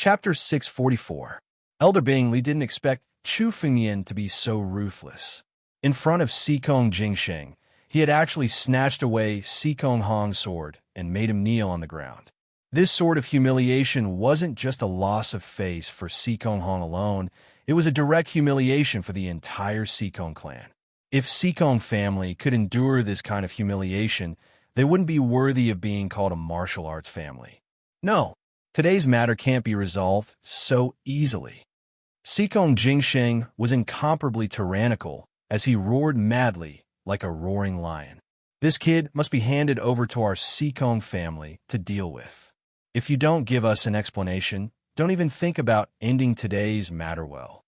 Chapter 644. Elder Bingley didn't expect Chu Fengyan to be so ruthless. In front of Sikong Jingsheng, he had actually snatched away Sikong Hong's sword and made him kneel on the ground. This sort of humiliation wasn't just a loss of face for Sikong Hong alone, it was a direct humiliation for the entire Sikong clan. If Sikong family could endure this kind of humiliation, they wouldn't be worthy of being called a martial arts family. No, today's matter can't be resolved so easily. Sikong Jingsheng was incomparably tyrannical as he roared madly like a roaring lion. This kid must be handed over to our Sikong family to deal with. If you don't give us an explanation, don't even think about ending today's matter well.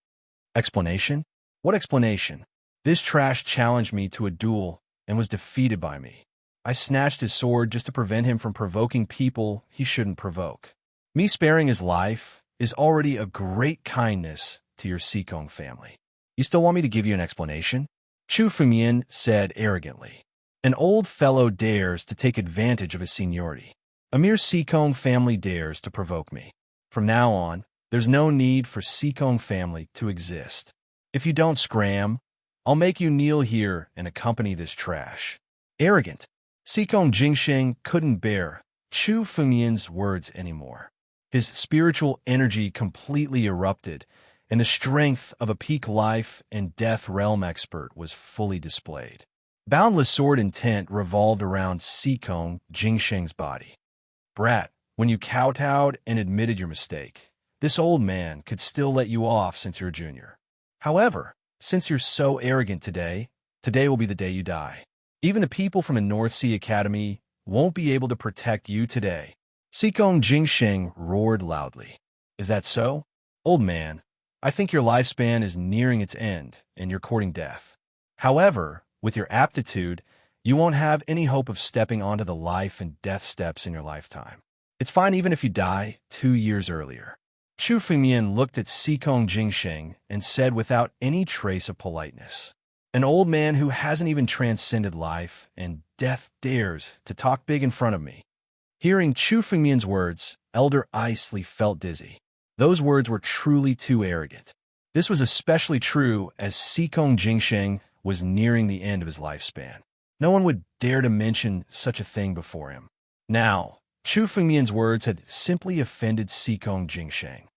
Explanation? What explanation? This trash challenged me to a duel and was defeated by me. I snatched his sword just to prevent him from provoking people he shouldn't provoke. Me sparing his life is already a great kindness to your Sikong family. You still want me to give you an explanation? Chu Fengyan said arrogantly. An old fellow dares to take advantage of his seniority. A mere Sikong family dares to provoke me. From now on, there's no need for Sikong family to exist. If you don't scram, I'll make you kneel here and accompany this trash. Arrogant. Sikong Jingsheng couldn't bear Chu Fengyan's words anymore. His spiritual energy completely erupted, and the strength of a peak life and death realm expert was fully displayed. Boundless sword intent revolved around Sikong Jingsheng's body. Brat, when you kowtowed and admitted your mistake, this old man could still let you off since you're a junior. However, since you're so arrogant today will be the day you die. Even the people from the North Sea Academy won't be able to protect you today. Sikong Jingsheng roared loudly. Is that so? Old man, I think your lifespan is nearing its end and you're courting death. However, with your aptitude, you won't have any hope of stepping onto the life and death steps in your lifetime. It's fine even if you die 2 years earlier. Chu Fengyan looked at Sikong Jingsheng and said without any trace of politeness, an old man who hasn't even transcended life and death dares to talk big in front of me. Hearing Chu Fengyan's words, Elder Isley felt dizzy. Those words were truly too arrogant. This was especially true as Sikong Jingsheng was nearing the end of his lifespan. No one would dare to mention such a thing before him. Now, Chu Fengyan's words had simply offended Sikong Jingsheng.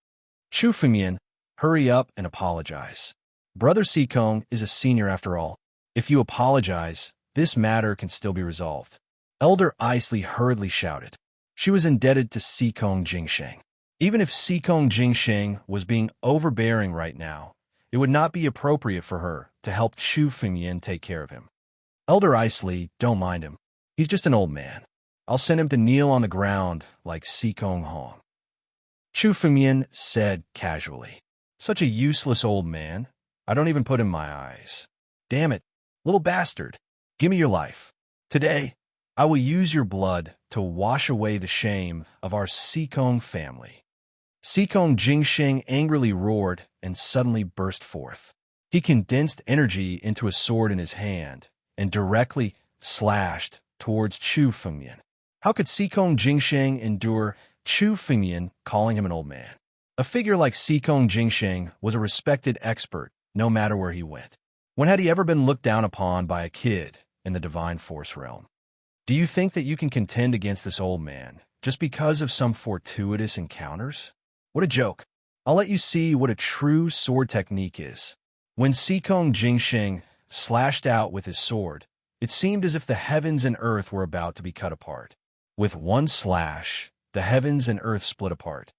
Chu Fengyan, hurry up and apologize. Brother Sikong is a senior after all. If you apologize, this matter can still be resolved. Elder Isley hurriedly shouted. She was indebted to Sikong Jingsheng. Even if Sikong Jingsheng was being overbearing right now, it would not be appropriate for her to help Chu Fengyan take care of him. Elder Isley, don't mind him. He's just an old man. I'll send him to kneel on the ground like Sikong Hong. Chu Fengyan said casually. Such a useless old man. I don't even put in my eyes. Damn it, little bastard. Give me your life. Today, I will use your blood to wash away the shame of our Sikong family. Sikong Jingsheng angrily roared and suddenly burst forth. He condensed energy into a sword in his hand and directly slashed towards Chu Fengyan. How could Sikong Jingsheng endure Chu Fengyan calling him an old man? A figure like Sikong Jingsheng was a respected expert no matter where he went. When had he ever been looked down upon by a kid in the divine force realm? Do you think that you can contend against this old man just because of some fortuitous encounters? What a joke. I'll let you see what a true sword technique is. When Sikong Jingsheng slashed out with his sword, it seemed as if the heavens and earth were about to be cut apart. With one slash, the heavens and earth split apart.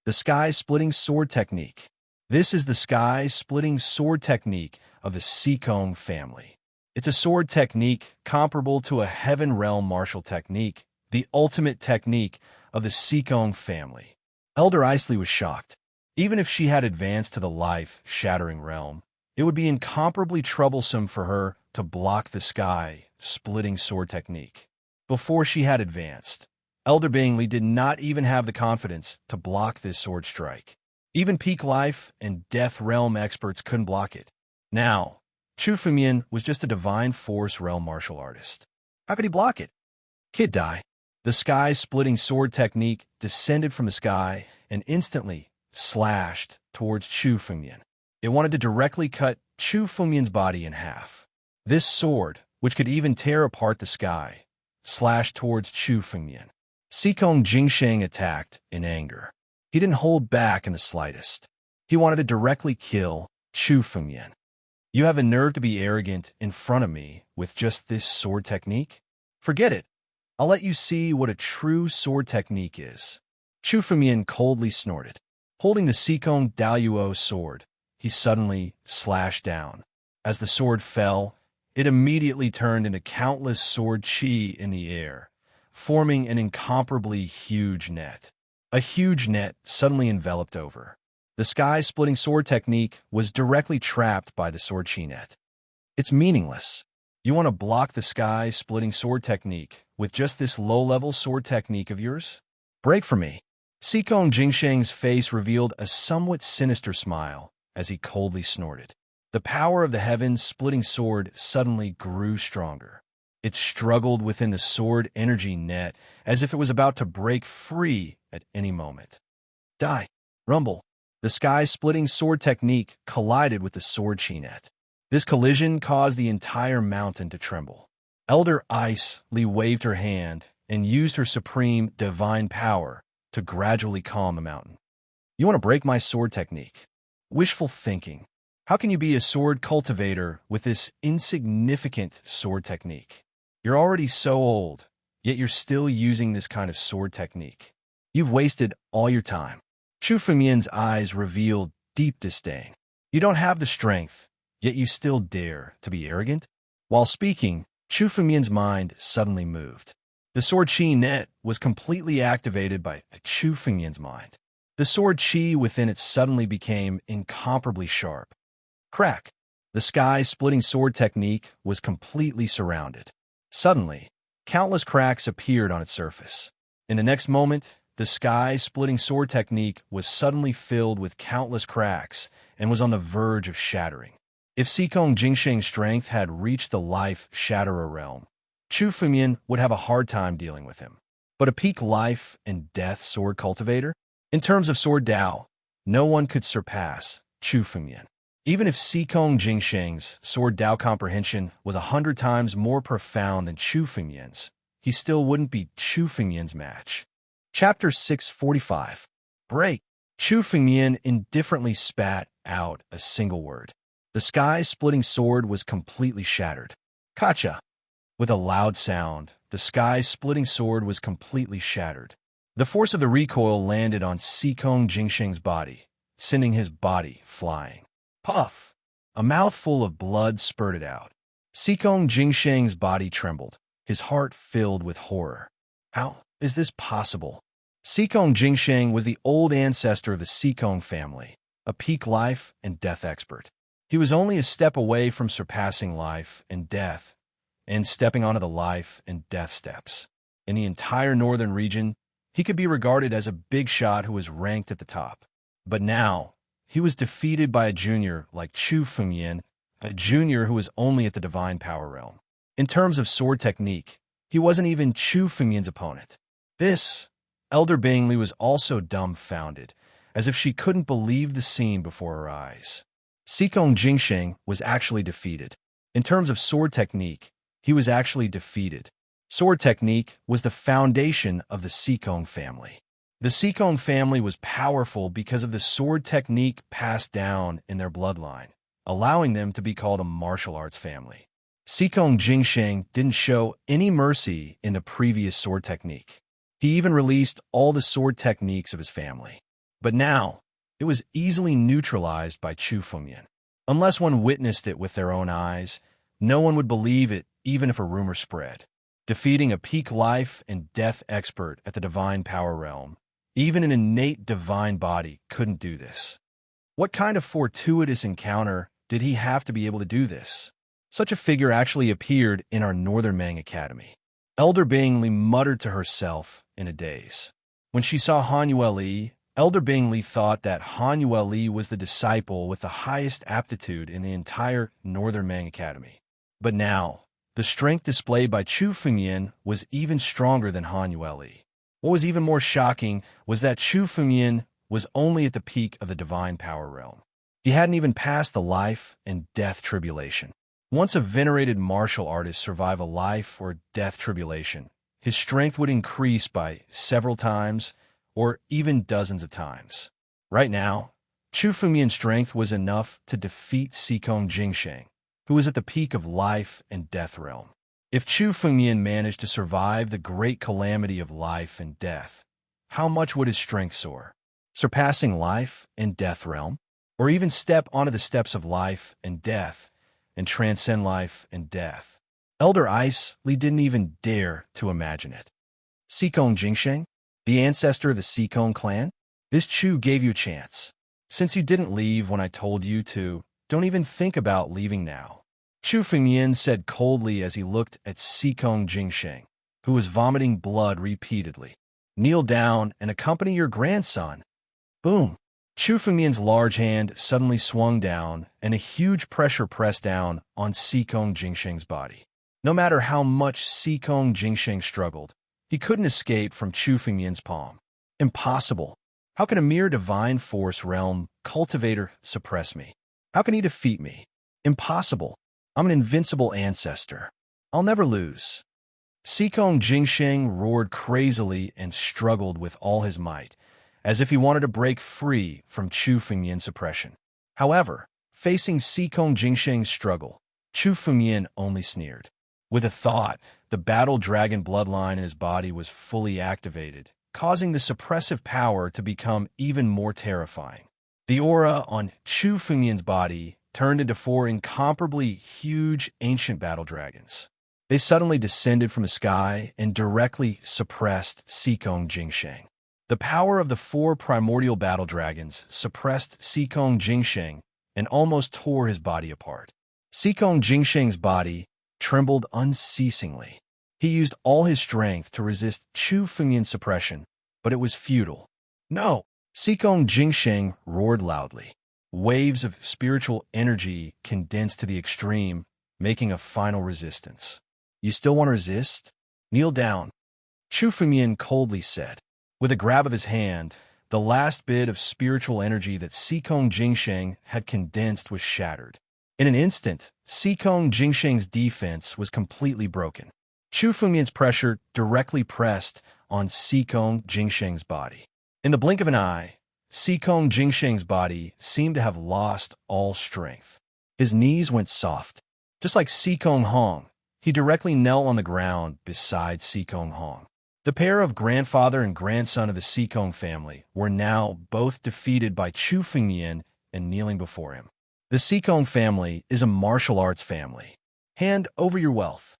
The sky-splitting sword technique. This is the sky-splitting sword technique of the Sikong family. It's a sword technique comparable to a heaven realm martial technique, the ultimate technique of the Sikong family. Elder Isley was shocked. Even if she had advanced to the life-shattering realm, it would be incomparably troublesome for her to block the sky-splitting sword technique. Before she had advanced, Elder Bingley did not even have the confidence to block this sword strike. Even peak life and death realm experts couldn't block it. Now, Chu Fengyan was just a divine force realm martial artist. How could he block it? Kid die. The sky-splitting sword technique descended from the sky and instantly slashed towards Chu Fengmian. It wanted to directly cut Chu Fengmian's body in half. This sword, which could even tear apart the sky, slashed towards Chu Fengmian. Sikong Jingsheng attacked in anger. He didn't hold back in the slightest. He wanted to directly kill Chu Fengmian. You have a nerve to be arrogant in front of me with just this sword technique? Forget it. I'll let you see what a true sword technique is. Chu Fengmian coldly snorted. Holding the Sikong Daluo sword, he suddenly slashed down. As the sword fell, it immediately turned into countless sword chi in the air, forming an incomparably huge net. A huge net suddenly enveloped over. The sky-splitting sword technique was directly trapped by the sword chi net. It's meaningless. You want to block the sky-splitting sword technique with just this low-level sword technique of yours? Break for me. Sikong Jingsheng's face revealed a somewhat sinister smile as he coldly snorted. The power of the heavens-splitting sword suddenly grew stronger. It struggled within the sword energy net as if it was about to break free at any moment. Die. Rumble. The sky-splitting sword technique collided with the sword chi net. This collision caused the entire mountain to tremble. Elder Ice Li waved her hand and used her supreme divine power to gradually calm the mountain. You want to break my sword technique? Wishful thinking. How can you be a sword cultivator with this insignificant sword technique? You're already so old, yet you're still using this kind of sword technique. You've wasted all your time. Chu Fengmian's eyes revealed deep disdain. You don't have the strength, yet you still dare to be arrogant? While speaking, Chu Fengmian's mind suddenly moved. The sword chi net was completely activated by Chu Fengmian's mind. The sword chi within it suddenly became incomparably sharp. Crack! The sky-splitting sword technique was completely surrounded. Suddenly, countless cracks appeared on its surface. In the next moment, the sky-splitting sword technique was suddenly filled with countless cracks and was on the verge of shattering. If Sikong Jingsheng's strength had reached the life-shatterer realm, Chu Fengmian would have a hard time dealing with him. But a peak life and death sword cultivator? In terms of sword Dao, no one could surpass Chu Fengmian. Even if Sikong Jingsheng's sword Dao comprehension was 100 times more profound than Chu Fengmian's, he still wouldn't be Chu Fengmian's match. Chapter 645. Break. Chu Fengmian indifferently spat out a single word. The sky-splitting sword was completely shattered. Kacha! With a loud sound, the sky-splitting sword was completely shattered. The force of the recoil landed on Sikong Jingsheng's body, sending his body flying. Puff! A mouthful of blood spurted out. Sikong Jingsheng's body trembled, his heart filled with horror. How is this possible? Sikong Jingsheng was the old ancestor of the Sikong family, a peak life and death expert. He was only a step away from surpassing life and death, and stepping onto the life and death steps. In the entire northern region, he could be regarded as a big shot who was ranked at the top. But now, he was defeated by a junior like Chu Fengmian, a junior who was only at the divine power realm. In terms of sword technique, he wasn't even Chu Fengmian's opponent. This, Elder Bingley was also dumbfounded, as if she couldn't believe the scene before her eyes. Sikong Jingsheng was actually defeated. In terms of sword technique, he was actually defeated. Sword technique was the foundation of the Sikong family. The Sikong family was powerful because of the sword technique passed down in their bloodline, allowing them to be called a martial arts family. Sikong Jingsheng didn't show any mercy in the previous sword technique. He even released all the sword techniques of his family. But now, it was easily neutralized by Chu Fengmian. Unless one witnessed it with their own eyes, no one would believe it even if a rumor spread. Defeating a peak life and death expert at the divine power realm, even an innate divine body couldn't do this. What kind of fortuitous encounter did he have to be able to do this? Such a figure actually appeared in our Northern Mang Academy. Elder Bingley muttered to herself in a daze. When she saw Han Yueli, Elder Bingley thought that Han Yueli was the disciple with the highest aptitude in the entire Northern Mang Academy. But now, the strength displayed by Chu Fengmian was even stronger than Han Yueli. What was even more shocking was that Chu Fengmian was only at the peak of the divine power realm. He hadn't even passed the life and death tribulation. Once a venerated martial artist survive a life or death tribulation, his strength would increase by several times or even dozens of times. Right now, Chu Fengmian's strength was enough to defeat Xikong Jingsheng, who was at the peak of life and death realm. If Chu Fengmian managed to survive the great calamity of life and death, how much would his strength soar? Surpassing life and death realm? Or even step onto the steps of life and death and transcend life and death? Elder Ice Li didn't even dare to imagine it. Xikong Jingsheng, the ancestor of the Xikong clan? This Chu gave you a chance. Since you didn't leave when I told you to, don't even think about leaving now. Chu Fengmian said coldly as he looked at Xikong Jingsheng, who was vomiting blood repeatedly. Kneel down and accompany your grandson. Boom. Chu Fengmian's large hand suddenly swung down, and a huge pressure pressed down on Xikong Jingsheng's body. No matter how much Xikong Jingsheng struggled, he couldn't escape from Chu Fengmian's palm. Impossible. How can a mere divine force realm cultivator suppress me? How can he defeat me? Impossible. I'm an invincible ancestor. I'll never lose. Xikong Jingsheng roared crazily and struggled with all his might, as if he wanted to break free from Chu Fengmian's suppression. However, facing Xikong Jingsheng's struggle, Chu Fengmian only sneered. With a thought, the battle dragon bloodline in his body was fully activated, causing the suppressive power to become even more terrifying. The aura on Chu Fengmian's body turned into 4 incomparably huge ancient battle dragons. They suddenly descended from the sky and directly suppressed Xikong Jingsheng. The power of the 4 primordial battle dragons suppressed Xikong Jingsheng and almost tore his body apart. Xikong Jingsheng's body trembled unceasingly. He used all his strength to resist Chu Fengmian's suppression, but it was futile. No! Xikong Jingsheng roared loudly. Waves of spiritual energy condensed to the extreme, making a final resistance. You still want to resist? Kneel down. Chu Fengmian coldly said. With a grab of his hand, the last bit of spiritual energy that Xikong Jingsheng had condensed was shattered. In an instant, Xikong Jingsheng's defense was completely broken. Chu Fengmian's pressure directly pressed on Xikong Jingsheng's body. In the blink of an eye, Xikong Jingsheng's body seemed to have lost all strength. His knees went soft. Just like Xikong Hong, he directly knelt on the ground beside Xikong Hong. The pair of grandfather and grandson of the Xikong family were now both defeated by Chu Fengmian and kneeling before him. The Xikong family is a martial arts family. Hand over your wealth.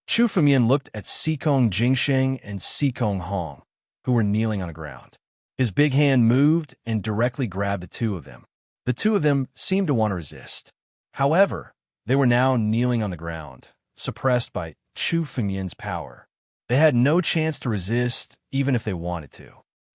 Chu Fengmian looked at Xikong Jingsheng and Xikong Hong, who were kneeling on the ground. His big hand moved and directly grabbed the 2 of them. The 2 of them seemed to want to resist. However, they were now kneeling on the ground, suppressed by Chu Fengmian's power. They had no chance to resist, even if they wanted to.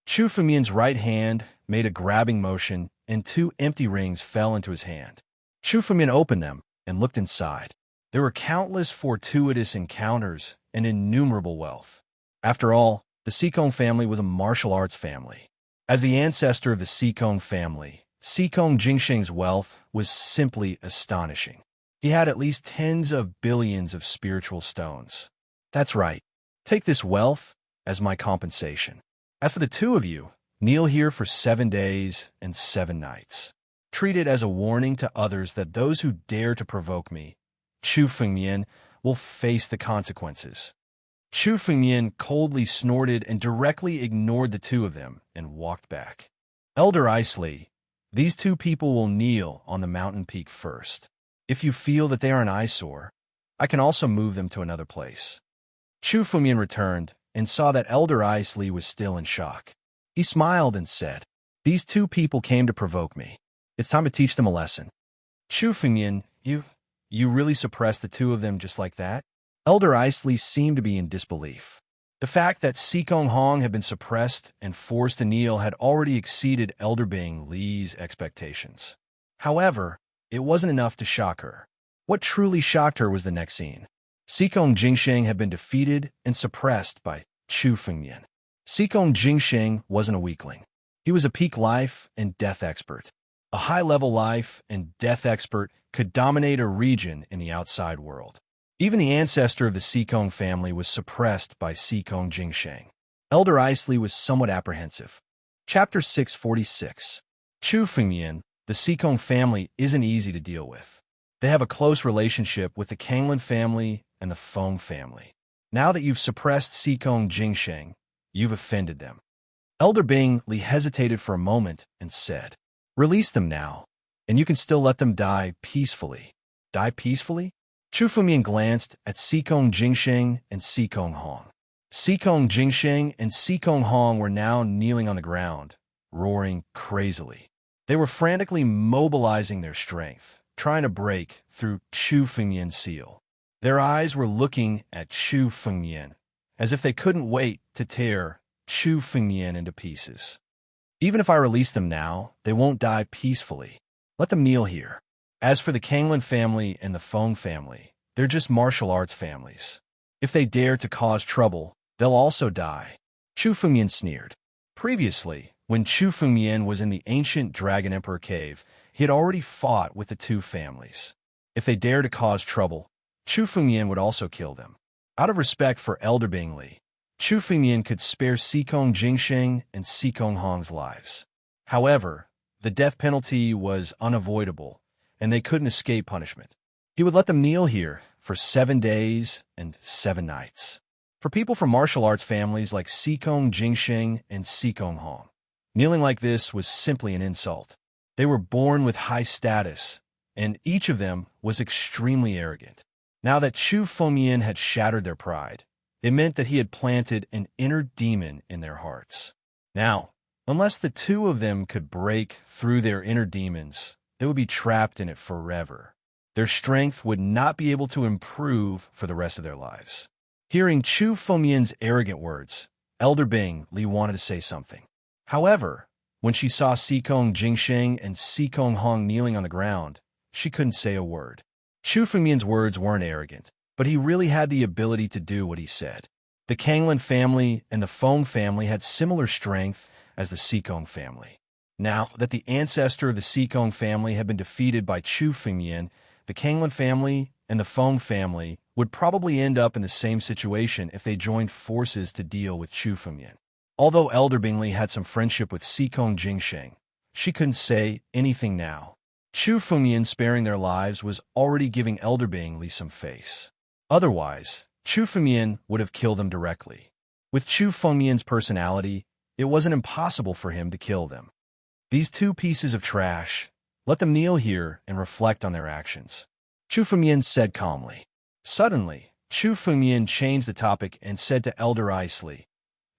Chu Fengmian's right hand made a grabbing motion, and 2 empty rings fell into his hand. Chu Fengmian opened them and looked inside. There were countless fortuitous encounters and innumerable wealth. After all, the Xikong family was a martial arts family. As the ancestor of the Xikong family, Xikong Jingsheng's wealth was simply astonishing. He had at least tens of billions of spiritual stones. That's right. Take this wealth as my compensation. As for the 2 of you, kneel here for 7 days and 7 nights. Treat it as a warning to others that those who dare to provoke me, Chu Fengmian, will face the consequences. Chu Fengmian coldly snorted and directly ignored the 2 of them and walked back. Elder Ice Li, these 2 people will kneel on the mountain peak first. If you feel that they are an eyesore, I can also move them to another place. Chu Fengmian returned and saw that Elder Ice Li was still in shock. He smiled and said, These 2 people came to provoke me. It's time to teach them a lesson. Chu Fengmian, you really suppressed the 2 of them just like that? Elder Ice Li seemed to be in disbelief. The fact that Xikong Hong had been suppressed and forced to kneel had already exceeded Elder Bing Li's expectations. However, it wasn't enough to shock her. What truly shocked her was the next scene. Xikong Jingsheng had been defeated and suppressed by Chu Fengmian. Xikong Jingsheng wasn't a weakling. He was a peak life and death expert. A high-level life and death expert could dominate a region in the outside world. Even the ancestor of the Sikong family was suppressed by Sikong Jingsheng. Elder Isley was somewhat apprehensive. Chapter 646. Chu Fengmian, the Sikong family isn't easy to deal with. They have a close relationship with the Kanglan family and the Feng family. Now that you've suppressed Sikong Jingsheng, you've offended them. Elder Bing Li hesitated for a moment and said, "Release them now, and you can still let them die peacefully." Die peacefully? Chu Fengmian glanced at Sikong Jingsheng and Sikong Hong. Sikong Jingsheng and Sikong Hong were now kneeling on the ground, roaring crazily. They were frantically mobilizing their strength, trying to break through Chu Fengmian's seal. Their eyes were looking at Chu Fengmian, as if they couldn't wait to tear Chu Fengmian into pieces. Even if I release them now, they won't die peacefully. Let them kneel here. As for the Kanglan family and the Feng family, they're just martial arts families. If they dare to cause trouble, they'll also die. Chu Fengmian sneered. Previously, when Chu Fengmian was in the ancient Dragon Emperor cave, he had already fought with the two families. If they dare to cause trouble, Chu Fengmian would also kill them. Out of respect for Elder Bing Li, Chu Fengmian could spare Sikong Jingsheng and Sikong Hong's lives. However, the death penalty was unavoidable, and they couldn't escape punishment. He would let them kneel here for 7 days and 7 nights. For people from martial arts families like Sikong Jingsheng and Sikong Hong, kneeling like this was simply an insult. They were born with high status, and each of them was extremely arrogant. Now that Chu Fengmian had shattered their pride, it meant that he had planted an inner demon in their hearts. Now, unless the two of them could break through their inner demons, they would be trapped in it forever. Their strength would not be able to improve for the rest of their lives. Hearing Chu Fengmian's arrogant words, Elder Bing Li wanted to say something. However, when she saw Sikong Jingsheng and Sikong Hong kneeling on the ground, she couldn't say a word. Chu Fengmian's words weren't arrogant, but he really had the ability to do what he said. The Kanglan family and the Feng family had similar strength as the Sikong family. Now that the ancestor of the Sikong family had been defeated by Chu Fengmian, the Kanglan family and the Feng family would probably end up in the same situation if they joined forces to deal with Chu Fengmian. Although Elder Bing Li had some friendship with Sikong Jingsheng, she couldn't say anything now. Chu Fengmian sparing their lives was already giving Elder Bing Li some face. Otherwise, Chu Fengmian would have killed them directly. With Chu Fengmian's personality, it wasn't impossible for him to kill them. These two pieces of trash, let them kneel here and reflect on their actions, Chu Fengmian said calmly. Suddenly, Chu Fengmian changed the topic and said to Elder Isley,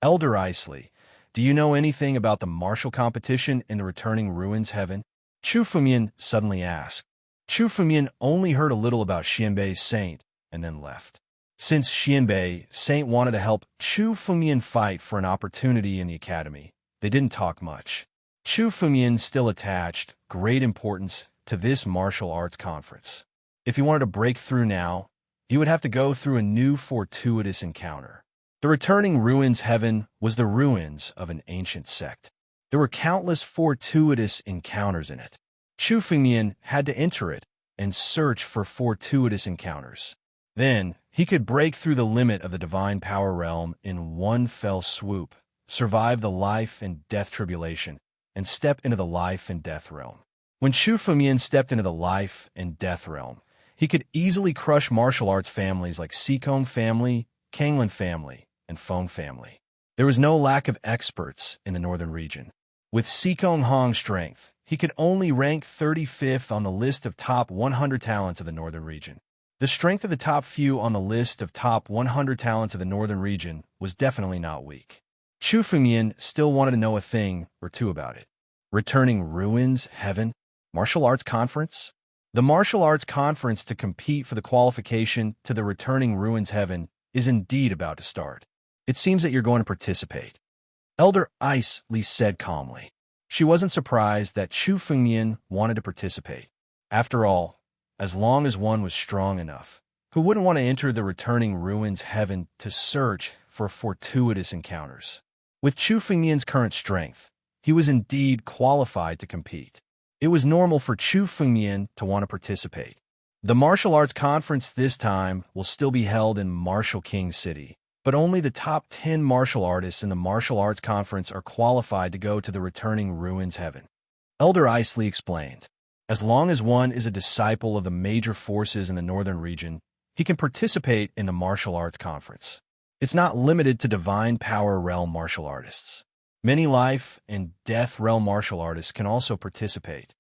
"Elder Isley, do you know anything about the martial competition in the returning ruins heaven?" Chu Fengmian suddenly asked. Chu Fengmian only heard a little about Xianbei's saint and then left. Since Xianbei saint wanted to help Chu Fengmian fight for an opportunity in the academy, they didn't talk much. Chu Fengmian still attached great importance to this martial arts conference. If he wanted to break through now, he would have to go through a new fortuitous encounter. The returning ruins heaven was the ruins of an ancient sect. There were countless fortuitous encounters in it. Chu Fengmian had to enter it and search for fortuitous encounters. Then, he could break through the limit of the divine power realm in one fell swoop, survive the life and death tribulation, and step into the life and death realm. When Chu Fengmian stepped into the life and death realm, he could easily crush martial arts families like Sikong family, Kanglan family, and Feng family. There was no lack of experts in the northern region. With Sikong Hong's strength, he could only rank 35th on the list of top 100 talents of the northern region. The strength of the top few on the list of top 100 talents of the northern region was definitely not weak. Chu Fengmian still wanted to know a thing or two about it. Returning ruins, heaven, martial arts conference? The martial arts conference to compete for the qualification to the returning ruins heaven is indeed about to start. It seems that you're going to participate. Elder Isley said calmly. She wasn't surprised that Chu Fengmian wanted to participate. After all, as long as one was strong enough, who wouldn't want to enter the returning ruins heaven to search for fortuitous encounters? With Chu Fengmian's current strength, He was indeed qualified to compete. It was normal for Chu Fengmian to want to participate. The martial arts conference this time will still be held in Martial King City, but only the top 10 martial artists in the martial arts conference are qualified to go to the returning Ruins Heaven. Elder Isley explained, as long as one is a disciple of the major forces in the northern region, he can participate in the martial arts conference. It's not limited to divine power realm martial artists. Many life and death realm martial artists can also participate.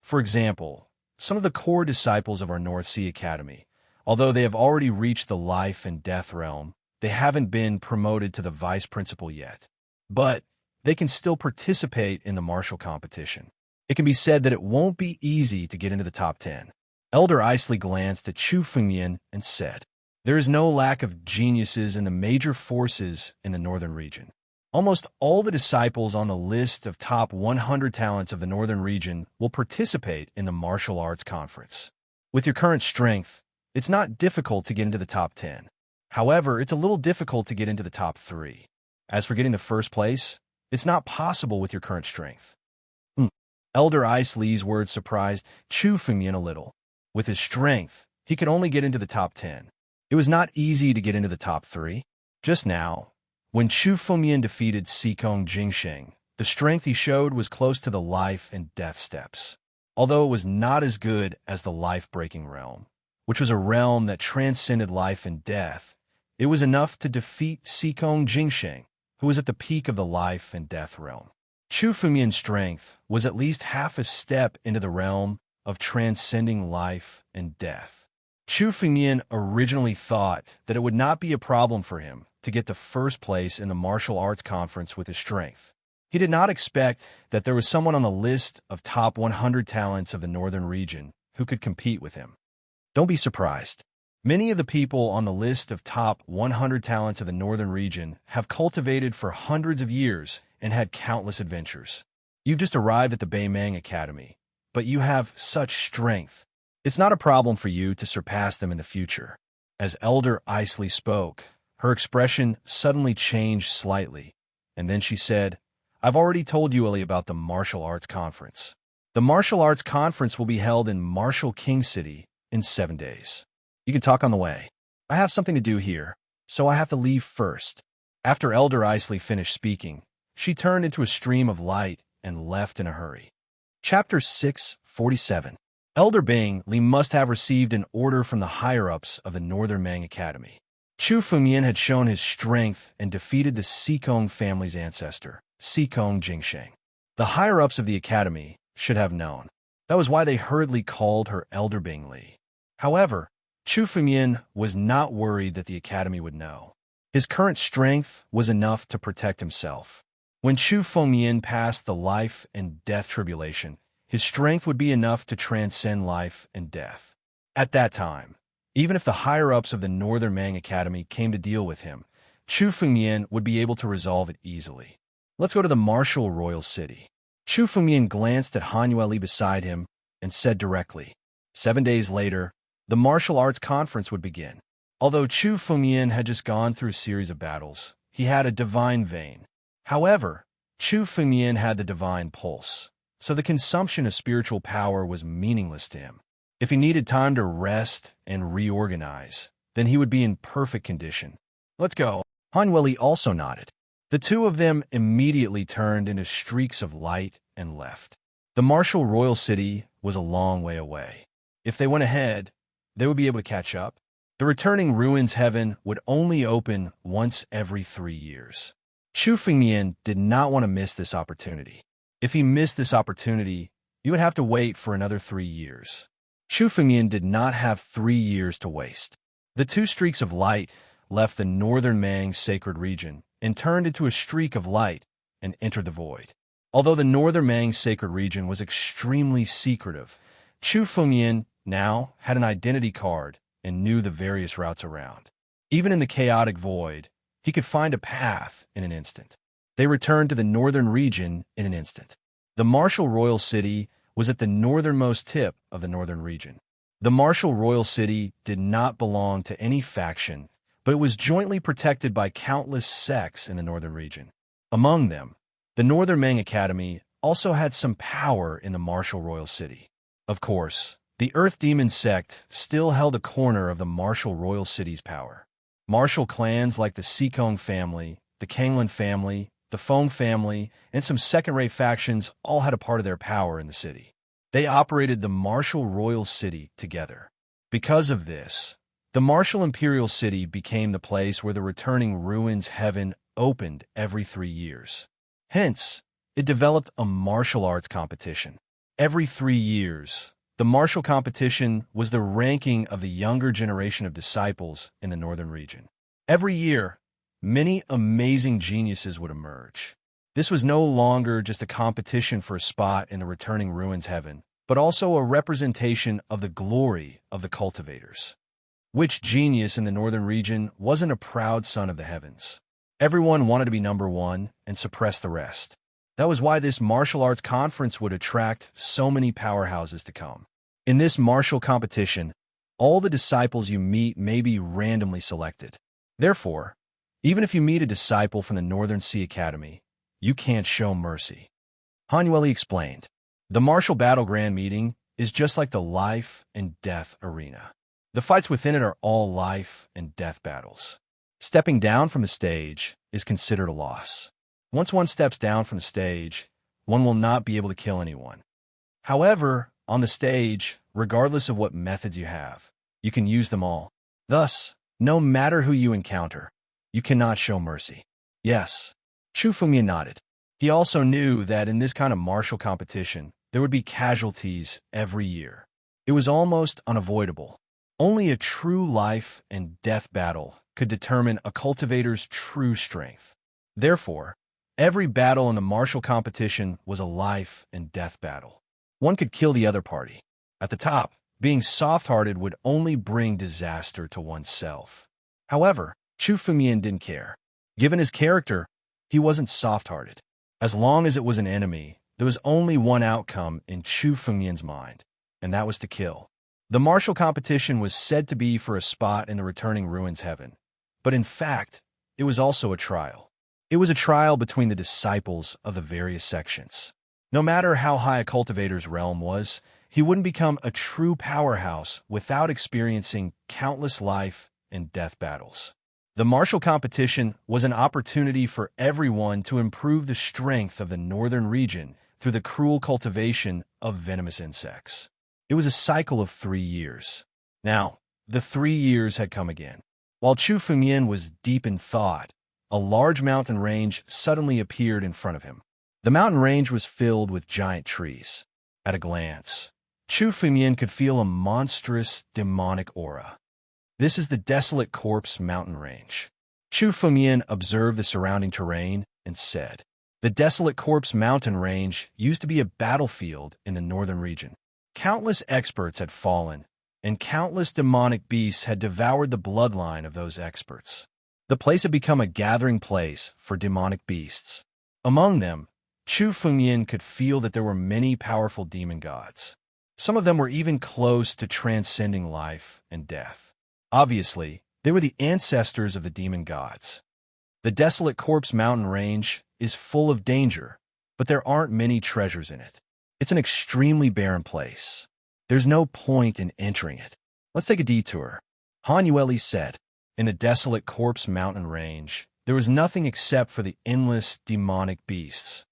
For example, some of the core disciples of our North Sea Academy, although they have already reached the life and death realm, they haven't been promoted to the vice principal yet. But they can still participate in the martial competition. It can be said that it won't be easy to get into the top 10. Elder Isley glanced at Chu Fengmian and said, there is no lack of geniuses in the major forces in the northern region. Almost all the disciples on the list of top 100 talents of the northern region will participate in the martial arts conference. With your current strength, it's not difficult to get into the top 10. However, it's a little difficult to get into the top 3. As for getting the first place, it's not possible with your current strength. Elder Isley's words surprised Chu Fengmian a little. With his strength, he could only get into the top 10. It was not easy to get into the top 3. Just now, when Chu Fengmian defeated Sikong Jingsheng, the strength he showed was close to the life and death steps. Although it was not as good as the life-breaking realm, which was a realm that transcended life and death, it was enough to defeat Sikong Jingsheng, who was at the peak of the life and death realm. Chu Fengmian's strength was at least half a step into the realm of transcending life and death. Chu Fengmian originally thought that it would not be a problem for him to get the first place in the martial arts conference with his strength. He did not expect that there was someone on the list of top 100 talents of the northern region who could compete with him. Don't be surprised. Many of the people on the list of top 100 talents of the northern region have cultivated for hundreds of years and had countless adventures. You've just arrived at the Beimang Academy, but you have such strength. It's not a problem for you to surpass them in the future. As Elder Isley spoke, her expression suddenly changed slightly, and then she said, I've already told you, Ellie, about the martial arts conference. The martial arts conference will be held in Martial King City in 7 days. You can talk on the way. I have something to do here, so I have to leave first. After Elder Isley finished speaking, she turned into a stream of light and left in a hurry. Chapter 647. Elder Bing Li must have received an order from the higher-ups of the Northern Mang Academy. Chu Fengmian had shown his strength and defeated the Sikong family's ancestor, Sikong Jingsheng. The higher-ups of the academy should have known. That was why they hurriedly called her Elder Bing Li. However, Chu Fengmian was not worried that the academy would know. His current strength was enough to protect himself. When Chu Fengmian passed the life and death tribulation, his strength would be enough to transcend life and death. At that time, even if the higher-ups of the Northern Mang Academy came to deal with him, Chu Fengmian would be able to resolve it easily. Let's go to the martial royal city. Chu Fengmian glanced at Han Yueli beside him and said directly, 7 days later, the martial arts conference would begin. Although Chu Fengmian had just gone through a series of battles, he had a divine vein. However, Chu Fengmian had the divine pulse, so the consumption of spiritual power was meaningless to him. If he needed time to rest and reorganize, then he would be in perfect condition. Let's go. Han Yueli also nodded. The two of them immediately turned into streaks of light and left. The martial royal city was a long way away. If they went ahead, they would be able to catch up. The returning Ruins Heaven would only open once every 3 years. Chu Fengmian did not want to miss this opportunity. If he missed this opportunity, he would have to wait for another 3 years. Chu Fengmian did not have 3 years to waste. The two streaks of light left the northern Mang sacred region and turned into a streak of light and entered the void. Although the northern Mang sacred region was extremely secretive, Chu Fengmian now had an identity card and knew the various routes around. Even in the chaotic void, he could find a path in an instant. They returned to the northern region in an instant. The martial royal city was at the northernmost tip of the northern region. The martial royal city did not belong to any faction, but it was jointly protected by countless sects in the northern region. Among them, The Northern Ming Academy also had some power in the martial royal city. Of course, the Earth Demon sect still held a corner of the martial royal city's power. Martial clans like the Sekong family, the Kanglan family, the Fong family, and some second-rate factions all had a part of their power in the city. They operated the martial royal city together. Because of this, the martial imperial city became the place where the returning ruins heaven opened every 3 years. Hence, it developed a martial arts competition. Every 3 years, the martial competition was the ranking of the younger generation of disciples in the northern region. Every year, many amazing geniuses would emerge. This was no longer just a competition for a spot in the returning ruins heaven, but also a representation of the glory of the cultivators. Which genius in the northern region wasn't a proud son of the heavens? Everyone wanted to be number one and suppress the rest. That was why this martial arts conference would attract so many powerhouses to come. In this martial competition, all the disciples you meet may be randomly selected. Therefore, even if you meet a disciple from the Northern Sea Academy, you can't show mercy. Han Yueli explained, the martial battleground meeting is just like the life and death arena. The fights within it are all life and death battles. Stepping down from the stage is considered a loss. Once one steps down from the stage, one will not be able to kill anyone. However, on the stage, regardless of what methods you have, you can use them all. Thus, no matter who you encounter, you cannot show mercy. Yes, Chu Fengmian nodded. He also knew that in this kind of martial competition, there would be casualties every year. It was almost unavoidable. Only a true life and death battle could determine a cultivator's true strength. Therefore, every battle in the martial competition was a life and death battle. One could kill the other party. At the top, being soft-hearted would only bring disaster to oneself. However, Chu Fengmian didn't care. Given his character, he wasn't soft-hearted. As long as it was an enemy, there was only one outcome in Chu Fengmian's mind, and that was to kill. The martial competition was said to be for a spot in the returning ruins heaven, but in fact, it was also a trial. It was a trial between the disciples of the various sections. No matter how high a cultivator's realm was, he wouldn't become a true powerhouse without experiencing countless life and death battles. The martial competition was an opportunity for everyone to improve the strength of the northern region through the cruel cultivation of venomous insects. It was a cycle of 3 years. Now, the 3 years had come again. While Chu Fengmian was deep in thought, a large mountain range suddenly appeared in front of him. The mountain range was filled with giant trees. At a glance, Chu Fengmian could feel a monstrous, demonic aura. This is the Desolate Corpse mountain range. Chu Fengmian observed the surrounding terrain and said, the Desolate Corpse mountain range used to be a battlefield in the northern region. Countless experts had fallen, and countless demonic beasts had devoured the bloodline of those experts. The place had become a gathering place for demonic beasts. Among them, Chu Fengmian could feel that there were many powerful demon gods. Some of them were even close to transcending life and death. Obviously, they were the ancestors of the demon gods. The Desolate Corpse mountain range is full of danger, but there aren't many treasures in it. It's an extremely barren place. There's no point in entering it. Let's take a detour. Han Yueli said. In the Desolate Corpse mountain range, there was nothing except for the endless demonic beasts.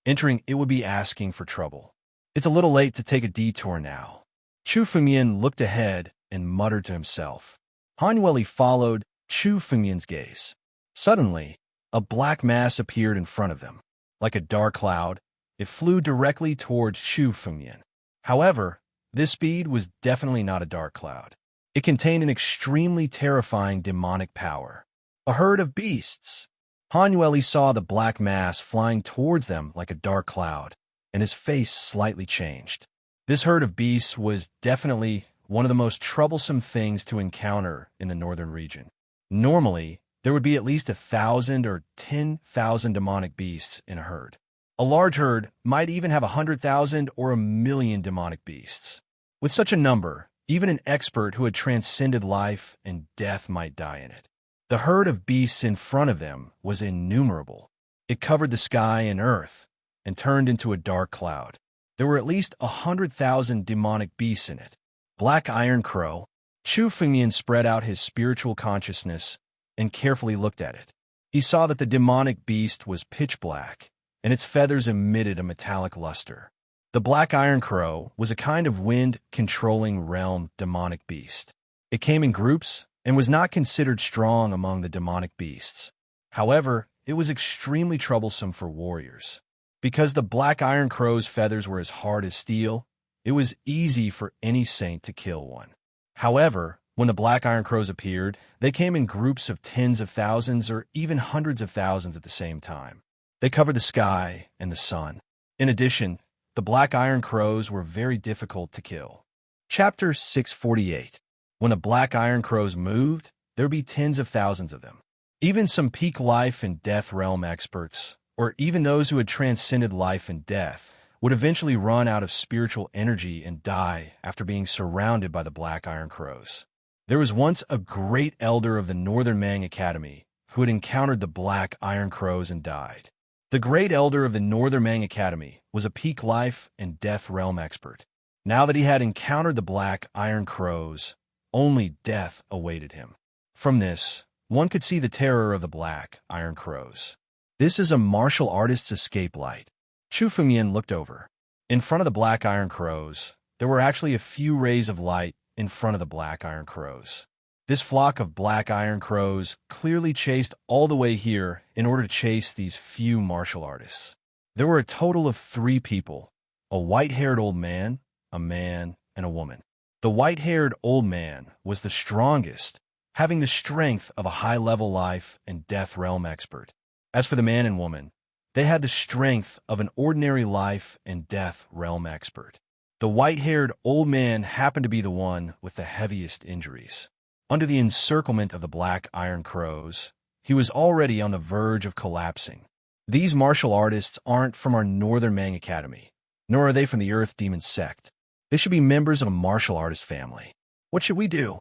Entering it would be asking for trouble. It's a little late to take a detour now. Chu Fengmian looked ahead and muttered to himself. Han Yueli followed Chu Fengmian's gaze. Suddenly, a black mass appeared in front of them. Like a dark cloud, it flew directly towards Chu Fengmian. However, this speed was definitely not a dark cloud. It contained an extremely terrifying demonic power. A herd of beasts. Han Yueli saw the black mass flying towards them like a dark cloud, and his face slightly changed. This herd of beasts was definitely one of the most troublesome things to encounter in the northern region. Normally, there would be at least 1,000 or 10,000 demonic beasts in a herd. A large herd might even have 100,000 or 1,000,000 demonic beasts. With such a number, even an expert who had transcended life and death might die in it. The herd of beasts in front of them was innumerable. It covered the sky and earth and turned into a dark cloud. There were at least 100,000 demonic beasts in it. Black Iron Crow. Chu Fengmian spread out his spiritual consciousness and carefully looked at it. He saw that the demonic beast was pitch black, and its feathers emitted a metallic luster. The Black Iron Crow was a kind of wind-controlling realm demonic beast. It came in groups and was not considered strong among the demonic beasts. However, it was extremely troublesome for warriors. Because the Black Iron Crow's feathers were as hard as steel, it was easy for any saint to kill one. However, when the Black Iron Crows appeared, they came in groups of tens of thousands or even hundreds of thousands at the same time. They covered the sky and the sun. In addition, the Black Iron Crows were very difficult to kill. Chapter 648. When the Black Iron Crows moved, there would be tens of thousands of them. Even some peak life and death realm experts, or even those who had transcended life and death, would eventually run out of spiritual energy and die after being surrounded by the Black Iron Crows. There was once a great elder of the Northern Mang Academy who had encountered the Black Iron Crows and died. The great elder of the Northern Mang Academy was a peak life and death realm expert. Now that he had encountered the Black Iron Crows, only death awaited him. From this, one could see the terror of the Black Iron Crows. This is a martial artist's escape light. Chu Fengmian looked over. In front of the Black Iron Crows, there were actually a few rays of light in front of the Black Iron Crows. This flock of Black Iron Crows clearly chased all the way here in order to chase these few martial artists. There were a total of 3 people, a white-haired old man, a man, and a woman. The white-haired old man was the strongest, having the strength of a high-level life and death realm expert. As for the man and woman, they had the strength of an ordinary life and death realm expert. The white-haired old man happened to be the one with the heaviest injuries. Under the encirclement of the Black Iron Crows, he was already on the verge of collapsing. These martial artists aren't from our Northern Mang Academy, nor are they from the Earth Demon sect. They should be members of a martial artist family. What should we do?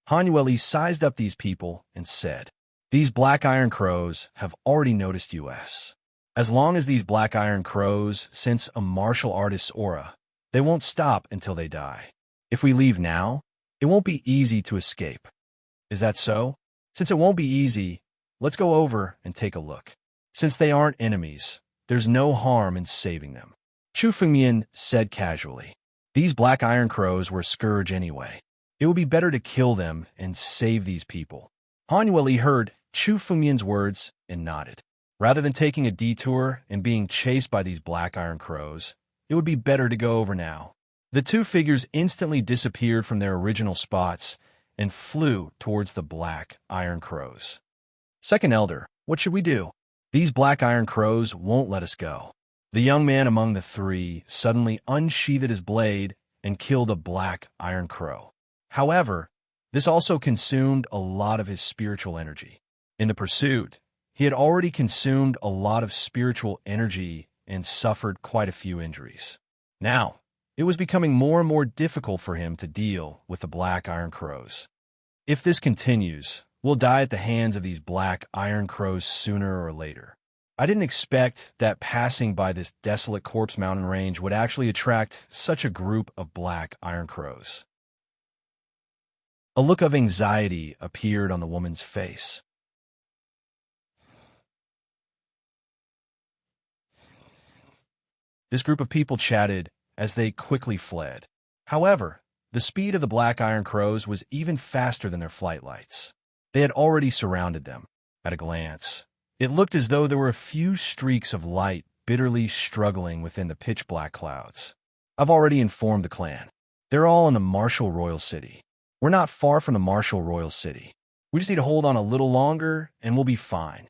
Han Yueli sized up these people and said, "These Black Iron Crows have already noticed us. As long as these Black Iron Crows sense a martial artist's aura, they won't stop until they die. If we leave now, it won't be easy to escape. Is that so? Since it won't be easy, let's go over and take a look. Since they aren't enemies, there's no harm in saving them." Chu Fengmian said casually. These Black Iron Crows were a scourge anyway. It would be better to kill them and save these people. Han Yueli heard Chu Fengmian's words and nodded. Rather than taking a detour and being chased by these Black Iron Crows, it would be better to go over now. The 2 figures instantly disappeared from their original spots and flew towards the Black Iron Crows. Second Elder, what should we do? These Black Iron Crows won't let us go. The young man among the 3 suddenly unsheathed his blade and killed a Black Iron Crow. However, this also consumed a lot of his spiritual energy. In the pursuit, he had already consumed a lot of spiritual energy and suffered quite a few injuries. Now, it was becoming more and more difficult for him to deal with the Black Iron Crows. If this continues, we'll die at the hands of these Black Iron Crows sooner or later. I didn't expect that passing by this desolate corpse mountain range would actually attract such a group of Black Iron Crows. A look of anxiety appeared on the woman's face. This group of people chatted as they quickly fled. However, the speed of the Black Iron Crows was even faster than their flight lights. They had already surrounded them. At a glance, it looked as though there were a few streaks of light bitterly struggling within the pitch-black clouds. I've already informed the clan. They're all in the Martial Royal City. We're not far from the Martial Royal City. We just need to hold on a little longer, and we'll be fine,"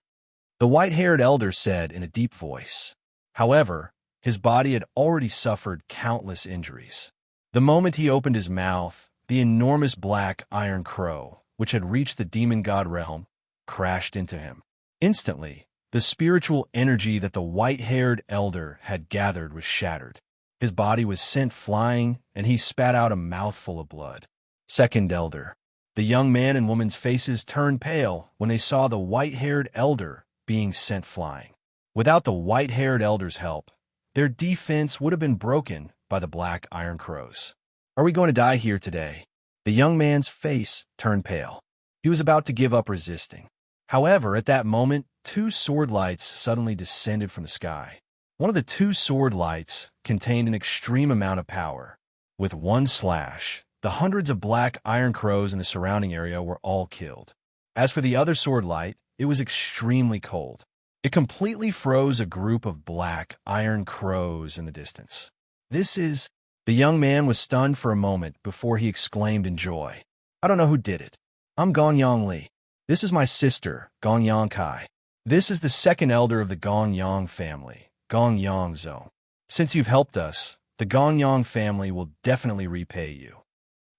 the white-haired elder said in a deep voice. However, his body had already suffered countless injuries. The moment he opened his mouth, the enormous Black Iron Crow, which had reached the demon god realm, crashed into him. Instantly, the spiritual energy that the white-haired elder had gathered was shattered. His body was sent flying, and he spat out a mouthful of blood. Second Elder. The young man and woman's faces turned pale when they saw the white-haired elder being sent flying. Without the white-haired elder's help, their defense would have been broken by the black iron crows. Are we going to die here today? The young man's face turned pale. He was about to give up resisting. However, at that moment, two sword lights suddenly descended from the sky. One of the two sword lights contained an extreme amount of power. With one slash, the hundreds of black iron crows in the surrounding area were all killed. As for the other sword light, it was extremely cold. It completely froze a group of black iron crows in the distance. This is... The young man was stunned for a moment before he exclaimed in joy. I don't know who did it. I'm Gonyang Li. This is my sister, Gonyang Kai. This is the second elder of the Gonyang family, Gonyang Zhong. Since you've helped us, the Gonyang family will definitely repay you.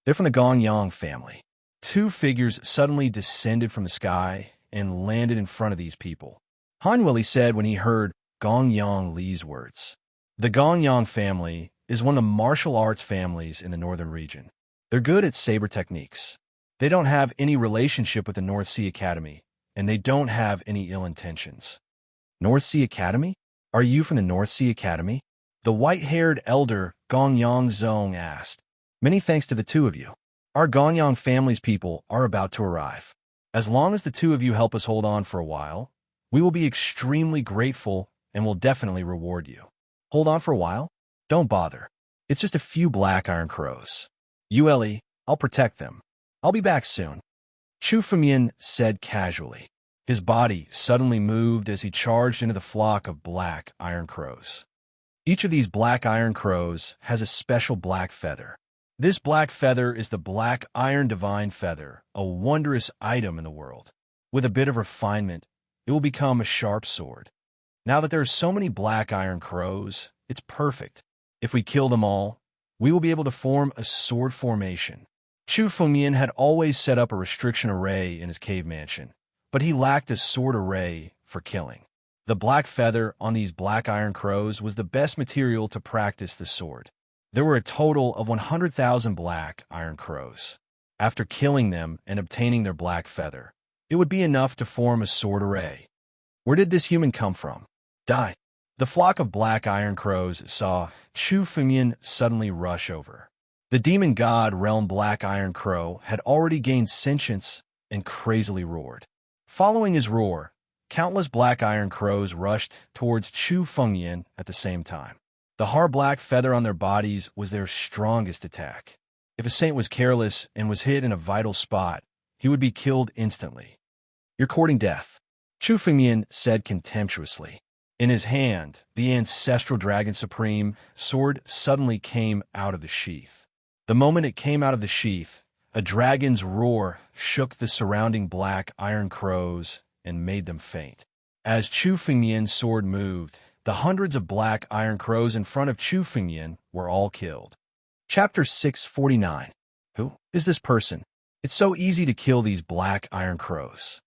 They're from the Gonyang family. Two figures suddenly descended from the sky and landed in front of these people. Han Willie said when he heard Gonyang Li's words. The Gonyang family is one of the martial arts families in the northern region. They're good at saber techniques. They don't have any relationship with the North Sea Academy, and they don't have any ill intentions. North Sea Academy? Are you from the North Sea Academy? The white-haired elder Gonyang Zhong asked. Many thanks to the two of you. Our Gonyang family's people are about to arrive. As long as the two of you help us hold on for a while, we will be extremely grateful and will definitely reward you. Hold on for a while? Don't bother. It's just a few black iron crows. Ellie, I'll protect them. I'll be back soon. Chu Fengyan said casually. His body suddenly moved as he charged into the flock of black iron crows. Each of these black iron crows has a special black feather. This black feather is the black iron divine feather, a wondrous item in the world. With a bit of refinement, it will become a sharp sword. Now that there are so many black iron crows, it's perfect. If we kill them all, we will be able to form a sword formation. Chu Fengyan had always set up a restriction array in his cave mansion, but he lacked a sword array for killing. The black feather on these black iron crows was the best material to practice the sword. There were a total of 100,000 black iron crows. After killing them and obtaining their black feather, it would be enough to form a sword array. Where did this human come from? Die. The flock of black iron crows saw Chu Fengyan suddenly rush over. The demon god realm black iron crow had already gained sentience and crazily roared. Following his roar, countless black iron crows rushed towards Chu Fengyan at the same time. The hard black feather on their bodies was their strongest attack. If a saint was careless and was hit in a vital spot, he would be killed instantly. You're courting death, Chu Fengyan said contemptuously. In his hand, the ancestral dragon supreme sword suddenly came out of the sheath. The moment it came out of the sheath, a dragon's roar shook the surrounding black iron crows and made them faint. As Chu Fengyan's sword moved, the hundreds of black iron crows in front of Chu Fengyan were all killed. Chapter 649. Who is this person? It's so easy to kill these black iron crows.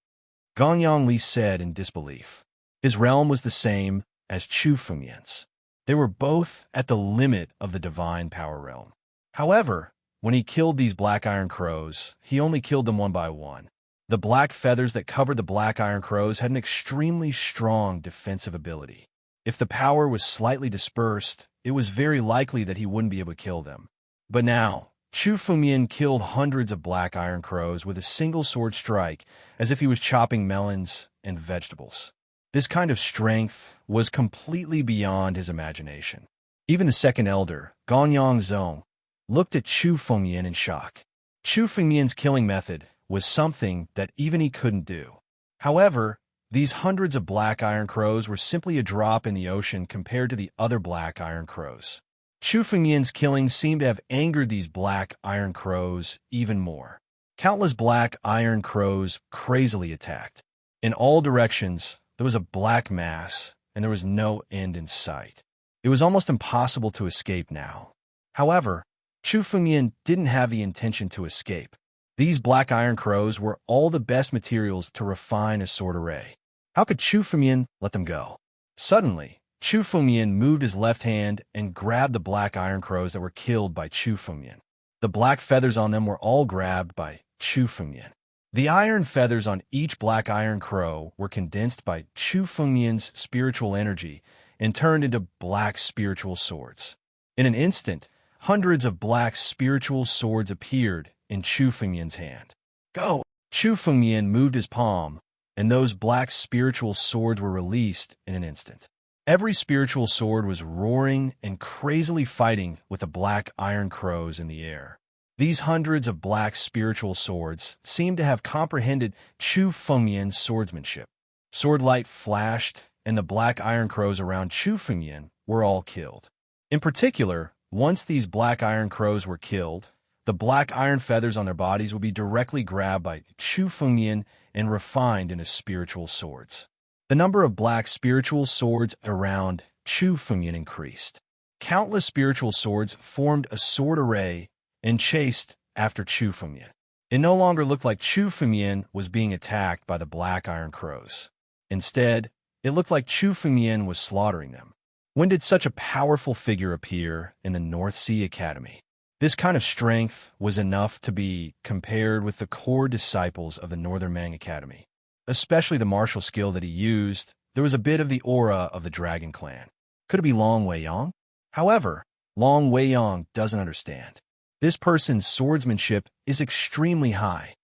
Gonyang Li said in disbelief. His realm was the same as Chu Fengyan's. They were both at the limit of the divine power realm. However, when he killed these black iron crows, he only killed them one by one. The black feathers that covered the black iron crows had an extremely strong defensive ability. If the power was slightly dispersed, it was very likely that he wouldn't be able to kill them. But now, Chu Fengyan killed hundreds of black iron crows with a single sword strike, as if he was chopping melons and vegetables. This kind of strength was completely beyond his imagination. Even the second elder, Gonyang Zhong, looked at Chu Fengyan in shock. Chu Fengyan's killing method was something that even he couldn't do. However, these hundreds of black iron crows were simply a drop in the ocean compared to the other black iron crows. Chu Fengyan's killing seemed to have angered these black iron crows even more. Countless black iron crows crazily attacked. In all directions, there was a black mass, and there was no end in sight. It was almost impossible to escape now. However, Chu Fengyan didn't have the intention to escape. These black iron crows were all the best materials to refine a sword array. How could Chu Fengyan let them go? Suddenly, Chu Fengyan moved his left hand and grabbed the black iron crows that were killed by Chu Fengyan. The black feathers on them were all grabbed by Chu Fengyan. The iron feathers on each black iron crow were condensed by Chu Fengmian's spiritual energy and turned into black spiritual swords. In an instant, hundreds of black spiritual swords appeared in Chu Fengmian's hand. Go! Chu Fengmian moved his palm, and those black spiritual swords were released in an instant. Every spiritual sword was roaring and crazily fighting with the black iron crows in the air. These hundreds of black spiritual swords seemed to have comprehended Chu Fengmian's swordsmanship. Sword light flashed, and the black iron crows around Chu Fengmian were all killed. In particular, once these black iron crows were killed, the black iron feathers on their bodies would be directly grabbed by Chu Fengmian and refined into spiritual swords. The number of black spiritual swords around Chu Fengmian increased. Countless spiritual swords formed a sword array and chased after Chu Fengmian. It no longer looked like Chu Fengmian was being attacked by the black iron crows. Instead, it looked like Chu Fengmian was slaughtering them. When did such a powerful figure appear in the North Sea Academy? This kind of strength was enough to be compared with the core disciples of the Northern Mang Academy. Especially the martial skill that he used, there was a bit of the aura of the Dragon Clan. Could it be Long Weiyang? However, Long Weiyang doesn't understand. This person's swordsmanship is extremely high.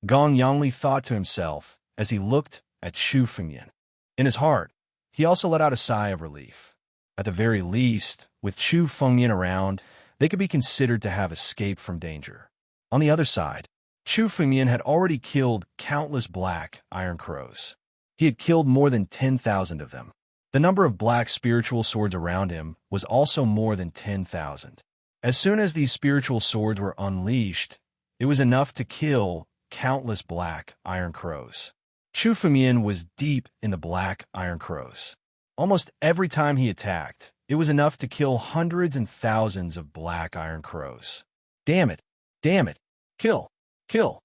Gong Yangli thought to himself as he looked at Chu Fengmian. In his heart, he also let out a sigh of relief. At the very least, with Chu Fengmian around, they could be considered to have escaped from danger. On the other side, Chu Fengmian had already killed countless black iron crows. He had killed more than 10,000 of them. The number of black spiritual swords around him was also more than 10,000. As soon as these spiritual swords were unleashed, it was enough to kill countless black iron crows. Chu Fengmian was deep in the black iron crows. Almost every time he attacked, it was enough to kill hundreds and thousands of black iron crows. Damn it! Damn it! Kill! Kill!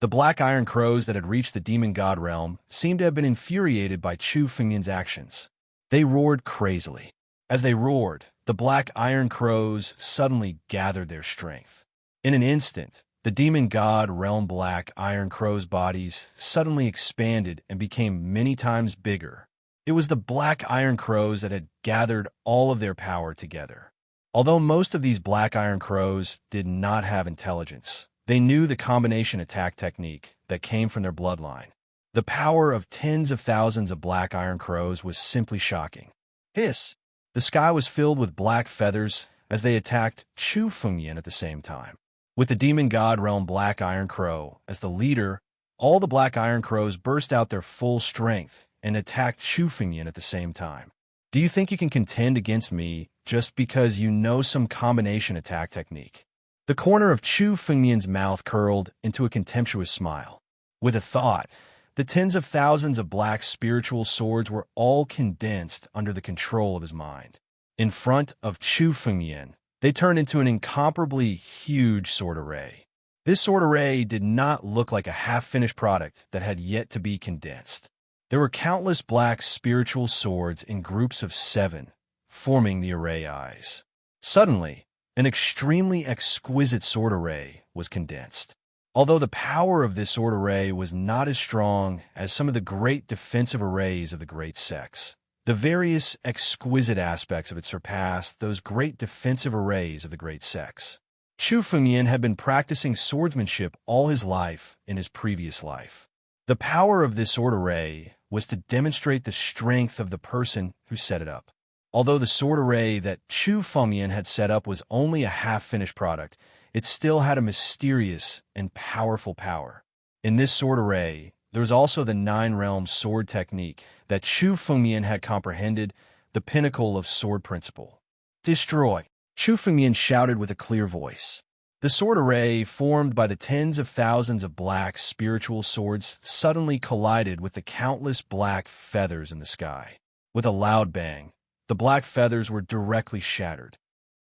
The black iron crows that had reached the demon god realm seemed to have been infuriated by Chu Fengmian's actions. They roared crazily. As they roared, the black iron crows suddenly gathered their strength. In an instant, the demon god realm black iron crows' bodies suddenly expanded and became many times bigger. It was the black iron crows that had gathered all of their power together. Although most of these black iron crows did not have intelligence, they knew the combination attack technique that came from their bloodline. The power of tens of thousands of black iron crows was simply shocking. Hiss! The sky was filled with black feathers as they attacked Chu Fengmian at the same time. With the demon god realm black iron crow as the leader, all the black iron crows burst out their full strength and attacked Chu Fengmian at the same time. Do you think you can contend against me just because you know some combination attack technique? The corner of Chu Fengmian's mouth curled into a contemptuous smile. With a thought, the tens of thousands of black spiritual swords were all condensed under the control of his mind. In front of Chu Fengmian, they turned into an incomparably huge sword array. This sword array did not look like a half-finished product that had yet to be condensed. There were countless black spiritual swords in groups of 7, forming the array eyes. Suddenly, an extremely exquisite sword array was condensed. Although the power of this sword array was not as strong as some of the great defensive arrays of the Great Sects, the various exquisite aspects of it surpassed those great defensive arrays of the Great Sects. Chu Fengmian had been practicing swordsmanship all his life in his previous life. The power of this sword array was to demonstrate the strength of the person who set it up. Although the sword array that Chu Fengmian had set up was only a half-finished product, it still had a mysterious and powerful power. In this sword array, there was also the 9-realm sword technique that Chu Fengmian had comprehended, the pinnacle of sword principle. Destroy! Chu Fengmian shouted with a clear voice. The sword array, formed by the tens of thousands of black spiritual swords, suddenly collided with the countless black feathers in the sky. With a loud bang, the black feathers were directly shattered.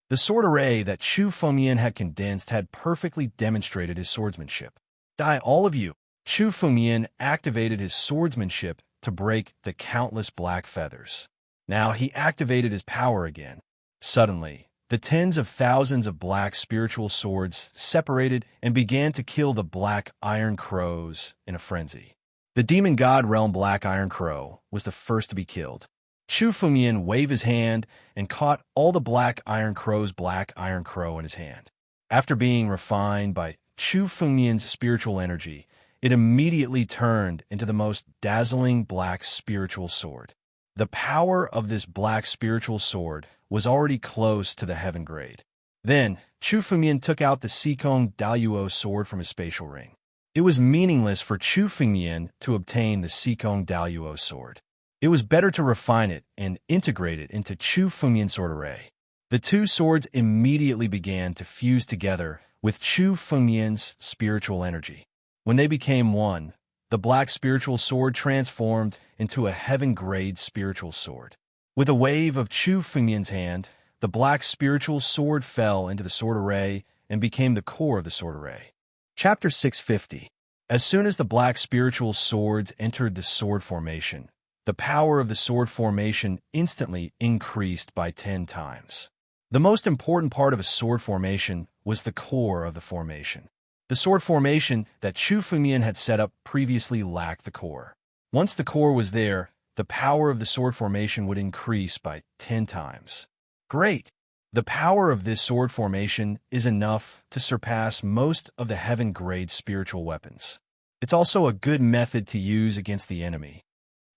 The sword array that Chu Fengmian had condensed had perfectly demonstrated his swordsmanship. Die, all of you! Chu Fengmian activated his swordsmanship to break the countless black feathers. Now he activated his power again. Suddenly, The tens of thousands of black spiritual swords separated and began to kill the black iron crows in a frenzy. The demon god realm black iron crow was the first to be killed. Chu Fengyan waved his hand and caught all the black iron crow's black iron crow in his hand. After being refined by Chu Fengyan's spiritual energy, it immediately turned into the most dazzling black spiritual sword. The power of this black spiritual sword was already close to the heaven grade. Then, Chu Fengyan took out the Sikong Daluo sword from his spatial ring. It was meaningless for Chu Fengyan to obtain the Sikong Daluo sword. It was better to refine it and integrate it into Chu Fengyan's sword array. The two swords immediately began to fuse together with Chu Fengyan's spiritual energy. When they became one, the black spiritual sword transformed into a heaven-grade spiritual sword. With a wave of Chu Fengyan's hand, the black spiritual sword fell into the sword array and became the core of the sword array. Chapter 650. As soon as the black spiritual swords entered the sword formation, the power of the sword formation instantly increased by 10 times. The most important part of a sword formation was the core of the formation. The sword formation that Chu Fengyan had set up previously lacked the core. Once the core was there, the power of the sword formation would increase by 10 times. Great! The power of this sword formation is enough to surpass most of the heaven-grade spiritual weapons. It's also a good method to use against the enemy.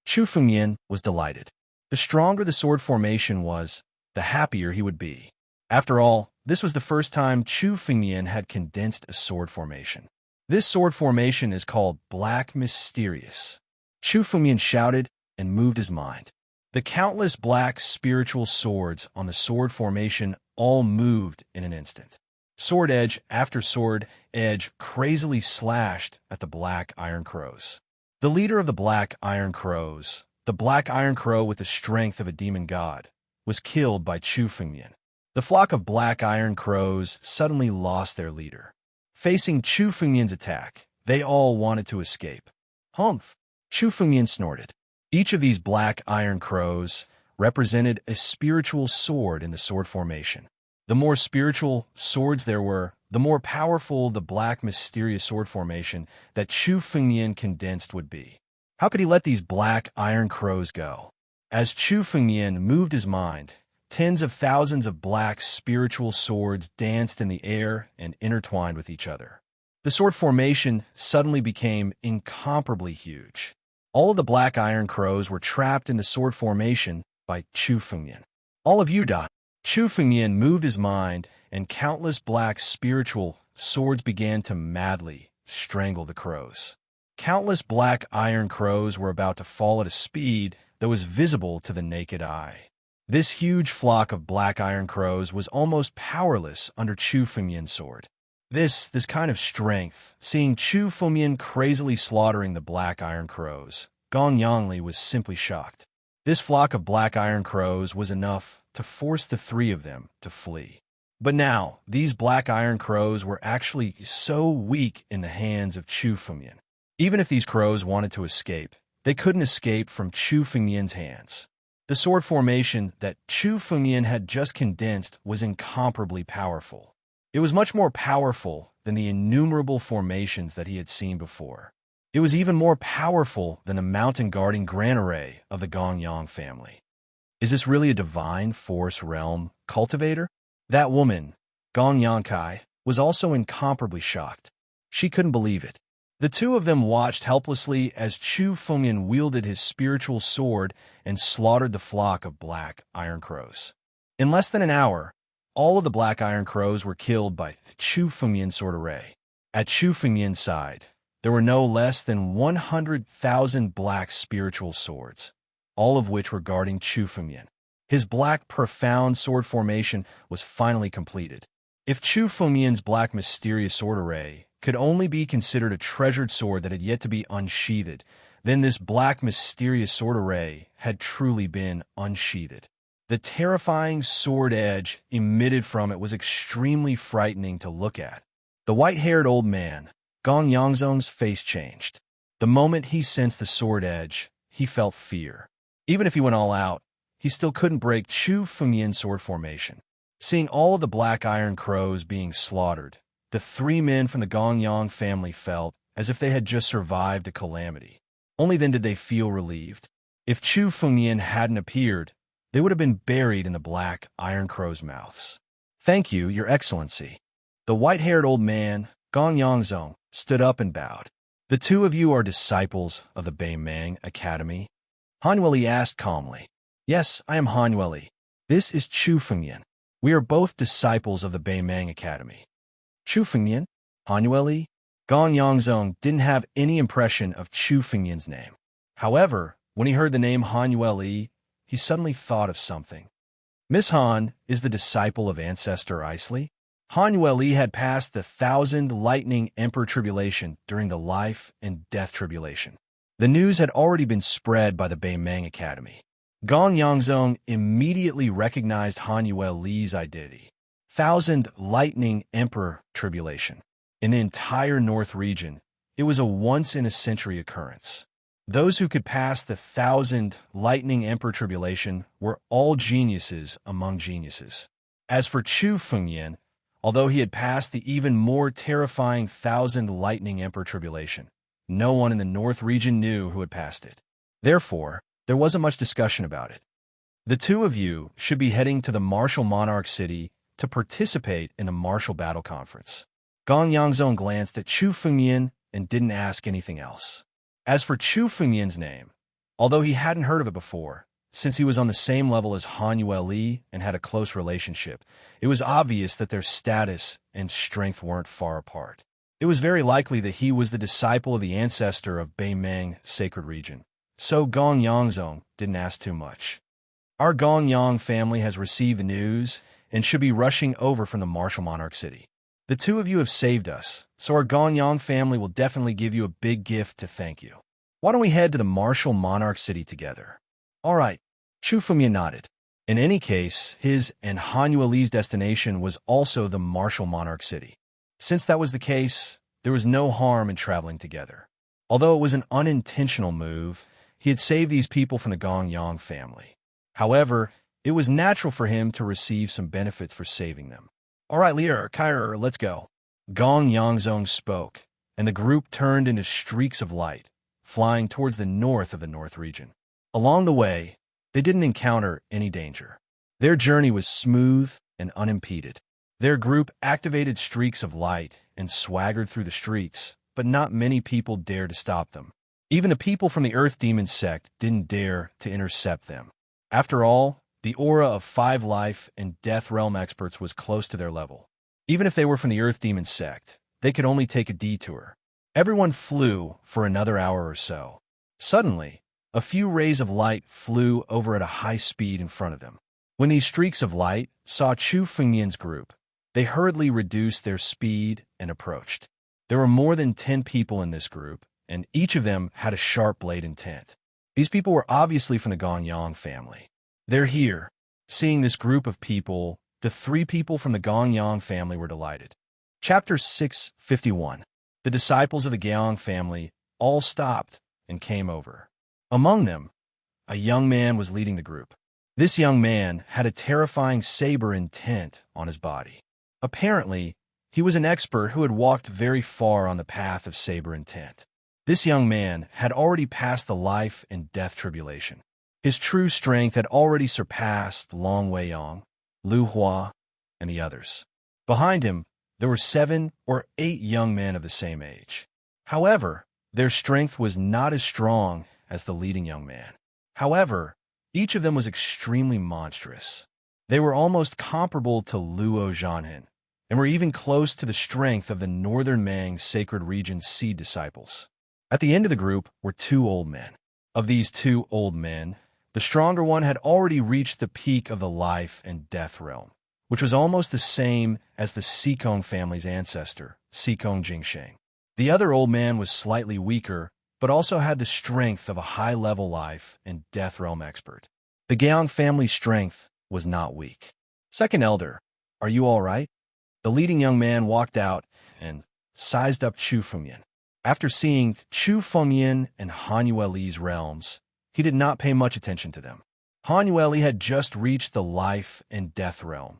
Chu Fengyan was delighted. The stronger the sword formation was, the happier he would be. After all, this was the first time Chu Fengyan had condensed a sword formation. This sword formation is called Black Mysterious. Chu Fengyan shouted and moved his mind. The countless black spiritual swords on the sword formation all moved in an instant. Sword edge after sword edge crazily slashed at the black iron crows. The leader of the black iron crows, the black iron crow with the strength of a demon god, was killed by Chu Fengyan. The flock of black iron crows suddenly lost their leader. Facing Chu Fengyan's attack, they all wanted to escape. Humph! Chu Fengyan snorted. Each of these black iron crows represented a spiritual sword in the sword formation. The more spiritual swords there were, the more powerful the black mysterious sword formation that Chu Fengyan condensed would be. How could he let these black iron crows go? As Chu Fengyan moved his mind, tens of thousands of black spiritual swords danced in the air and intertwined with each other. The sword formation suddenly became incomparably huge. All of the black iron crows were trapped in the sword formation by Chu Fengyan. All of you die. Chu Fengyan moved his mind, and countless black spiritual swords began to madly strangle the crows. Countless black iron crows were about to fall at a speed that was visible to the naked eye. This huge flock of black iron crows was almost powerless under Chu Fengyan's sword. This kind of strength, seeing Chu Fengyan crazily slaughtering the black iron crows, Gong Yangli was simply shocked. This flock of black iron crows was enough to force the three of them to flee. But now, these black iron crows were actually so weak in the hands of Chu Fengyan. Even if these crows wanted to escape, they couldn't escape from Chu Fengyan's hands. The sword formation that Chu Fengyan had just condensed was incomparably powerful. It was much more powerful than the innumerable formations that he had seen before. It was even more powerful than the mountain-guarding grand array of the Gongyang family. Is this really a divine force realm cultivator? That woman, Gongyang Kai, was also incomparably shocked. She couldn't believe it. The two of them watched helplessly as Chu Fengyan wielded his spiritual sword and slaughtered the flock of black iron crows. In less than an hour, all of the black iron crows were killed by Chu Fengyan's sword array. At Chu Fengyan's side, there were no less than 100,000 black spiritual swords, all of which were guarding Chu Fengyan. His black profound sword formation was finally completed. If Chu Fengyan's black mysterious sword array could only be considered a treasured sword that had yet to be unsheathed, then this black mysterious sword array had truly been unsheathed. The terrifying sword edge emitted from it was extremely frightening to look at. The white-haired old man, Gong Yangzong's face changed. The moment he sensed the sword edge, he felt fear. Even if he went all out, he still couldn't break Chu Fengyan's sword formation. Seeing all of the black iron crows being slaughtered, the three men from the Gongyang family felt as if they had just survived a calamity. Only then did they feel relieved. If Chu Fengyan hadn't appeared, they would have been buried in the black iron crows' mouths. "Thank you, Your Excellency." The white-haired old man, Gong Yangzong, stood up and bowed. "The two of you are disciples of the Beimang Academy?" Han Yueli asked calmly. "Yes, I am Han Yueli. This is Chu Fengyan. We are both disciples of the Beimang Academy." "Chu Fengyan?" Han Yueli? Gong Yangzong didn't have any impression of Chu Fengyan's name. However, when he heard the name Han Yueli, he suddenly thought of something. Miss Han is the disciple of Ancestor Isley. Han Yueli had passed the 1,000 Lightning Emperor Tribulation during the Life and Death Tribulation. The news had already been spread by the Beimang Academy. Gong Yangzong immediately recognized Han Yueli's identity. 1,000 Lightning Emperor Tribulation. In the entire North region, it was a once-in-a-century occurrence. Those who could pass the 1,000 Lightning Emperor Tribulation were all geniuses among geniuses. As for Chu Fengyan, although he had passed the even more terrifying 1,000 Lightning Emperor Tribulation, no one in the North region knew who had passed it. Therefore, there wasn't much discussion about it. The two of you should be heading to the Martial Monarch City to participate in the Martial Battle Conference. Gong Yangzong glanced at Chu Fengyan and didn't ask anything else. As for Chu Fengyan's name, although he hadn't heard of it before, since he was on the same level as Han Yueli and had a close relationship, it was obvious that their status and strength weren't far apart. It was very likely that he was the disciple of the ancestor of Beimang Sacred Region, so Gong Yangzong didn't ask too much. "Our Gongyang family has received the news and should be rushing over from the Martial Monarch City. The two of you have saved us, so our Gongyang family will definitely give you a big gift to thank you. Why don't we head to the Martial Monarch City together?" "All right," Chu Fengyan nodded. In any case, his and Han Yueli's destination was also the Martial Monarch City. Since that was the case, there was no harm in traveling together. Although it was an unintentional move, he had saved these people from the Gongyang family. However, it was natural for him to receive some benefits for saving them. "All right, Lier, Kyra, let's go." Gong Yangzong spoke, and the group turned into streaks of light, flying towards the north of the North region. Along the way, they didn't encounter any danger. Their journey was smooth and unimpeded. Their group activated streaks of light and swaggered through the streets, but not many people dared to stop them. Even the people from the Earth Demon sect didn't dare to intercept them. After all, the aura of 5 life and death realm experts was close to their level. Even if they were from the Earth Demon sect, they could only take a detour. Everyone flew for another hour or so. Suddenly, a few rays of light flew over at a high speed in front of them. When these streaks of light saw Chu Fengyan's group, they hurriedly reduced their speed and approached. There were more than 10 people in this group, and each of them had a sharp blade intent. These people were obviously from the Gongyang family. "They're here." Seeing this group of people, the 3 people from the Gongyang family were delighted. Chapter 651. The disciples of the Gyeong family all stopped and came over. Among them, a young man was leading the group. This young man had a terrifying saber intent on his body. Apparently, he was an expert who had walked very far on the path of saber intent. This young man had already passed the life and death tribulation. His true strength had already surpassed Long Weiyang, Lu Hua, and the others. Behind him, there were 7 or 8 young men of the same age. However, their strength was not as strong as the leading young man. However, each of them was extremely monstrous. They were almost comparable to Luo Zhanhen, and were even close to the strength of the Northern Mang Sacred Region's seed disciples. At the end of the group were 2 old men. Of these 2 old men, the stronger one had already reached the peak of the life and death realm, which was almost the same as the Sikong family's ancestor, Sikong Jingsheng. The other old man was slightly weaker, but also had the strength of a high-level life and death realm expert. The Gyeong family's strength was not weak. "Second elder, are you all right?" The leading young man walked out and sized up Chu Fengyan. After seeing Chu Fengyan and Han Yueli's realms, he did not pay much attention to them. Han Yueli had just reached the life and death realm,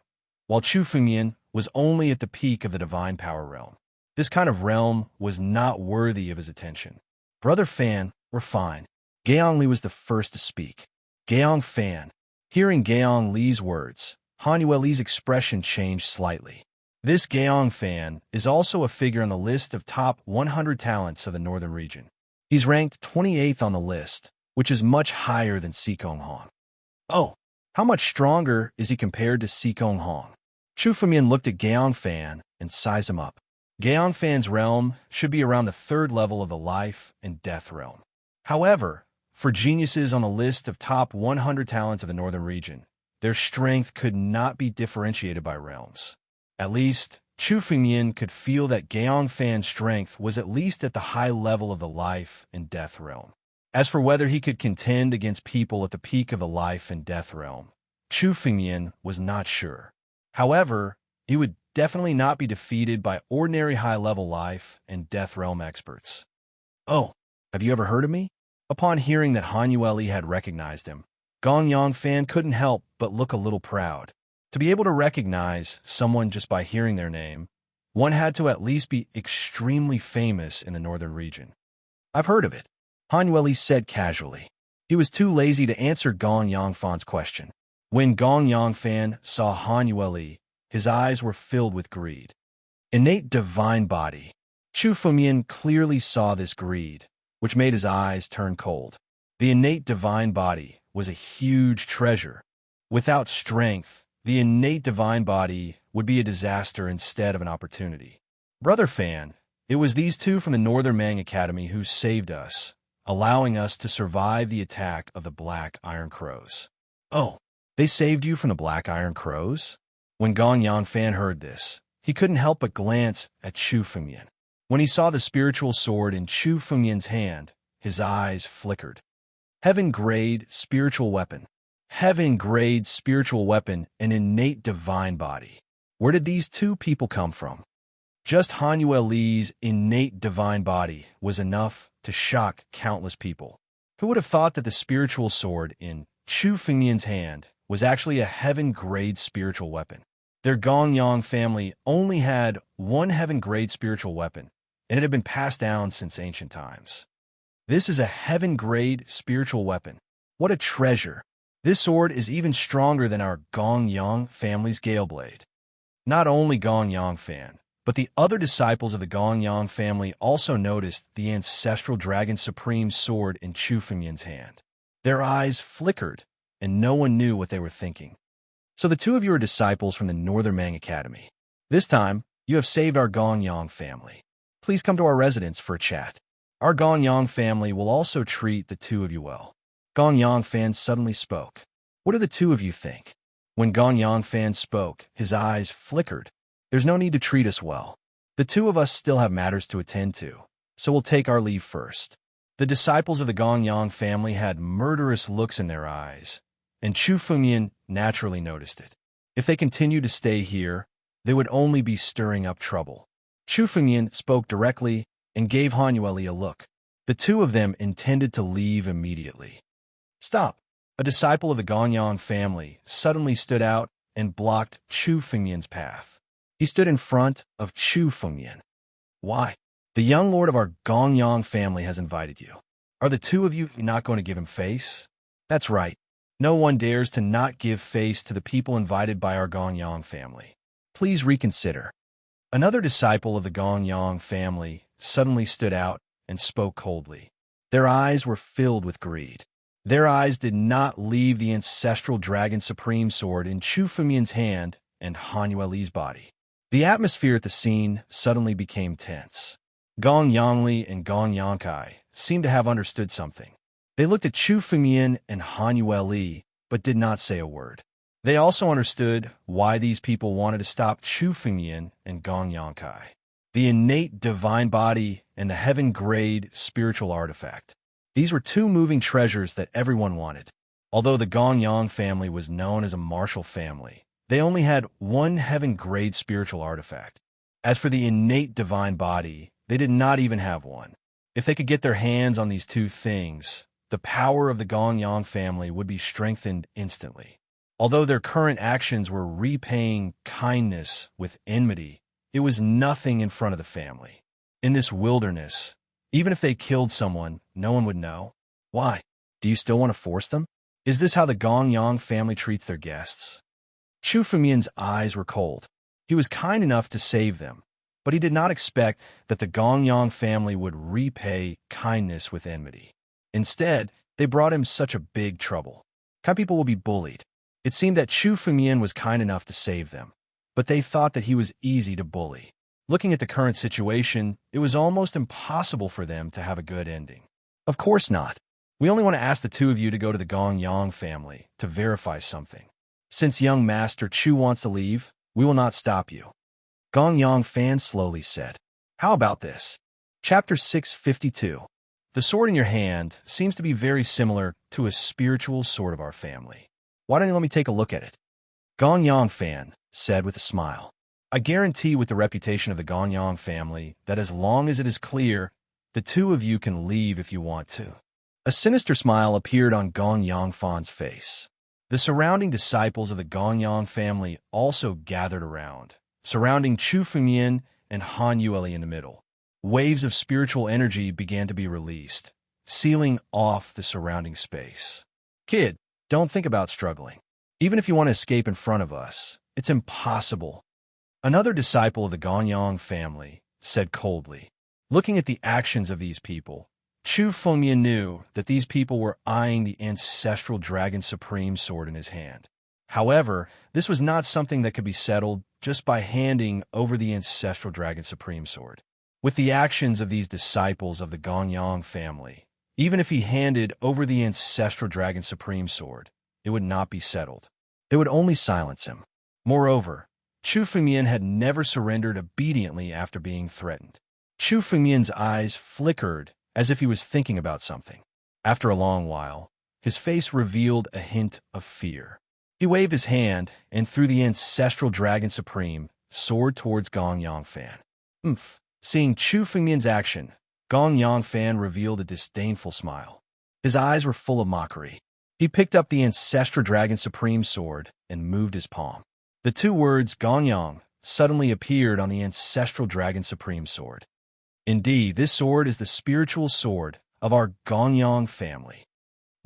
while Chu Fengmian was only at the peak of the divine power realm. This kind of realm was not worthy of his attention. Brother Fan, we're fine. Gaong Li was the first to speak. Gaong Fan. Hearing Gaong Li's words, Han Yueli's expression changed slightly. This Gaong Fan is also a figure on the list of top 100 talents of the northern region. He's ranked 28th on the list, which is much higher than Sikong Hong. Oh, how much stronger is he compared to Sikong Hong? Chu Fengmian looked at Gaong Fan and sized him up. Gaong Fan's realm should be around the third level of the life and death realm. However, for geniuses on the list of top 100 talents of the northern region, their strength could not be differentiated by realms. At least, Chu Fengmian could feel that Gaong Fan's strength was at least at the high level of the life and death realm. As for whether he could contend against people at the peak of the life and death realm, Chu Fengmian was not sure. However, he would definitely not be defeated by ordinary high-level life and death realm experts. Oh, have you ever heard of me? Upon hearing that Han Yueli had recognized him, Gong Yang Fan couldn't help but look a little proud. To be able to recognize someone just by hearing their name, one had to at least be extremely famous in the northern region. I've heard of it, Han Yueli said casually. He was too lazy to answer Gong Yang Fan's question. When Gong Yang Fan saw Han Yueli, his eyes were filled with greed. Innate divine body. Chu Fengmian clearly saw this greed, which made his eyes turn cold. The innate divine body was a huge treasure. Without strength, the innate divine body would be a disaster instead of an opportunity. Brother Fan, it was these two from the Northern Mang Academy who saved us, allowing us to survive the attack of the Black Iron Crows. Oh, they saved you from the Black Iron Crows? When Gong Yang Fan heard this, he couldn't help but glance at Chu Fengmian. When he saw the spiritual sword in Chu Fengmian's hand, his eyes flickered. Heaven-grade spiritual weapon. Heaven-grade spiritual weapon, an innate divine body. Where did these two people come from? Just Han Yueli's innate divine body was enough to shock countless people. Who would have thought that the spiritual sword in Chu Fengmian's hand was actually a heaven-grade spiritual weapon? Their Gong Yang family only had one heaven-grade spiritual weapon, and it had been passed down since ancient times. This is a heaven-grade spiritual weapon. What a treasure! This sword is even stronger than our Gong Yang family's Gale Blade. Not only Gong Yang Fan, but the other disciples of the Gong Yang family also noticed the ancestral Dragon Supreme sword in Chu Fengmian's hand. Their eyes flickered, and no one knew what they were thinking. So the two of you are disciples from the Northern Mang Academy. This time, you have saved our Gong Yang family. Please come to our residence for a chat. Our Gong Yang family will also treat the two of you well. Gong Yang Fan suddenly spoke. What do the two of you think? When Gong Yang Fan spoke, his eyes flickered. There's no need to treat us well. The two of us still have matters to attend to, so we'll take our leave first. The disciples of the Gong Yang family had murderous looks in their eyes, and Chu Fengmian naturally noticed it. If they continued to stay here, they would only be stirring up trouble. Chu Fengmian spoke directly and gave Han Yueli a look. The two of them intended to leave immediately. Stop! A disciple of the Gong Yang family suddenly stood out and blocked Chu Fengmian's path. He stood in front of Chu Fengmian. Why? The young lord of our Gong Yang family has invited you. Are the two of you not going to give him face? That's right. No one dares to not give face to the people invited by our Gong Yang family. Please reconsider. Another disciple of the Gong Yang family suddenly stood out and spoke coldly. Their eyes were filled with greed. Their eyes did not leave the ancestral Dragon Supreme sword in Chu Fengmian's hand and Han Yueli's body. The atmosphere at the scene suddenly became tense. Gong Yangli and Gong Yangkai seemed to have understood something. They looked at Chu Fengmian and Han Yueli, but did not say a word. They also understood why these people wanted to stop Chu Fengmian and Gong Yangkai. The innate divine body and the heaven-grade spiritual artifact. These were two moving treasures that everyone wanted. Although the Gong Yang family was known as a martial family, they only had one heaven-grade spiritual artifact. As for the innate divine body, they did not even have one. If they could get their hands on these two things, the power of the Gong Yang family would be strengthened instantly. Although their current actions were repaying kindness with enmity, it was nothing in front of the family. In this wilderness, even if they killed someone, no one would know. Why? Do you still want to force them? Is this how the Gongyang family treats their guests? Chu Fengmian's eyes were cold. He was kind enough to save them, but he did not expect that the Gongyang family would repay kindness with enmity. Instead, they brought him such a big trouble. Kind people will be bullied. It seemed that Chu Fengmian was kind enough to save them, but they thought that he was easy to bully. Looking at the current situation, it was almost impossible for them to have a good ending. Of course not. We only want to ask the two of you to go to the Gongyang family to verify something. Since young Master Chu wants to leave, we will not stop you. Gongyang Fan slowly said. How about this? Chapter 652. The sword in your hand seems to be very similar to a spiritual sword of our family. Why don't you let me take a look at it? Gongyang Fan said with a smile. I guarantee with the reputation of the Gongyang family that as long as it is clear, the two of you can leave if you want to. A sinister smile appeared on Gongyang Fan's face. The surrounding disciples of the Gongyang family also gathered around, surrounding Chu Fengmian and Han Yueli in the middle. Waves of spiritual energy began to be released, sealing off the surrounding space. Kid, don't think about struggling. Even if you want to escape in front of us, it's impossible. Another disciple of the Gongyang family said coldly. Looking at the actions of these people, Chu Fengmian knew that these people were eyeing the ancestral Dragon Supreme sword in his hand. However, this was not something that could be settled just by handing over the ancestral Dragon Supreme sword. With the actions of these disciples of the Gongyang family, even if he handed over the ancestral Dragon Supreme sword, it would not be settled. It would only silence him. Moreover, Chu Fengmian had never surrendered obediently after being threatened. Chu Fengmian's eyes flickered as if he was thinking about something. After a long while, his face revealed a hint of fear. He waved his hand and threw the ancestral Dragon Supreme sword towards Gongyang Fan. Seeing Chu Fengmian's action, Gongyang Fan revealed a disdainful smile. His eyes were full of mockery. He picked up the ancestral Dragon Supreme sword and moved his palm. The two words Gongyang suddenly appeared on the ancestral Dragon Supreme sword. Indeed, this sword is the spiritual sword of our Gongyang family.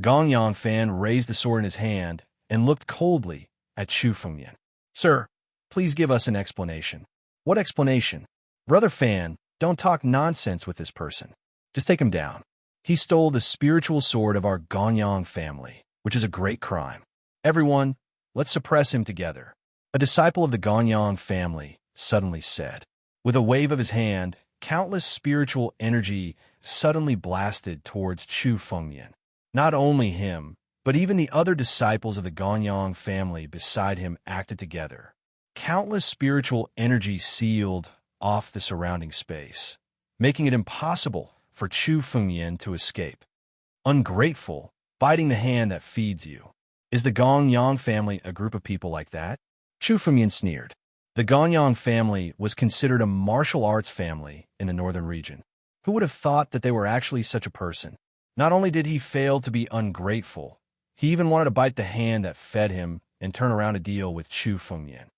Gongyang Fan raised the sword in his hand and looked coldly at Chu Fengmian. Sir, please give us an explanation. What explanation? Brother Fan, don't talk nonsense with this person. Just take him down. He stole the spiritual sword of our Gongyang family, which is a great crime. Everyone, let's suppress him together. A disciple of the Gongyang family suddenly said. With a wave of his hand, countless spiritual energy suddenly blasted towards Chu Fengmian. Not only him, but even the other disciples of the Gongyang family beside him acted together. Countless spiritual energy sealed off the surrounding space, making it impossible for Chu Fengmian to escape. Ungrateful, biting the hand that feeds you. Is the Gongyang family a group of people like that? Chu Fengmian sneered. The Gongyang family was considered a martial arts family in the northern region. Who would have thought that they were actually such a person? Not only did he fail to be ungrateful, he even wanted to bite the hand that fed him and turn around to deal with Chu Fengmian.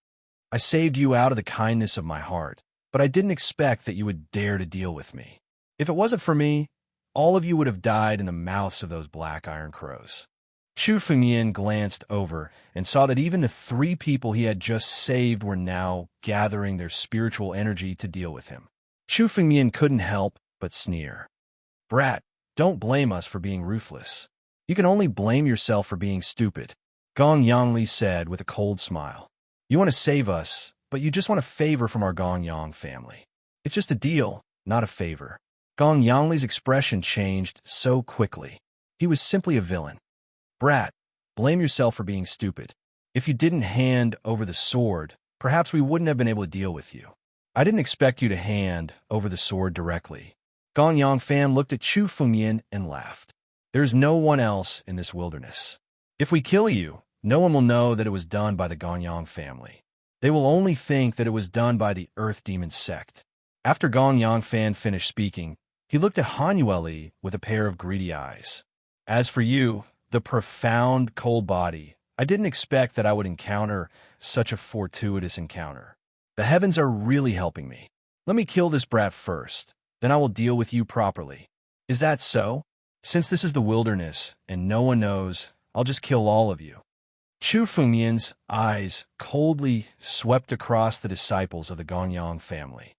I saved you out of the kindness of my heart, but I didn't expect that you would dare to deal with me. If it wasn't for me, all of you would have died in the mouths of those black iron crows. Chu Fengmian glanced over and saw that even the three people he had just saved were now gathering their spiritual energy to deal with him. Chu Fengmian couldn't help but sneer. Brat, don't blame us for being ruthless. You can only blame yourself for being stupid, Gongyang Li said with a cold smile. You want to save us, but you just want a favor from our Gongyang family. It's just a deal, not a favor. Gongyang Li's expression changed so quickly. He was simply a villain. Brat, blame yourself for being stupid. If you didn't hand over the sword, perhaps we wouldn't have been able to deal with you. I didn't expect you to hand over the sword directly. Gongyang Fan looked at Chu Fengmian and laughed. There's no one else in this wilderness. If we kill you, no one will know that it was done by the Gongyang family. They will only think that it was done by the Earth Demon sect. After Gongyang Fan finished speaking, he looked at Han Yueli with a pair of greedy eyes. As for you, the profound cold body I didn't expect that I would encounter such a fortuitous encounter. The heavens are really helping me. Let me kill this brat first, then I will deal with you properly. Is that so? Since this is the wilderness and no one knows, I'll just kill all of you. Chu Fengmian's eyes coldly swept across the disciples of the Gonyang family.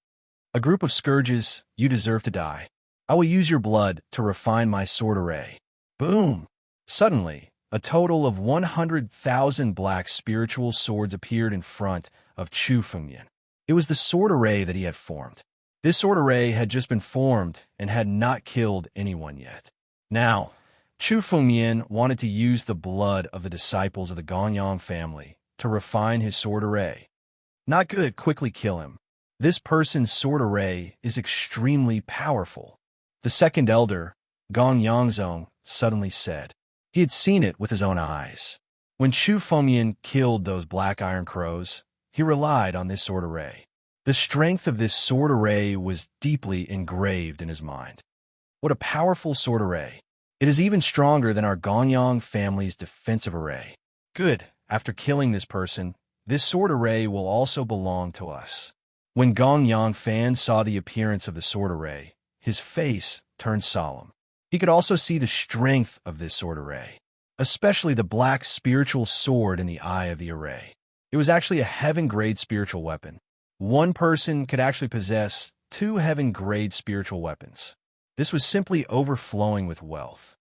A group of scourges, you deserve to die. I will use your blood to refine my sword array. Boom! Suddenly, a total of 100,000 black spiritual swords appeared in front of Chu Fengmian. It was the sword array that he had formed. This sword array had just been formed and had not killed anyone yet. Now, Chu Fengmian wanted to use the blood of the disciples of the Gonyang family to refine his sword array. Not good, quickly kill him. This person's sword array is extremely powerful. The second elder, Gong Yangzong, suddenly said. He had seen it with his own eyes. When Chu Fengmian killed those black iron crows, he relied on this sword array. The strength of this sword array was deeply engraved in his mind. What a powerful sword array. It is even stronger than our Gonyang family's defensive array. Good, after killing this person, this sword array will also belong to us. When Gonyang Fan saw the appearance of the sword array, his face turned solemn. He could also see the strength of this sword array, especially the black spiritual sword in the eye of the array. It was actually a heaven-grade spiritual weapon. One person could actually possess 2 heaven-grade spiritual weapons. This was simply overflowing with wealth.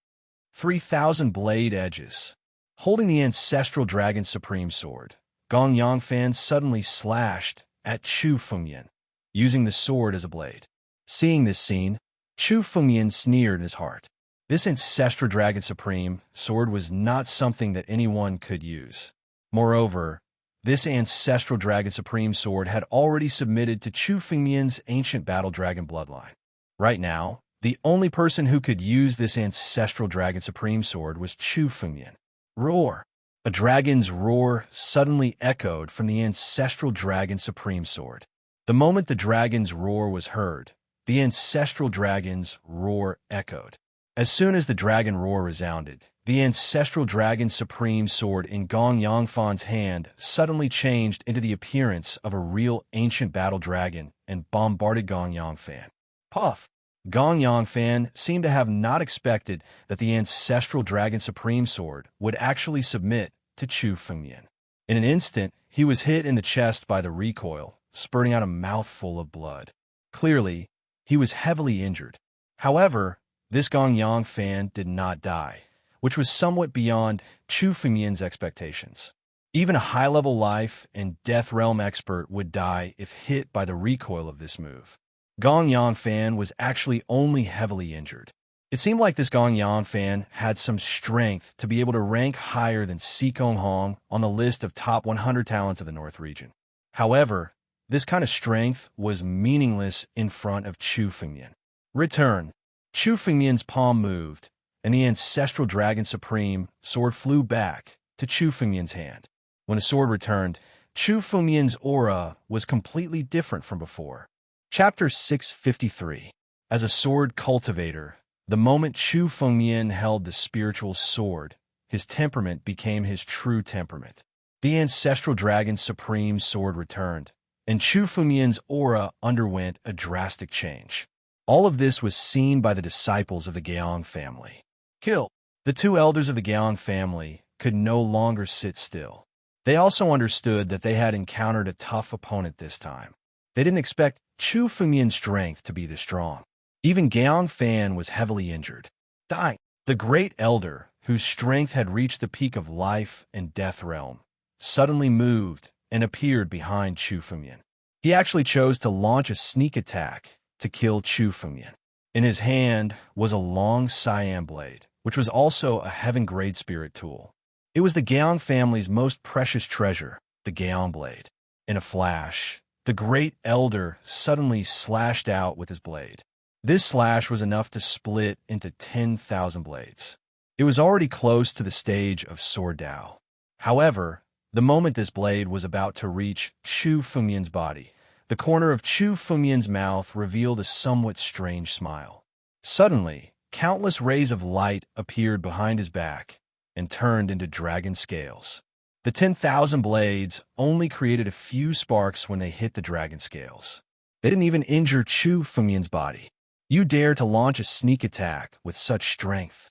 3,000 blade edges. Holding the ancestral dragon supreme sword, Gong Yangfan suddenly slashed at Chu Fengmian, using the sword as a blade. Seeing this scene, Chu Fengmian sneered in his heart. This ancestral dragon supreme sword was not something that anyone could use. Moreover, this ancestral dragon supreme sword had already submitted to Chu Fengmian's ancient battle dragon bloodline. Right now, the only person who could use this ancestral dragon supreme sword was Chu Fengmian. Roar! A dragon's roar suddenly echoed from the ancestral dragon supreme sword. The moment the dragon's roar was heard, the ancestral dragon's roar echoed. As soon as the dragon roar resounded, the ancestral dragon supreme sword in Gong Yangfan's hand suddenly changed into the appearance of a real ancient battle dragon and bombarded Gong Yangfan. Puff! Gong Yangfan seemed to have not expected that the ancestral dragon supreme sword would actually submit to Chu Fengmian. In an instant, he was hit in the chest by the recoil, spurting out a mouthful of blood. Clearly, he was heavily injured. However, this Gong Yangfan did not die, which was somewhat beyond Chu Fengmian's expectations. Even a high-level life and death realm expert would die if hit by the recoil of this move. Gong Yangfan was actually only heavily injured. It seemed like this Gong Yangfan had some strength to be able to rank higher than Sikong Hong on the list of top 100 talents of the North region. However, this kind of strength was meaningless in front of Chu Fengmian. Return. Chu Fengmian's palm moved, and the ancestral dragon supreme sword flew back to Chu Fengmian's hand. When the sword returned, Chu Fengmian's aura was completely different from before. Chapter 653. As a sword cultivator, the moment Chu Fengmian held the spiritual sword, his temperament became his true temperament. The ancestral dragon supreme sword returned, and Chu Fengmian's aura underwent a drastic change. All of this was seen by the disciples of the Geong family. Kill! The 2 elders of the Geong family could no longer sit still. They also understood that they had encountered a tough opponent this time. They didn't expect Chu Fengmian's strength to be this strong. Even Geong Fan was heavily injured, dying. The great elder, whose strength had reached the peak of life and death realm, suddenly moved and appeared behind Chu Fengmian. He actually chose to launch a sneak attack to kill Chu Fengmian. In his hand was a long cyan blade, which was also a heaven-grade spirit tool. It was the Geong family's most precious treasure, the Geong blade. In a flash, the great elder suddenly slashed out with his blade. This slash was enough to split into 10,000 blades. It was already close to the stage of Sword Dao. However, the moment this blade was about to reach Chu Fengmian's body, the corner of Chu Fengmian's mouth revealed a somewhat strange smile. Suddenly, countless rays of light appeared behind his back and turned into dragon scales. The 10,000 blades only created a few sparks when they hit the dragon scales. They didn't even injure Chu Fengmian's body. You dare to launch a sneak attack with such strength?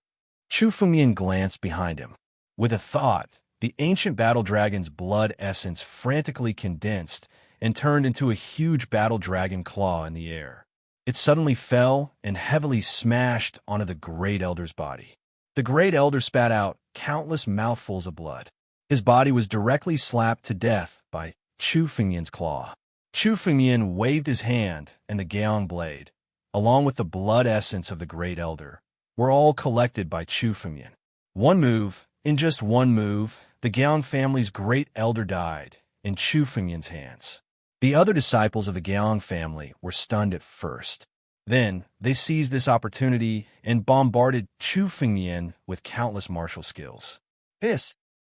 Chu Fengmian glanced behind him. With a thought, the ancient battle dragon's blood essence frantically condensed and turned into a huge battle dragon claw in the air. It suddenly fell and heavily smashed onto the Great Elder's body. The Great Elder spat out countless mouthfuls of blood. His body was directly slapped to death by Chu Fengmian's claw. Chu Fengmian waved his hand, and the Geong blade, along with the blood essence of the Great Elder, were all collected by Chu Fengmian. In just one move, the Geong family's Great Elder died in Chu Fengmian's hands. The other disciples of the Geong family were stunned at first. Then, they seized this opportunity and bombarded Chu Fengmian with countless martial skills.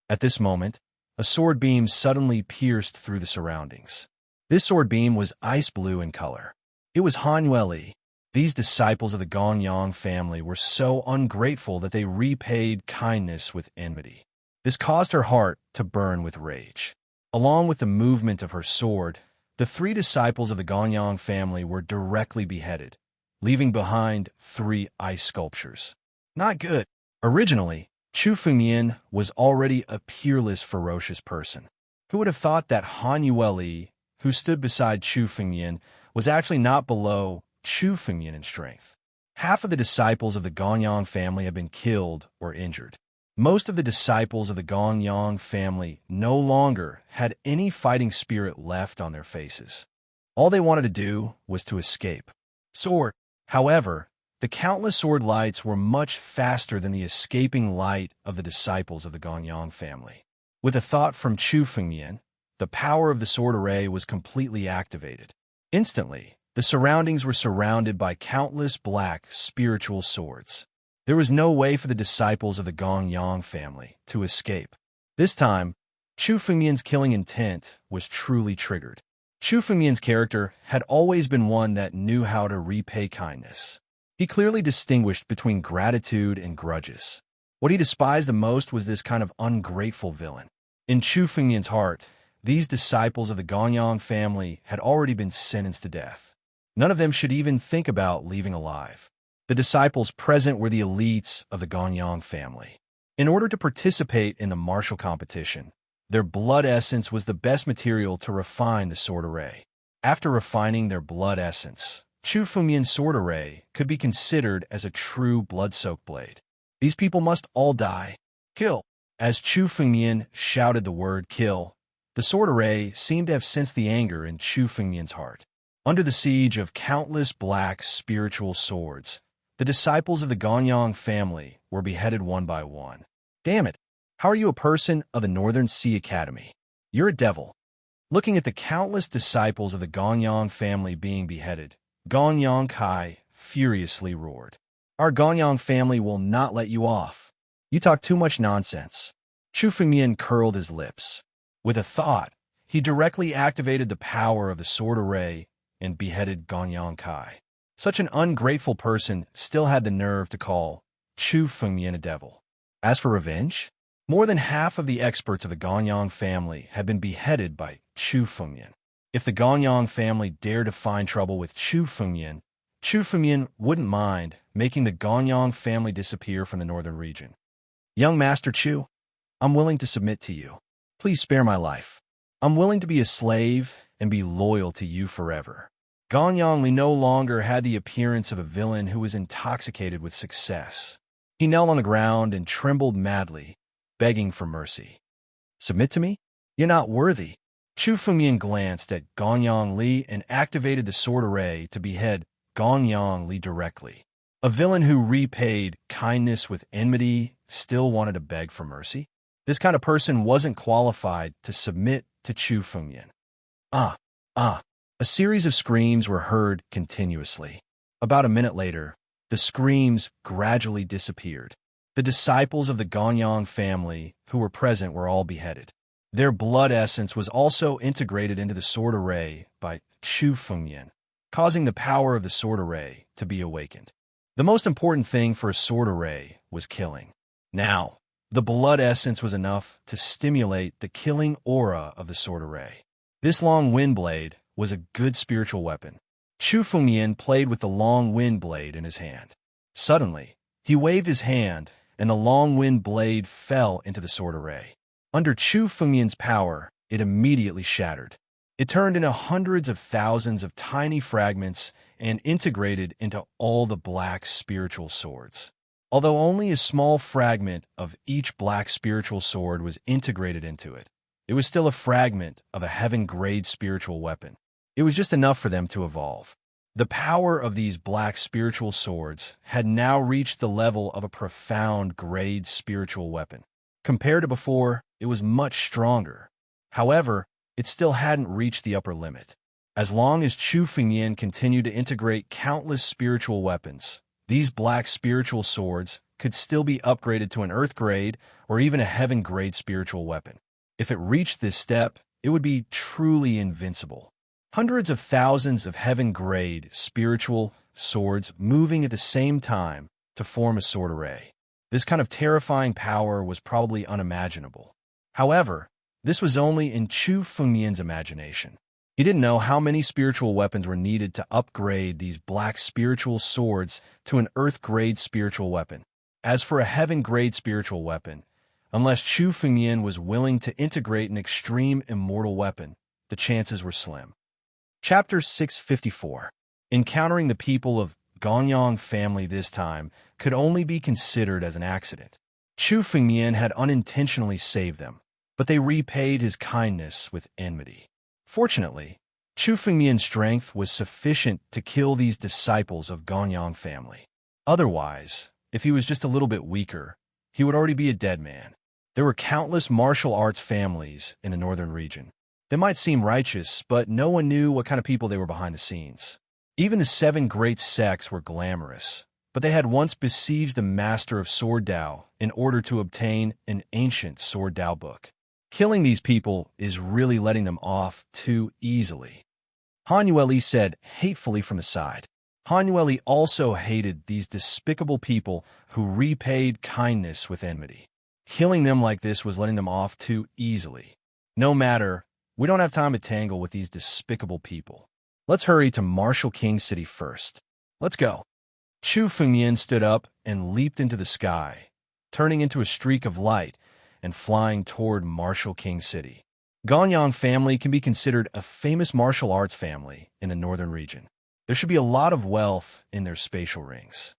At this moment, a sword beam suddenly pierced through the surroundings. This sword beam was ice blue in color. It was Han Yueli. These disciples of the Gonyang family were so ungrateful that they repaid kindness with enmity. This caused her heart to burn with rage. Along with the movement of her sword, the 3 disciples of the Gonyang family were directly beheaded, leaving behind 3 ice sculptures. Not good. Originally, Chu Fengmian was already a peerless, ferocious person. Who would have thought that Han Yueli, who stood beside Chu Fengmian, was actually not below Chu Fengmian in strength? Half of the disciples of the Gonyang family have been killed or injured. Most of the disciples of the Gonyang family no longer had any fighting spirit left on their faces. All they wanted to do was to escape. However, the countless sword lights were much faster than the escaping light of the disciples of the Gonyang family. With a thought from Chu Fengmian, the power of the sword array was completely activated. Instantly, the surroundings were surrounded by countless black spiritual swords. There was no way for the disciples of the Gonyang family to escape. This time, Chu Fengmian's killing intent was truly triggered. Chu Fengmian's character had always been one that knew how to repay kindness. He clearly distinguished between gratitude and grudges. What he despised the most was this kind of ungrateful villain. In Chu Fengmian's heart, these disciples of the Gonyang family had already been sentenced to death. None of them should even think about leaving alive. The disciples present were the elites of the Gonyang family. In order to participate in the martial competition, their blood essence was the best material to refine the sword array. After refining their blood essence, Chu Fengmian's sword array could be considered as a true blood-soaked blade. These people must all die. Kill! As Chu Fengmian shouted the word kill, the sword array seemed to have sensed the anger in Chu Fengmian's heart. Under the siege of countless black spiritual swords, the disciples of the Gonyang family were beheaded one by one. Damn it! How are you a person of the Northern Sea Academy? You're a devil. Looking at the countless disciples of the Gonyang family being beheaded, Gonyang Kai furiously roared. Our Gonyang family will not let you off. You talk too much nonsense. Chu Fengmian curled his lips. With a thought, he directly activated the power of the sword array and beheaded Gonyang Kai. Such an ungrateful person still had the nerve to call Chu Fengmian a devil. As for revenge, more than half of the experts of the Gonyang family had been beheaded by Chu Fengmian. If the Gonyang family dared to find trouble with Chu Fengmian wouldn't mind making the Gonyang family disappear from the northern region. Young Master Chu, I'm willing to submit to you. Please spare my life. I'm willing to be a slave and be loyal to you forever. Gonyang Li no longer had the appearance of a villain who was intoxicated with success. He knelt on the ground and trembled madly, begging for mercy. Submit to me? You're not worthy. Chu Fengmian glanced at Gonyang Li and activated the sword array to behead Gonyang Li directly. A villain who repaid kindness with enmity still wanted to beg for mercy? This kind of person wasn't qualified to submit to Chu Fengmian. Ah! A series of screams were heard continuously. About a minute later, the screams gradually disappeared. The disciples of the Gonyang family who were present were all beheaded. Their blood essence was also integrated into the sword array by Chu Fengmian, causing the power of the sword array to be awakened. The most important thing for a sword array was killing. Now, The blood essence was enough to stimulate the killing aura of the sword array. This long wind blade was a good spiritual weapon. Chu Fengyan played with the long wind blade in his hand. Suddenly, he waved his hand, and the long wind blade fell into the sword array. Under Chu Fengyan's power, it immediately shattered. It turned into hundreds of thousands of tiny fragments and integrated into all the black spiritual swords. Although only a small fragment of each black spiritual sword was integrated into it, it was still a fragment of a heaven-grade spiritual weapon. It was just enough for them to evolve. The power of these black spiritual swords had now reached the level of a profound grade spiritual weapon. Compared to before, it was much stronger. However, it still hadn't reached the upper limit. As long as Chu Fengyan continued to integrate countless spiritual weapons, these black spiritual swords could still be upgraded to an earth grade or even a heaven grade spiritual weapon. If it reached this step, it would be truly invincible. Hundreds of thousands of heaven grade spiritual swords moving at the same time to form a sword array. This kind of terrifying power was probably unimaginable. However, this was only in Chu Fengyan's imagination. He didn't know how many spiritual weapons were needed to upgrade these black spiritual swords to an earth-grade spiritual weapon. As for a heaven-grade spiritual weapon, unless Chu Fengyan was willing to integrate an extreme immortal weapon, the chances were slim. Chapter 654. Encountering the people of Gonyang family this time could only be considered as an accident. Chu Fengyan had unintentionally saved them, but they repaid his kindness with enmity. Fortunately, Chu Fengyan's strength was sufficient to kill these disciples of Gonyang family. Otherwise, if he was just a little bit weaker, he would already be a dead man. There were countless martial arts families in the northern region. They might seem righteous, but no one knew what kind of people they were behind the scenes. Even the 7 great sects were glamorous, but they had once besieged the master of Sword Dao in order to obtain an ancient Sword Dao book. Killing these people is really letting them off too easily. Han Yueli said hatefully from the side. Han Yueli also hated these despicable people who repaid kindness with enmity. Killing them like this was letting them off too easily. No matter, we don't have time to tangle with these despicable people. Let's hurry to Martial King City first. Let's go. Chu Fengyan stood up and leaped into the sky, turning into a streak of light and flying toward Martial King City. Gonyang family can be considered a famous martial arts family in the northern region. There should be a lot of wealth in their spatial rings.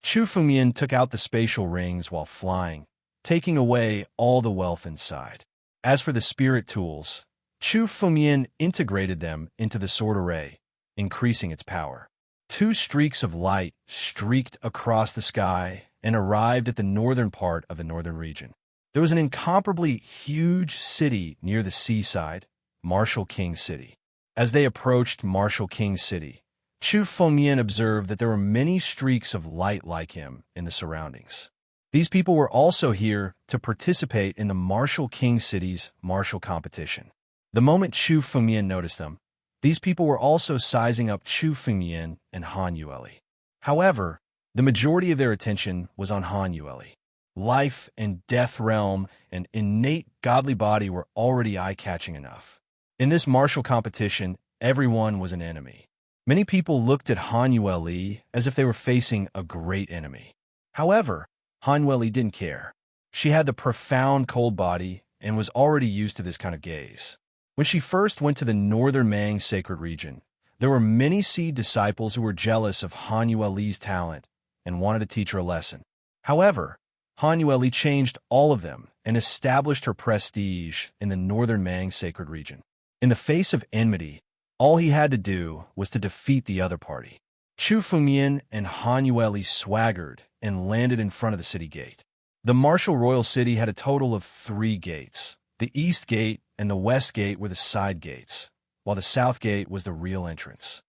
Chu Fengyan took out the spatial rings while flying, taking away all the wealth inside. As for the spirit tools, Chu Fengyan integrated them into the sword array, increasing its power. 2 streaks of light streaked across the sky and arrived at the northern part of the northern region. There was an incomparably huge city near the seaside, Martial King City. As they approached Martial King City, Chu Fengyan observed that there were many streaks of light like him in the surroundings. These people were also here to participate in the Martial King City's martial competition. The moment Chu Fengyan noticed them, these people were also sizing up Chu Fengyan and Han Yueli. However, the majority of their attention was on Han Yueli. Life and death realm and innate godly body were already eye-catching enough. In this martial competition, everyone was an enemy. Many people looked at Han Yueli as if they were facing a great enemy. However, Han Yueli didn't care. She had the profound cold body and was already used to this kind of gaze. When she first went to the northern Mang sacred region, there were many seed disciples who were jealous of Han Yueli's talent and wanted to teach her a lesson. However, Han Yueli changed all of them and established her prestige in the northern Mang sacred region. In the face of enmity, all he had to do was to defeat the other party. Chu Fengyan and Han Yueli swaggered and landed in front of the city gate. The martial royal city had a total of 3 gates. The east gate and the west gate were the side gates, while the south gate was the real entrance.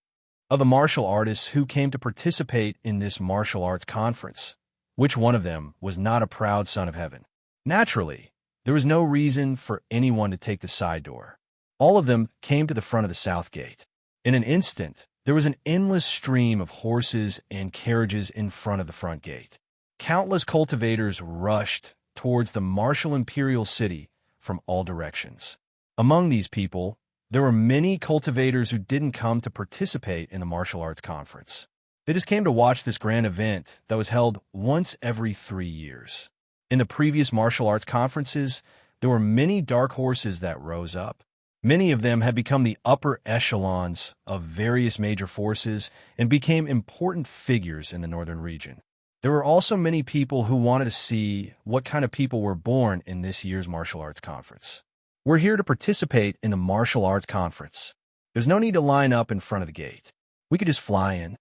Of the martial artists who came to participate in this martial arts conference, which one of them was not a proud son of heaven? Naturally, there was no reason for anyone to take the side door. All of them came to the front of the south gate. In an instant, there was an endless stream of horses and carriages in front of the front gate. Countless cultivators rushed towards the martial imperial city from all directions. Among these people, there were many cultivators who didn't come to participate in the martial arts conference. They just came to watch this grand event that was held once every 3 years. In the previous martial arts conferences, there were many dark horses that rose up. Many of them had become the upper echelons of various major forces and became important figures in the northern region. There were also many people who wanted to see what kind of people were born in this year's martial arts conference. We're here to participate in the martial arts conference. There's no need to line up in front of the gate. We could just fly in.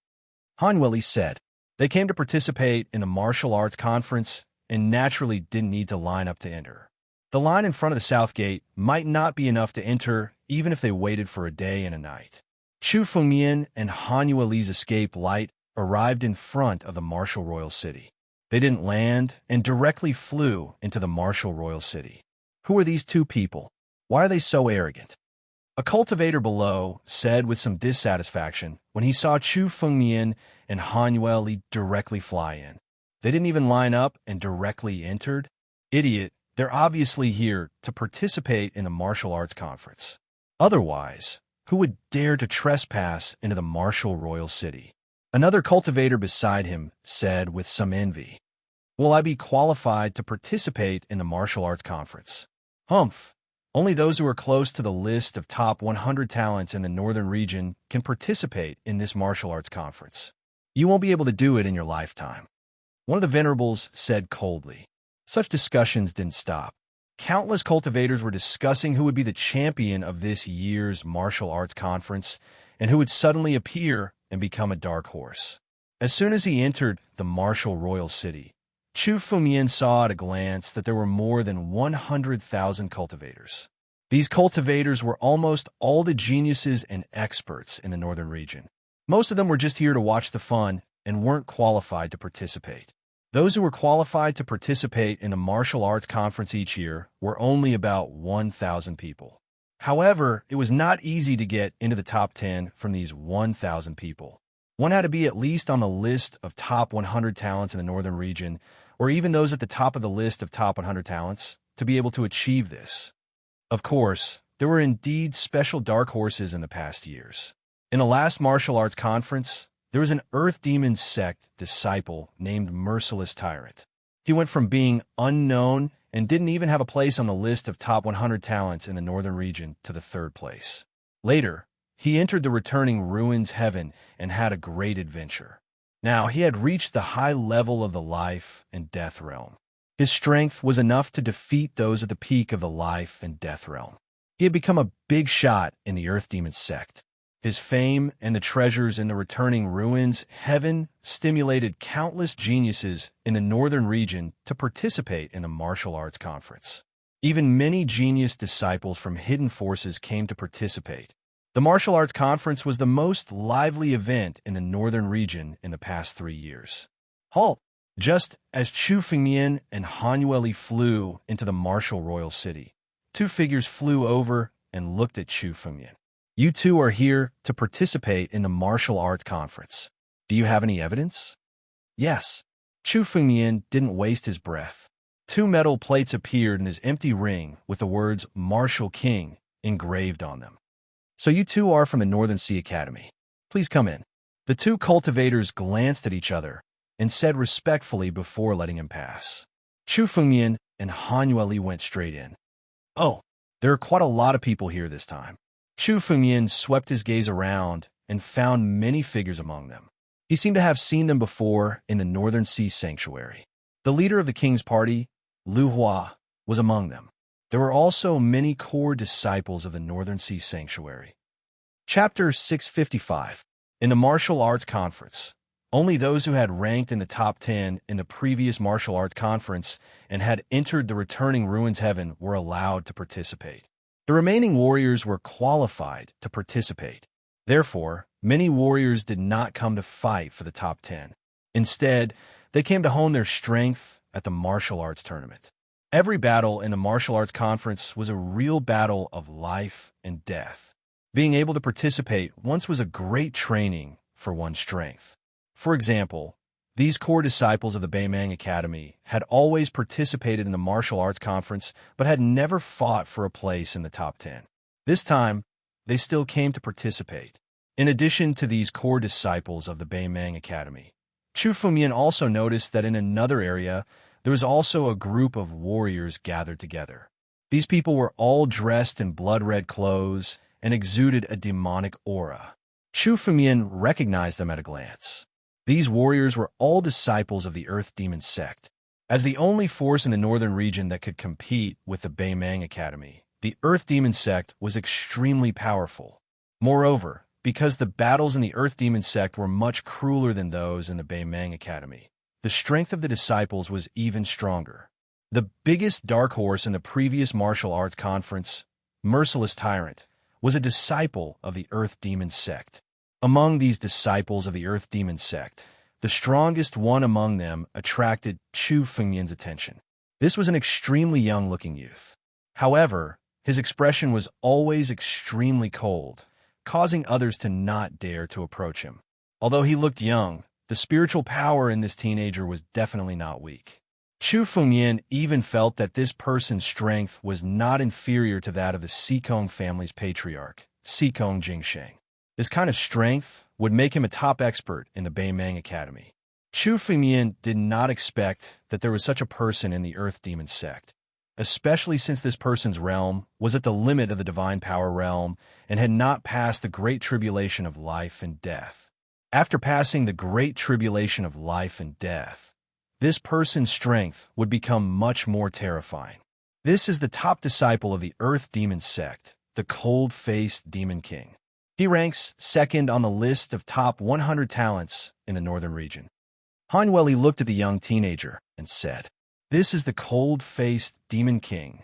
Hanweli said. They came to participate in the martial arts conference and naturally didn't need to line up to enter. The line in front of the south gate might not be enough to enter even if they waited for a day and a night. Chu Fengmian and Hanweli's escape light arrived in front of the martial royal city. They didn't land and directly flew into the martial royal city. Who are these two people? Why are they so arrogant? A cultivator below said with some dissatisfaction when he saw Chu Fengmian and Hanweli directly fly in. They didn't even line up and directly entered? Idiot, they're obviously here to participate in the martial arts conference. Otherwise, who would dare to trespass into the martial royal city? Another cultivator beside him said with some envy, "Will I be qualified to participate in the martial arts conference?" Humph! Only those who are close to the list of top 100 talents in the northern region can participate in this martial arts conference. You won't be able to do it in your lifetime. One of the venerables said coldly. Such discussions didn't stop. Countless cultivators were discussing who would be the champion of this year's martial arts conference and who would suddenly appear and become a dark horse. As soon as he entered the martial royal city, Chu Fengmian saw at a glance that there were more than 100,000 cultivators. These cultivators were almost all the geniuses and experts in the northern region. Most of them were just here to watch the fun and weren't qualified to participate. Those who were qualified to participate in the martial arts conference each year were only about 1,000 people. However, it was not easy to get into the top 10 from these 1,000 people. One had to be at least on the list of top 100 talents in the northern region, or even those at the top of the list of top 100 talents, to be able to achieve this. Of course, there were indeed special dark horses in the past years. In the last martial arts conference, there was an Earth Demon sect disciple named Merciless Tyrant. He went from being unknown and didn't even have a place on the list of top 100 talents in the northern region to the 3rd place. Later, he entered the returning Ruins Heaven and had a great adventure. Now, he had reached the high level of the life and death realm. His strength was enough to defeat those at the peak of the life and death realm. He had become a big shot in the Earth Demon sect. His fame and the treasures in the returning Ruins Heaven stimulated countless geniuses in the northern region to participate in the martial arts conference. Even many genius disciples from hidden forces came to participate. The martial arts conference was the most lively event in the northern region in the past 3 years. Halt! Just as Chu Fengmian and Hanweli flew into the martial royal city, two figures flew over and looked at Chu Fengmian. You two are here to participate in the martial arts conference. Do you have any evidence? Yes. Chu Fengmian didn't waste his breath. 2 metal plates appeared in his empty ring with the words Martial King engraved on them. So you two are from the Northern Sea Academy. Please come in. The 2 cultivators glanced at each other and said respectfully before letting him pass. Chu Fengmian and Hanweli went straight in. Oh, there are quite a lot of people here this time. Chu Fengmian swept his gaze around and found many figures among them. He seemed to have seen them before in the Northern Sea Sanctuary. The leader of the king's party, Lu Hua, was among them. There were also many core disciples of the Northern Sea Sanctuary. Chapter 655. In the Martial Arts Conference, only those who had ranked in the top 10 in the previous martial arts conference and had entered the returning Ruins Heaven were allowed to participate. The remaining warriors were qualified to participate. Therefore, many warriors did not come to fight for the top 10. Instead, they came to hone their strength at the martial arts tournament. Every battle in the martial arts conference was a real battle of life and death. Being able to participate once was a great training for one's strength. For example, These core disciples of the Beimang Academy had always participated in the martial arts conference but had never fought for a place in the top 10. This time, they still came to participate. In addition to these core disciples of the Beimang Academy, Chu Fengmian also noticed that in another area, there was also a group of warriors gathered together. These people were all dressed in blood-red clothes and exuded a demonic aura. Chu Fengmian recognized them at a glance. These warriors were all disciples of the Earth Demon sect. As the only force in the northern region that could compete with the Beimang Academy, the Earth Demon sect was extremely powerful. Moreover, because the battles in the Earth Demon sect were much crueler than those in the Beimang Academy, the strength of the disciples was even stronger. The biggest dark horse in the previous martial arts conference, Merciless Tyrant, was a disciple of the Earth Demon sect. Among these disciples of the Earth Demon sect, the strongest one among them attracted Chu Fengmian's attention. This was an extremely young-looking youth. However, his expression was always extremely cold, causing others to not dare to approach him. Although he looked young, the spiritual power in this teenager was definitely not weak. Chu Fengmian even felt that this person's strength was not inferior to that of the Sikong family's patriarch, Sikong Jingsheng. This kind of strength would make him a top expert in the Beimang Academy. Chu Fengmian did not expect that there was such a person in the Earth Demon sect, especially since this person's realm was at the limit of the divine power realm and had not passed the great tribulation of life and death. After passing the great tribulation of life and death, this person's strength would become much more terrifying. This is the top disciple of the Earth Demon sect, the Cold-Faced Demon King. He ranks second on the list of top 100 talents in the northern region. Han Yueli looked at the young teenager and said, "This is the Cold-Faced Demon King."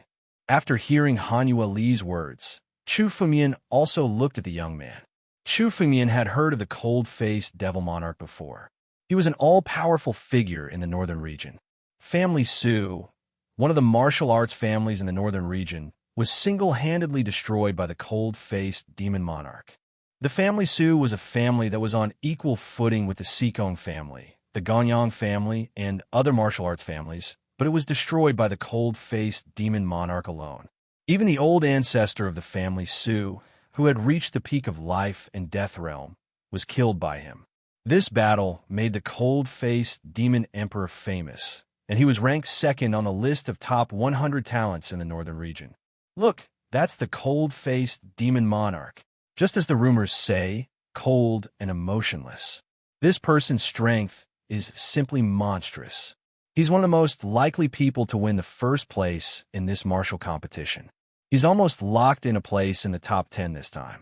After hearing Han Yueli's words, Chu Fengmian also looked at the young man. Chu Fengmian had heard of the Cold-Faced Devil Monarch before. He was an all-powerful figure in the northern region. Family Su, one of the martial arts families in the northern region, was single-handedly destroyed by the Cold-Faced Demon Monarch. The family Su was a family that was on equal footing with the Sikong family, the Ganyang family, and other martial arts families, but it was destroyed by the Cold-Faced Demon Monarch alone. Even the old ancestor of the family Su, who had reached the peak of life and death realm, was killed by him. This battle made the Cold-Faced Demon Emperor famous, and he was ranked second on the list of top 100 talents in the northern region. Look, that's the Cold-Faced Demon Monarch. Just as the rumors say, cold and emotionless. This person's strength is simply monstrous. He's one of the most likely people to win the first place in this martial competition. He's almost locked in a place in the top 10 this time.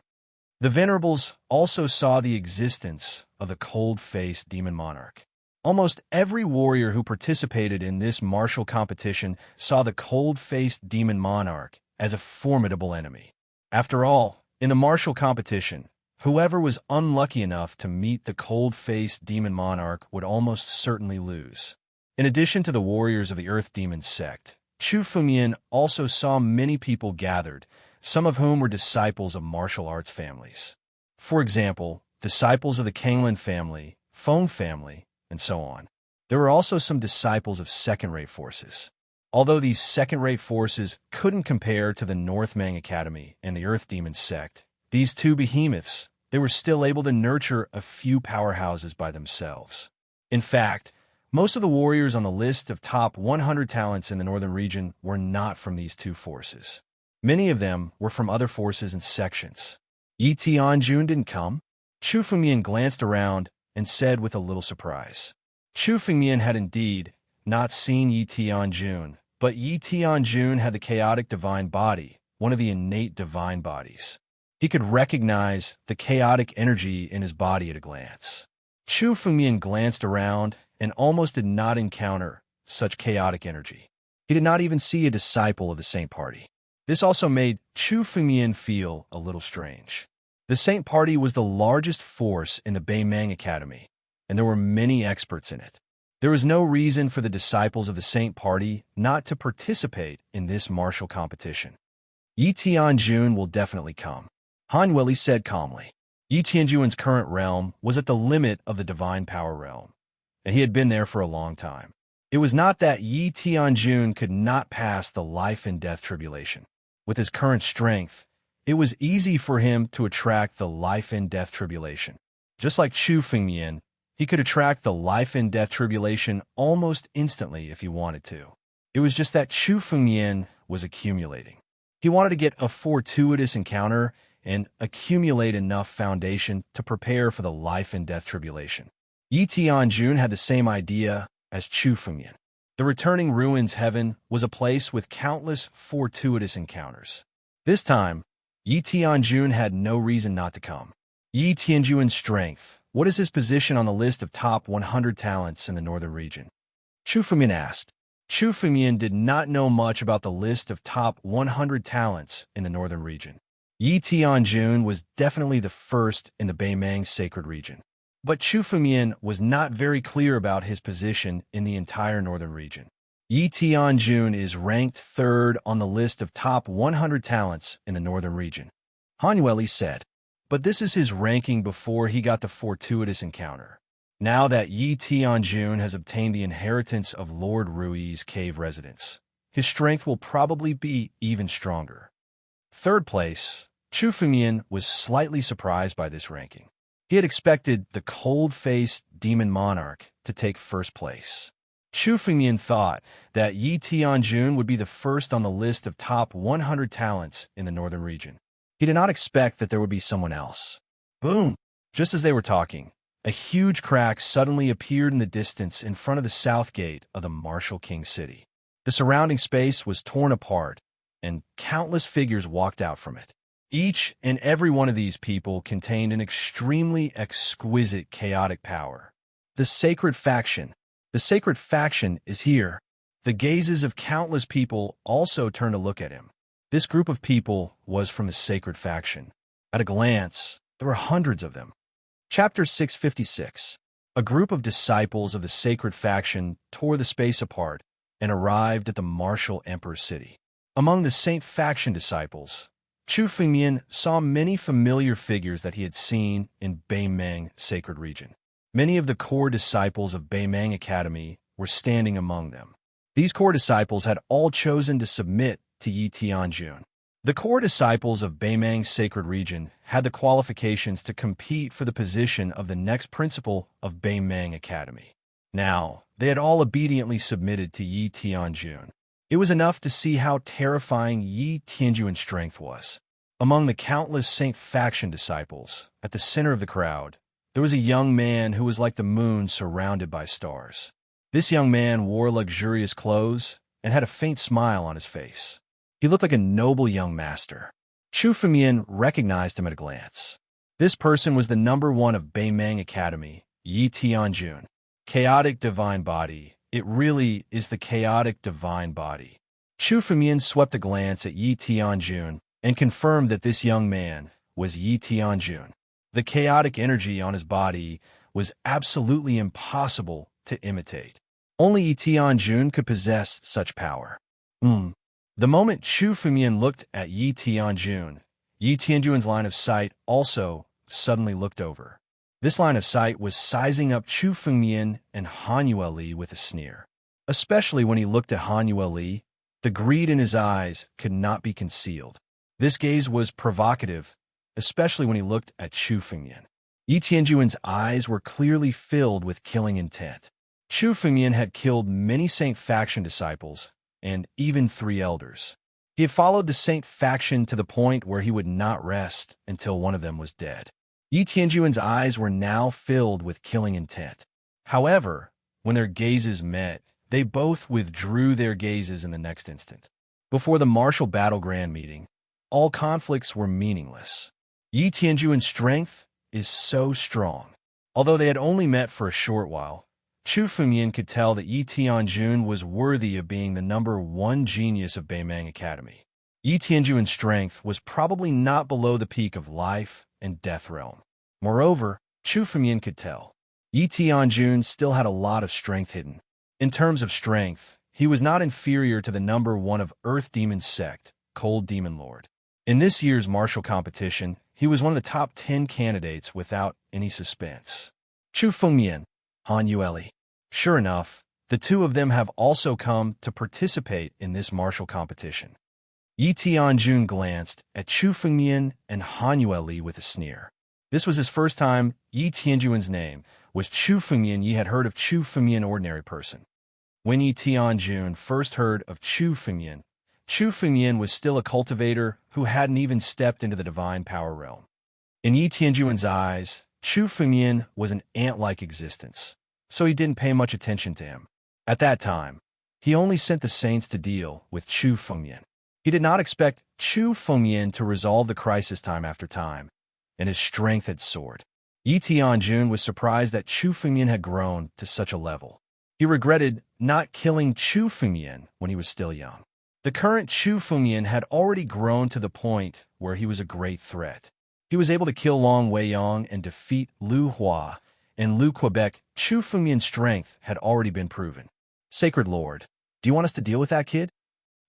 The Venerables also saw the existence of the Cold-Faced Demon Monarch. Almost every warrior who participated in this martial competition saw the Cold-Faced Demon Monarch as a formidable enemy. After all, in the martial competition, whoever was unlucky enough to meet the Cold-Faced Demon Monarch would almost certainly lose. In addition to the warriors of the Earth Demon sect, Chu Fengmian also saw many people gathered, some of whom were disciples of martial arts families. For example, disciples of the Kanglin family, Feng family, and so on. There were also some disciples of second-rate forces. Although these second-rate forces couldn't compare to the Northmang Academy and the Earth Demon sect, these two behemoths, they were still able to nurture a few powerhouses by themselves. In fact, most of the warriors on the list of top 100 talents in the northern region were not from these two forces. Many of them were from other forces and sections. Yi Tianjun didn't come? Chu Fengmian glanced around and said with a little surprise. Chu Fengmian had indeed not seen Yi Tianjun, but Yi Tianjun had the chaotic divine body, one of the innate divine bodies. He could recognize the chaotic energy in his body at a glance. Chu Fengmian glanced around and almost did not encounter such chaotic energy. He did not even see a disciple of the Saint Party. This also made Chu Fengmian feel a little strange. The Saint Party was the largest force in the Beimang Academy, and there were many experts in it. There was no reason for the disciples of the Saint Party not to participate in this martial competition. Yi Tianjun will definitely come, Han Yueli said calmly. Yi Tianjun's current realm was at the limit of the divine power realm, and he had been there for a long time. It was not that Yi Tianjun could not pass the life and death tribulation. With his current strength, it was easy for him to attract the life and death tribulation. Just like Chu Fengmian, he could attract the life and death tribulation almost instantly if he wanted to. It was just that Chu Fengmian was accumulating. He wanted to get a fortuitous encounter and accumulate enough foundation to prepare for the life and death tribulation. Yi Tianjun had the same idea as Chu Fengmian. The returning ruins heaven was a place with countless fortuitous encounters. This time, Yi Tianjun had no reason not to come. Yi Tianjun's strength. What is his position on the list of top 100 talents in the northern region? Chu Fengmian asked. Chu Fengmian did not know much about the list of top 100 talents in the northern region. Yi Tianjun was definitely the first in the Beimang sacred region. But Chu Fengmian was not very clear about his position in the entire northern region. Yi Tianjun is ranked third on the list of top 100 talents in the northern region. Han Yueli said. But this is his ranking before he got the fortuitous encounter. Now that Yi Tianjun has obtained the inheritance of Lord Rui's cave residence, his strength will probably be even stronger. Third place, Chu Fengmian was slightly surprised by this ranking. He had expected the cold-faced demon monarch to take first place. Chu Fengmian thought that Yi Tianjun would be the first on the list of top 100 talents in the northern region. He did not expect that there would be someone else. Boom! Just as they were talking, a huge crack suddenly appeared in the distance in front of the south gate of the Martial King City. The surrounding space was torn apart, and countless figures walked out from it. Each and every one of these people contained an extremely exquisite chaotic power. The sacred faction. The sacred faction is here. The gazes of countless people also turned to look at him. This group of people was from the sacred faction. At a glance, there were hundreds of them. Chapter 656. A group of disciples of the sacred faction tore the space apart and arrived at the martial emperor's city. Among the Saint faction disciples, Chu Fengmian saw many familiar figures that he had seen in Beimang sacred region. Many of the core disciples of Beimang Academy were standing among them. These core disciples had all chosen to submit to Yi Tianjun. The core disciples of Beimang sacred region had the qualifications to compete for the position of the next principal of Beimang Academy. Now, they had all obediently submitted to Yi Tianjun. It was enough to see how terrifying Yi Tianjun's strength was. Among the countless Saint faction disciples, at the center of the crowd, there was a young man who was like the moon surrounded by stars. This young man wore luxurious clothes and had a faint smile on his face. He looked like a noble young master. Chu Fengmian recognized him at a glance. This person was the number one of Beimang Academy, Yi Tianjun. Chaotic divine body. It really is the chaotic divine body. Chu Fengmian swept a glance at Yi Tianjun and confirmed that this young man was Yi Tianjun. The chaotic energy on his body was absolutely impossible to imitate. Only Yi Tianjun could possess such power. The moment Chu Fengmian looked at Yi Tianjun's line of sight also suddenly looked over. This line of sight was sizing up Chu Fengmian and Han Yueli with a sneer. Especially when he looked at Han Yueli, the greed in his eyes could not be concealed. This gaze was provocative, especially when he looked at Chu Fengmian. Yi Tianjun's eyes were clearly filled with killing intent. Chu Fengmian had killed many Saint faction disciples, and even 3 elders. He had followed the Saint faction to the point where he would not rest until one of them was dead. Yi Tianjun's eyes were now filled with killing intent. However, when their gazes met, they both withdrew their gazes in the next instant. Before the martial battleground meeting, all conflicts were meaningless. Yi Tianjun's strength is so strong. Although they had only met for a short while, Chu Fengmian could tell that Yi Tianjun was worthy of being the number 1 genius of Beimang Academy. Yi Tianjun's strength was probably not below the peak of life and death realm. Moreover, Chu Fengmian could tell Yi Tianjun still had a lot of strength hidden. In terms of strength, he was not inferior to the number 1 of Earth Demon Sect, Cold Demon Lord. In this year's martial competition, he was one of the top 10 candidates without any suspense. Chu Fengmian, Han Yueli. Sure enough, the two of them have also come to participate in this martial competition. Yi Tianjun glanced at Chu Fengmian and Han Yueli with a sneer. This was his first time Yi Tianjun's name was Chu Fengmian. Yi had heard of Chu Fengmian, ordinary person. When Yi Tianjun first heard of Chu Fengmian was still a cultivator who hadn't even stepped into the divine power realm. In Yi Tianjun's eyes, Chu Fengmian was an ant-like existence, so he didn't pay much attention to him. At that time, he only sent the saints to deal with Chu Fengmian. He did not expect Chu Fengmian to resolve the crisis time after time, and his strength had soared. Yi Tianjun was surprised that Chu Fengmian had grown to such a level. He regretted not killing Chu Fengmian when he was still young. The current Chu Fengmian had already grown to the point where he was a great threat. He was able to kill Long Weiyang and defeat Lu Hua and Lu Quebec. Chu Fengmian's strength had already been proven. Sacred Lord, do you want us to deal with that kid?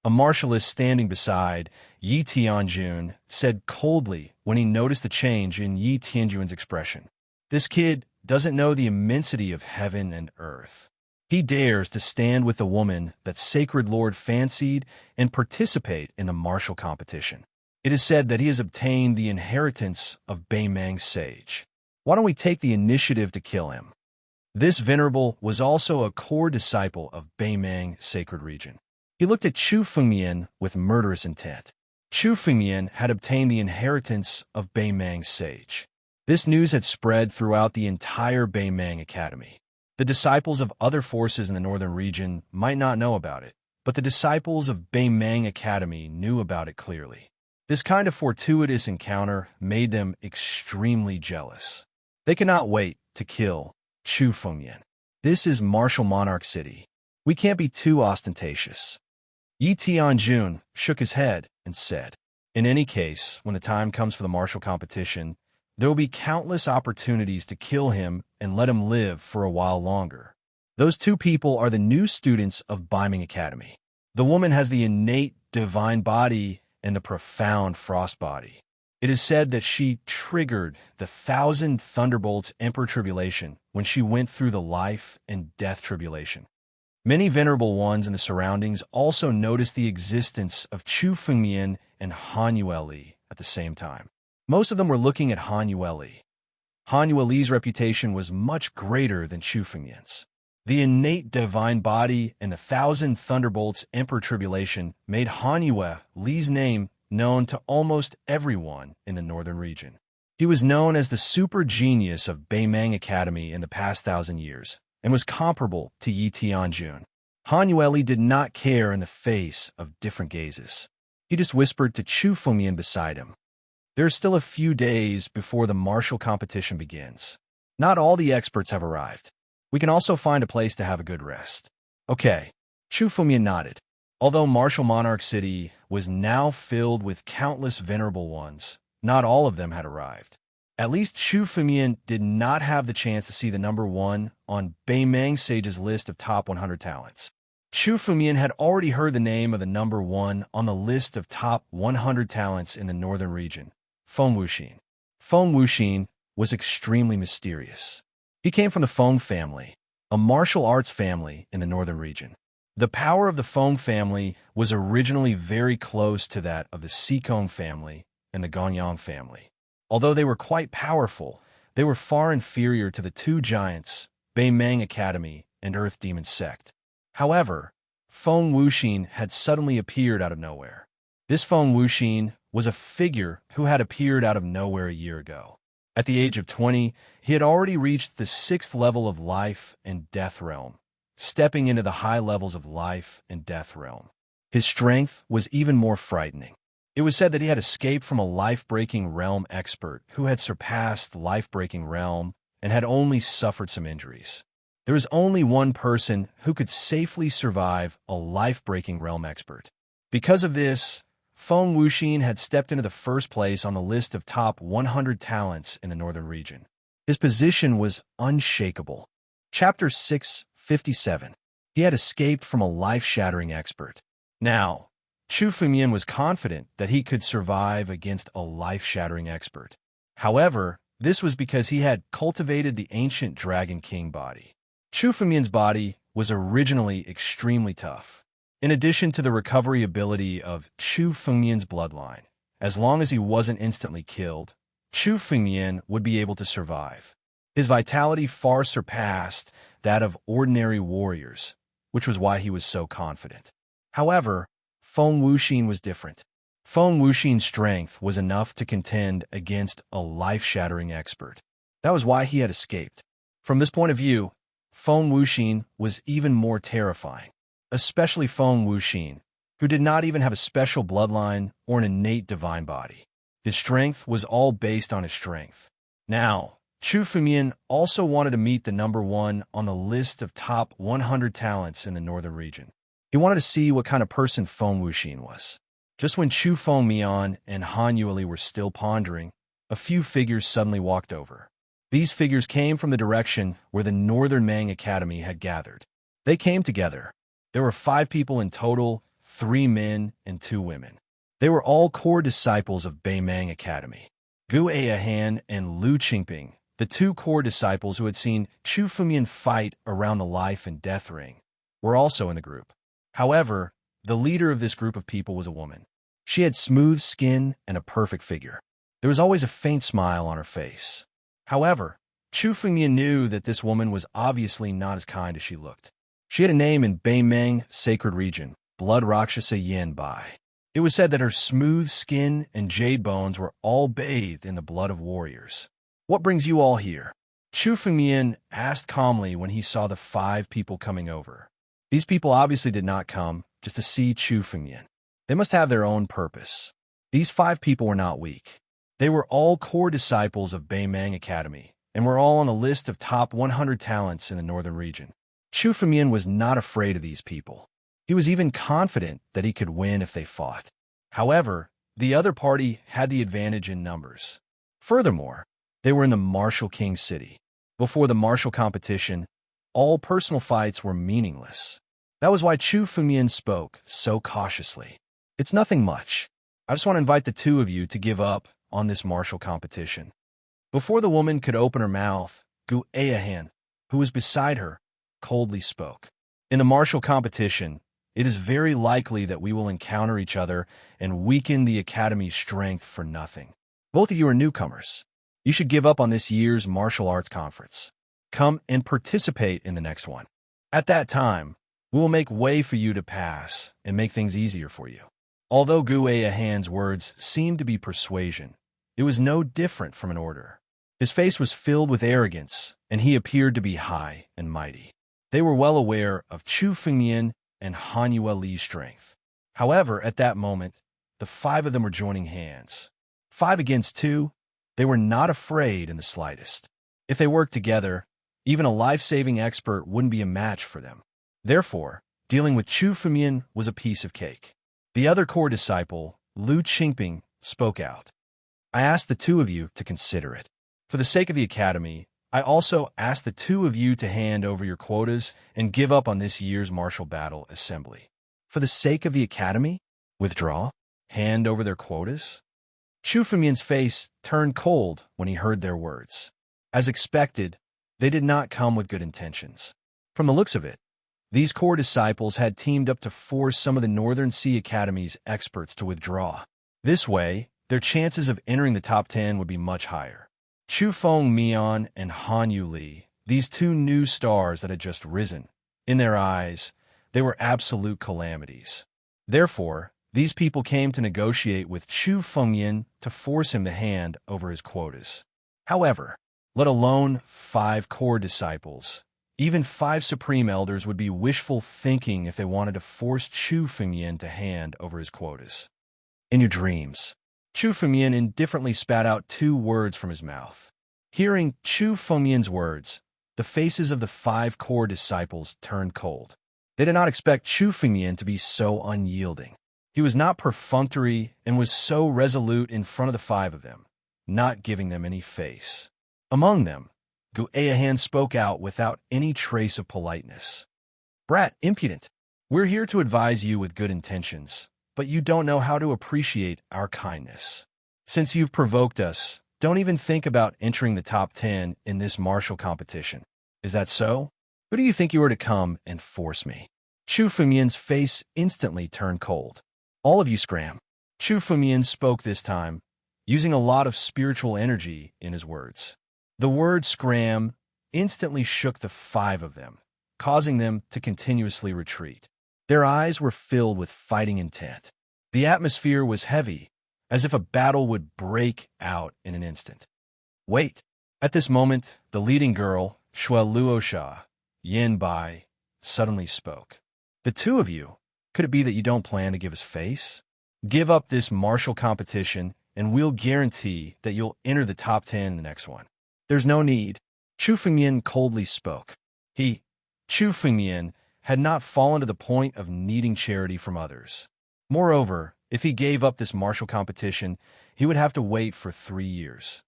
A martialist standing beside Yi Tianjun said coldly when he noticed the change in Yi Tianjun's expression. This kid doesn't know the immensity of heaven and earth. He dares to stand with the woman that Sacred Lord fancied and participate in the martial competition. It is said that he has obtained the inheritance of Beimang Sage. Why don't we take the initiative to kill him? This venerable was also a core disciple of Beimang Sacred Region. He looked at Chu Fengmian with murderous intent. Chu Fengmian had obtained the inheritance of Beimang Sage. This news had spread throughout the entire Beimang Academy. The disciples of other forces in the northern region might not know about it, but the disciples of Beimang Academy knew about it clearly. This kind of fortuitous encounter made them extremely jealous. They could not wait to kill Chu Fengmian. This is Martial Monarch City. We can't be too ostentatious. Yi Tianjun shook his head and said, in any case, when the time comes for the martial competition, there will be countless opportunities to kill him and let him live for a while longer. Those two people are the new students of Beimang Academy. The woman has the innate divine body and the profound frost body. It is said that she triggered the 1,000 thunderbolts Emperor Tribulation when she went through the life and death tribulation. Many venerable ones in the surroundings also noticed the existence of Chu Fengmian and Han Yueli at the same time. Most of them were looking at Han Yueli. Han Yueli's reputation was much greater than Chu Fengmian's. The innate divine body and the 1,000 thunderbolts Emperor Tribulation made Han Yueli's name known to almost everyone in the northern region. He was known as the super genius of Beimang Academy in the past 1,000 years, and was comparable to Yi Tianjun. Han Yueli did not care in the face of different gazes. He just whispered to Chu Fengmian beside him. There are still a few days before the martial competition begins. Not all the experts have arrived. We can also find a place to have a good rest. Okay. Chu Fengmian nodded. Although Martial Monarch City was now filled with countless venerable ones, not all of them had arrived. At least Chu Fengmian did not have the chance to see the number 1 on Beimang Sage's list of top 100 talents. Chu Fengmian had already heard the name of the number 1 on the list of top 100 talents in the northern region, Feng Wuxin. Feng Wuxin was extremely mysterious. He came from the Feng family, a martial arts family in the northern region. The power of the Feng family was originally very close to that of the Sikong family and the Gonyang family. Although they were quite powerful, they were far inferior to the two giants, Beimang Academy and Earth Demon Sect. However, Feng Wuxin had suddenly appeared out of nowhere. This Feng Wuxin was a figure who had appeared out of nowhere a year ago. At the age of 20, he had already reached the 6th level of life and death realm, stepping into the high levels of life and death realm. His strength was even more frightening. It was said that he had escaped from a life-breaking realm expert who had surpassed the life-breaking realm and had only suffered some injuries. There was only one person who could safely survive a life-breaking realm expert. Because of this, Feng Wuxin had stepped into the first place on the list of top 100 talents in the northern region. His position was unshakable. Chapter 657. He had escaped from a life-shattering expert. Now, Chu Fengmian was confident that he could survive against a life-shattering expert. However, this was because he had cultivated the ancient Dragon King body. Chu Fengmian's body was originally extremely tough. In addition to the recovery ability of Chu Fengmian's bloodline, as long as he wasn't instantly killed, Chu Fengmian would be able to survive. His vitality far surpassed that of ordinary warriors, which was why he was so confident. However, Feng Wuxin was different. Feng Wuxin's strength was enough to contend against a life-shattering expert. That was why he had escaped. From this point of view, Feng Wuxin was even more terrifying, especially Feng Wuxin, who did not even have a special bloodline or an innate divine body. His strength was all based on his strength. Now, Chu Fengmian also wanted to meet the number one on the list of top 100 talents in the northern region. He wanted to see what kind of person Feng Wuxin was. Just when Chu Fengmian and Han Yueli were still pondering, a few figures suddenly walked over. These figures came from the direction where the Northern Mang Academy had gathered. They came together. There were 5 people in total, 3 men and 2 women. They were all core disciples of Bei Mang Academy. Gu Aihan and Lu Qingping, the 2 core disciples who had seen Chu Fengmian fight around the life and death ring, were also in the group. However, the leader of this group of people was a woman. She had smooth skin and a perfect figure. There was always a faint smile on her face. However, Chu Fengmian knew that this woman was obviously not as kind as she looked. She had a name in Bei Mang sacred region, Blood Rakshasa Yin Bai. It was said that her smooth skin and jade bones were all bathed in the blood of warriors. "What brings you all here?" Chu Fengmian asked calmly when he saw the 5 people coming over. These people obviously did not come just to see Chu Fengmian. They must have their own purpose. These 5 people were not weak. They were all core disciples of Bei Mang Academy and were all on the list of top 100 talents in the northern region. Chu Fengmian was not afraid of these people. He was even confident that he could win if they fought. However, the other party had the advantage in numbers. Furthermore, they were in the Martial King City. Before the martial competition, all personal fights were meaningless. That was why Chu Fengmian spoke so cautiously. "It's nothing much. I just want to invite the 2 of you to give up on this martial competition." Before the woman could open her mouth, Gu Aihan, who was beside her, coldly spoke. "In the martial competition, it is very likely that we will encounter each other and weaken the Academy's strength for nothing. Both of you are newcomers. You should give up on this year's martial arts conference. Come and participate in the next one. At that time, we will make way for you to pass and make things easier for you." Although Gu Aihan's words seemed to be persuasion, it was no different from an order. His face was filled with arrogance, and he appeared to be high and mighty. They were well aware of Chu Fengmian and Han Yueli's strength. However, at that moment, the 5 of them were joining hands. 5 against 2, they were not afraid in the slightest. If they worked together, even a life-saving expert wouldn't be a match for them. Therefore, dealing with Chu Fengmian was a piece of cake. The other core disciple, Lu Qingping, spoke out. "I ask the 2 of you to consider it. For the sake of the Academy, I also ask the 2 of you to hand over your quotas and give up on this year's martial battle assembly." For the sake of the Academy? Withdraw? Hand over their quotas? Chu Fengmian's face turned cold when he heard their words. As expected, they did not come with good intentions. From the looks of it, these core disciples had teamed up to force some of the Northern Sea Academy's experts to withdraw. This way, their chances of entering the top 10 would be much higher. Chu Fengmian and Han Yueli, these 2 new stars that had just risen, in their eyes, they were absolute calamities. Therefore, these people came to negotiate with Chu Fengmian to force him to hand over his quotas. However, let alone 5 core disciples, even 5 supreme elders would be wishful thinking if they wanted to force Chu Fengmian to hand over his quotas. "In your dreams." Chu Fengmian indifferently spat out 2 words from his mouth. Hearing Chu Fengmian's words, the faces of the 5 core disciples turned cold. They did not expect Chu Fengmian to be so unyielding. He was not perfunctory and was so resolute in front of the 5 of them, not giving them any face. Among them, Gu Aihan spoke out without any trace of politeness. "Brat, impudent. We're here to advise you with good intentions, but you don't know how to appreciate our kindness. Since you've provoked us, don't even think about entering the top 10 in this martial competition. Is that so?" Who do you think you are to come and force me? Chu Fumian's face instantly turned cold. All of you scram. Chu Fumian spoke this time, using a lot of spiritual energy in his words. The word scram instantly shook the five of them, causing them to continuously retreat. Their eyes were filled with fighting intent. The atmosphere was heavy, as if a battle would break out in an instant. Wait. At this moment, the leading girl, Shui Luosha, Yin Bai, suddenly spoke. The two of you, could it be that you don't plan to give us face? Give up this martial competition, and we'll guarantee that you'll enter the top 10 in the next one. There's no need. Chu Fengyan coldly spoke. Chu Fengyan, had not fallen to the point of needing charity from others. Moreover, if he gave up this martial competition, he would have to wait for 3 years.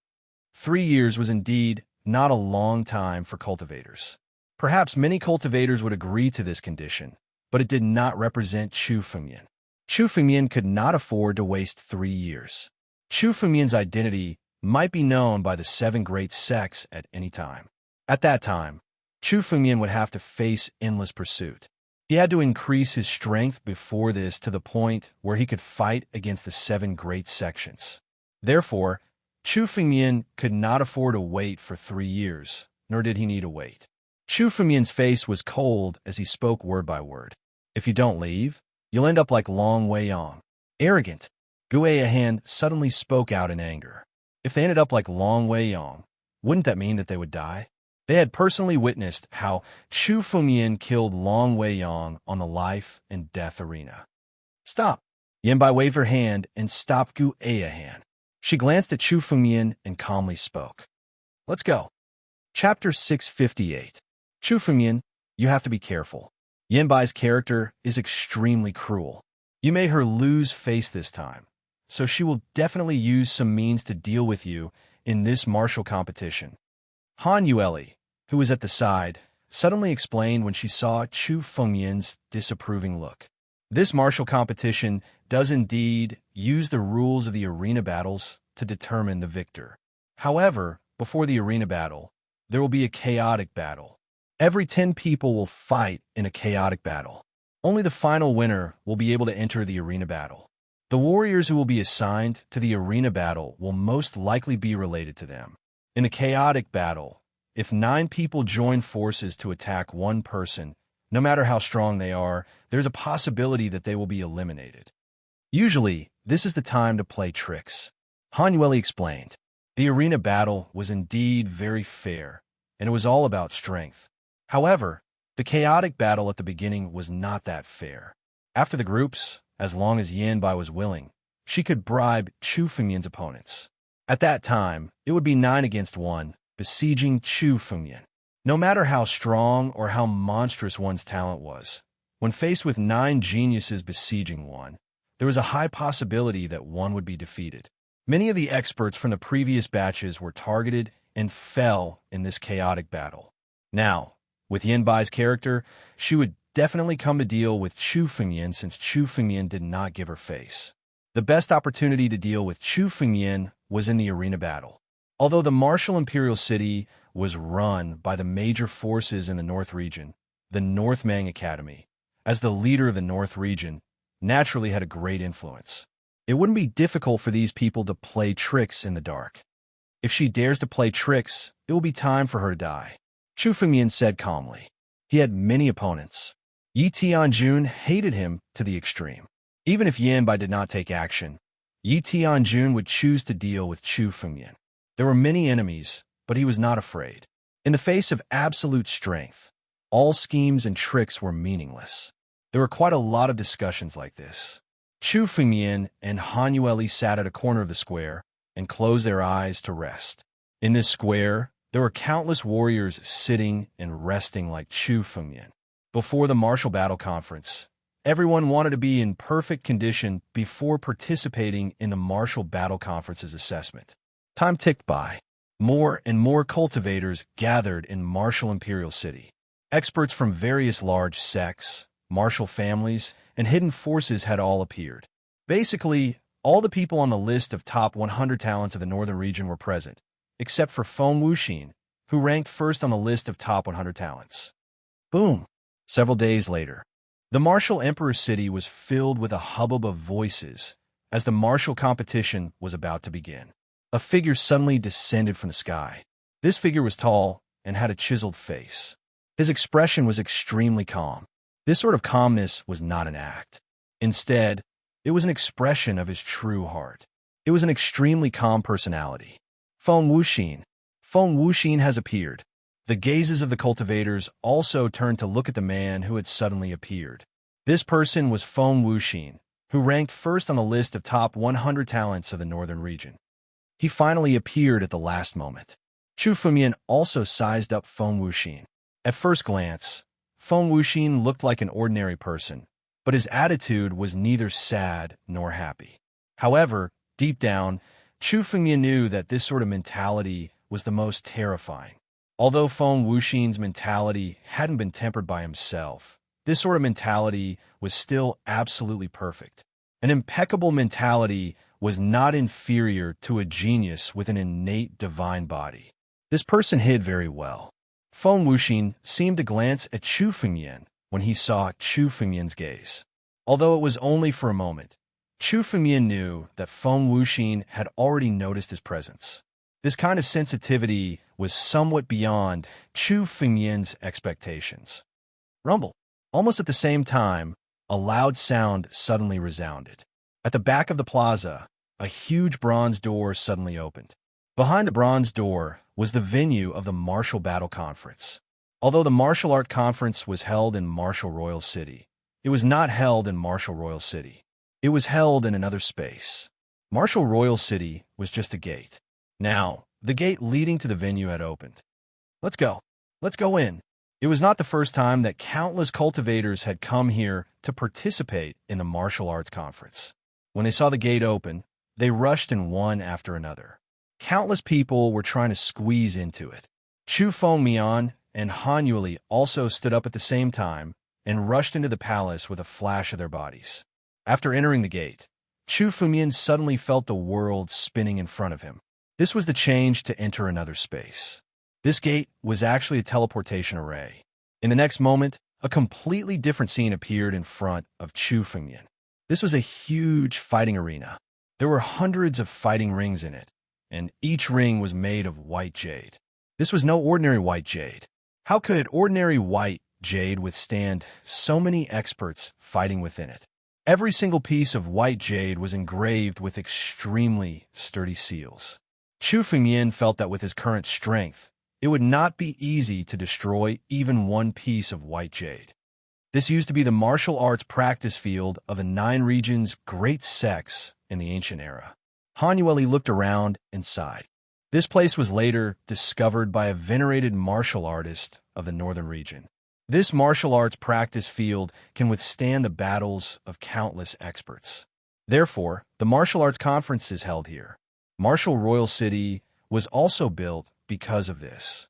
3 years was indeed not a long time for cultivators. Perhaps many cultivators would agree to this condition, but it did not represent Chu Fengyan. Chu Fengyan could not afford to waste 3 years. Chu Fengyan's identity might be known by the 7 great sects at any time. At that time, Chu Fengyan would have to face endless pursuit. He had to increase his strength before this to the point where he could fight against the 7 great sections. Therefore, Chu Fengyan could not afford to wait for 3 years, nor did he need to wait. Chu Fengyan's face was cold as he spoke word by word. If you don't leave, you'll end up like Long Weiyang. Arrogant. Gu Ayahan suddenly spoke out in anger. If they ended up like Long Weiyang, wouldn't that mean that they would die? They had personally witnessed how Chu Fengyan killed Long Weiyang on the life and death arena. Stop! Yanbai waved her hand and stopped Gu Ayahan. She glanced at Chu Fengyan and calmly spoke. Let's go. Chapter 658. Chu Fengyan, you have to be careful. Yanbai's character is extremely cruel. You made her lose face this time, so she will definitely use some means to deal with you in this martial competition. Han Yueli, who was at the side, suddenly explained when she saw Chu Fengyan's disapproving look. This martial competition does indeed use the rules of the arena battles to determine the victor. However, before the arena battle, there will be a chaotic battle. Every 10 people will fight in a chaotic battle. Only the final winner will be able to enter the arena battle. The warriors who will be assigned to the arena battle will most likely be related to them. In a chaotic battle, if 9 people join forces to attack one person, no matter how strong they are, there's a possibility that they will be eliminated. Usually, this is the time to play tricks. Han Yueli explained. The arena battle was indeed very fair, and it was all about strength. However, the chaotic battle at the beginning was not that fair. After the groups, as long as Yanbai was willing, she could bribe Chu Fengyan's opponents. At that time, it would be 9 against 1, besieging Chu Fengyan. No matter how strong or how monstrous one's talent was, when faced with 9 geniuses besieging one, there was a high possibility that one would be defeated. Many of the experts from the previous batches were targeted and fell in this chaotic battle. Now, with Yanbai's character, she would definitely come to deal with Chu Fengyan since Chu Fengyan did not give her face. The best opportunity to deal with Chu Fengyan was in the arena battle. Although the martial imperial city was run by the major forces in the North region, the North Mang Academy, as the leader of the North region, naturally had a great influence. It wouldn't be difficult for these people to play tricks in the dark. If she dares to play tricks, it will be time for her to die. Chu Fengyan said calmly. He had many opponents. Yi Tianjun hated him to the extreme. Even if Yanbai did not take action, Yi Tianjun would choose to deal with Chu Fengyan. There were many enemies, but he was not afraid. In the face of absolute strength, all schemes and tricks were meaningless. There were quite a lot of discussions like this. Chu Fengyan and Han Yueli sat at a corner of the square and closed their eyes to rest. In this square, there were countless warriors sitting and resting like Chu Fengyan. Before the martial battle conference, everyone wanted to be in perfect condition before participating in the martial battle conference's assessment. Time ticked by. More and more cultivators gathered in Martial Imperial City. Experts from various large sects, martial families, and hidden forces had all appeared. Basically, all the people on the list of top 100 talents of the northern region were present, except for Feng Wuxin, who ranked first on the list of top 100 talents. Boom! Several days later, the martial emperor city was filled with a hubbub of voices as the martial competition was about to begin. A figure suddenly descended from the sky. This figure was tall and had a chiseled face. His expression was extremely calm. This sort of calmness was not an act. Instead, it was an expression of his true heart. It was an extremely calm personality. Feng Wuxin. Feng Wuxin has appeared. The gazes of the cultivators also turned to look at the man who had suddenly appeared. This person was Feng Wuxin, who ranked first on the list of top 100 talents of the northern region. He finally appeared at the last moment. Chu Fumian also sized up Feng Wuxin. At first glance, Feng Wuxin looked like an ordinary person, but his attitude was neither sad nor happy. However, deep down, Chu Fumian knew that this sort of mentality was the most terrifying. Although Feng Wuxin's mentality hadn't been tempered by himself, this sort of mentality was still absolutely perfect. An impeccable mentality was not inferior to a genius with an innate divine body. This person hid very well. Feng Wuxin seemed to glance at Chu Fumian when he saw Chu Fumian's gaze. Although it was only for a moment, Chu Fumian knew that Feng Wuxin had already noticed his presence. This kind of sensitivity was somewhat beyond Chu Fumian's expectations. Rumble. Almost at the same time, a loud sound suddenly resounded. At the back of the plaza, a huge bronze door suddenly opened. Behind the bronze door was the venue of the Martial Battle Conference. Although the martial art conference was held in Martial Royal City, it was not held in Martial Royal City. It was held in another space. Martial Royal City was just a gate. Now, the gate leading to the venue had opened. Let's go. Let's go in. It was not the first time that countless cultivators had come here to participate in the martial arts conference. When they saw the gate open, they rushed in one after another. Countless people were trying to squeeze into it. Chu Fengmian and Han Yuli also stood up at the same time and rushed into the palace with a flash of their bodies. After entering the gate, Chu Fumian suddenly felt the world spinning in front of him. This was the change to enter another space. This gate was actually a teleportation array. In the next moment, a completely different scene appeared in front of Chu Fumian. This was a huge fighting arena. There were hundreds of fighting rings in it, and each ring was made of white jade. This was no ordinary white jade. How could ordinary white jade withstand so many experts fighting within it? Every single piece of white jade was engraved with extremely sturdy seals. Chu Fumian felt that with his current strength, it would not be easy to destroy even one piece of white jade. This used to be the martial arts practice field of the 9 regions' great sects in the ancient era. Hanueli looked around and sighed. This place was later discovered by a venerated martial artist of the northern region. This martial arts practice field can withstand the battles of countless experts. Therefore, the martial arts conference is held here. Martial Royal City was also built because of this.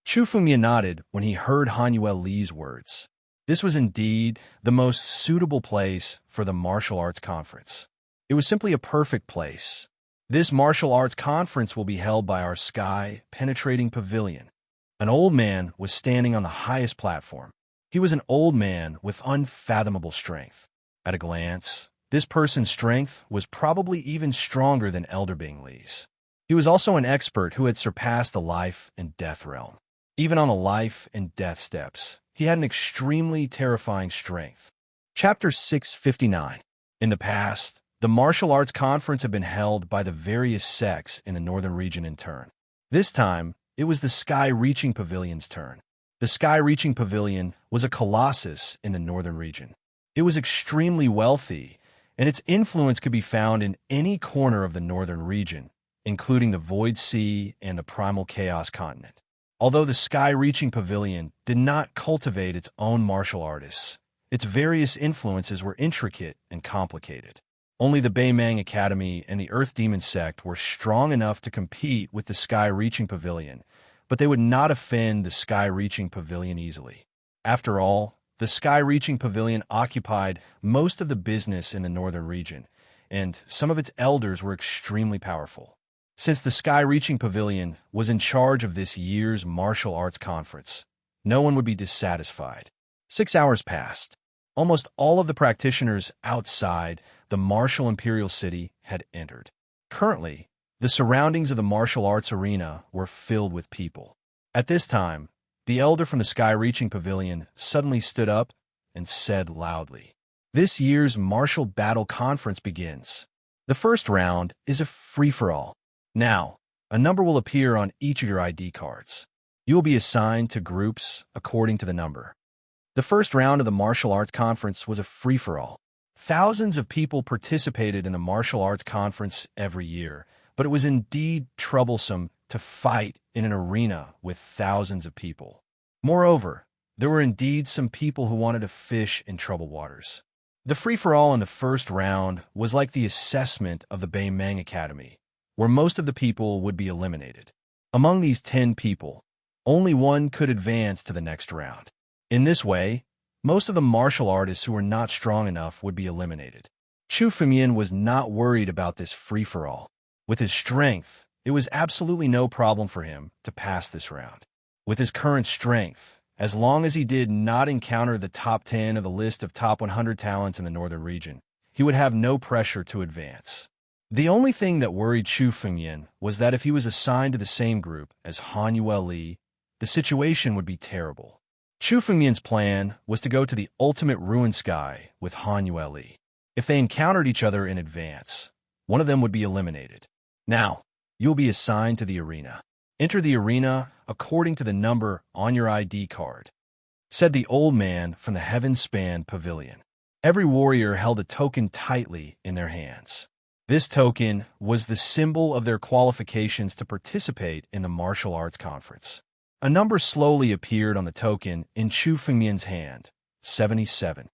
Chu Fumian nodded when he heard Hanuel Li's words. This was indeed the most suitable place for the martial arts conference. It was simply a perfect place. This martial arts conference will be held by our sky-penetrating pavilion. An old man was standing on the highest platform. He was an old man with unfathomable strength. At a glance, this person's strength was probably even stronger than Elder Bing Li's. He was also an expert who had surpassed the life and death realm. Even on the life and death steps, he had an extremely terrifying strength. Chapter 659. In the past, the martial arts conference had been held by the various sects in the northern region in turn. This time, it was the Sky-Reaching Pavilion's turn. The Sky-Reaching Pavilion was a colossus in the northern region. It was extremely wealthy, and its influence could be found in any corner of the northern region, including the Void Sea and the Primal Chaos continent. Although the Sky-Reaching Pavilion did not cultivate its own martial artists, its various influences were intricate and complicated. Only the Beimang Academy and the Earth Demon sect were strong enough to compete with the Sky-Reaching Pavilion, but they would not offend the Sky-Reaching Pavilion easily. After all, the Sky-Reaching Pavilion occupied most of the business in the northern region, and some of its elders were extremely powerful. Since the Sky-Reaching Pavilion was in charge of this year's martial arts conference, no one would be dissatisfied. 6 hours passed. Almost all of the practitioners outside the martial imperial city had entered. Currently, the surroundings of the martial arts arena were filled with people. At this time, the elder from the sky-reaching pavilion suddenly stood up and said loudly, "This year's martial battle conference begins. The first round is a free-for-all. Now, a number will appear on each of your ID cards. You will be assigned to groups according to the number." The first round of the martial arts conference was a free-for-all. Thousands of people participated in the martial arts conference every year, but it was indeed troublesome to fight in an arena with thousands of people. Moreover, there were indeed some people who wanted to fish in troubled waters. The free-for-all in the first round was like the assessment of the Baimang Academy, where most of the people would be eliminated. Among these 10 people, only one could advance to the next round. In this way, most of the martial artists who were not strong enough would be eliminated. Chu Fengyan was not worried about this free-for-all. With his strength, it was absolutely no problem for him to pass this round. With his current strength, as long as he did not encounter the top 10 of the list of top 100 talents in the northern region, he would have no pressure to advance. The only thing that worried Chu Fengyan was that if he was assigned to the same group as Han Yueli, the situation would be terrible. Chu Fengyan's plan was to go to the ultimate ruin sky with Han Yueli. If they encountered each other in advance, one of them would be eliminated. Now, you'll be assigned to the arena. Enter the arena according to the number on your ID card, said the old man from the heaven-span pavilion. Every warrior held a token tightly in their hands. This token was the symbol of their qualifications to participate in the martial arts conference. A number slowly appeared on the token in Chu Fengyan's hand, 77.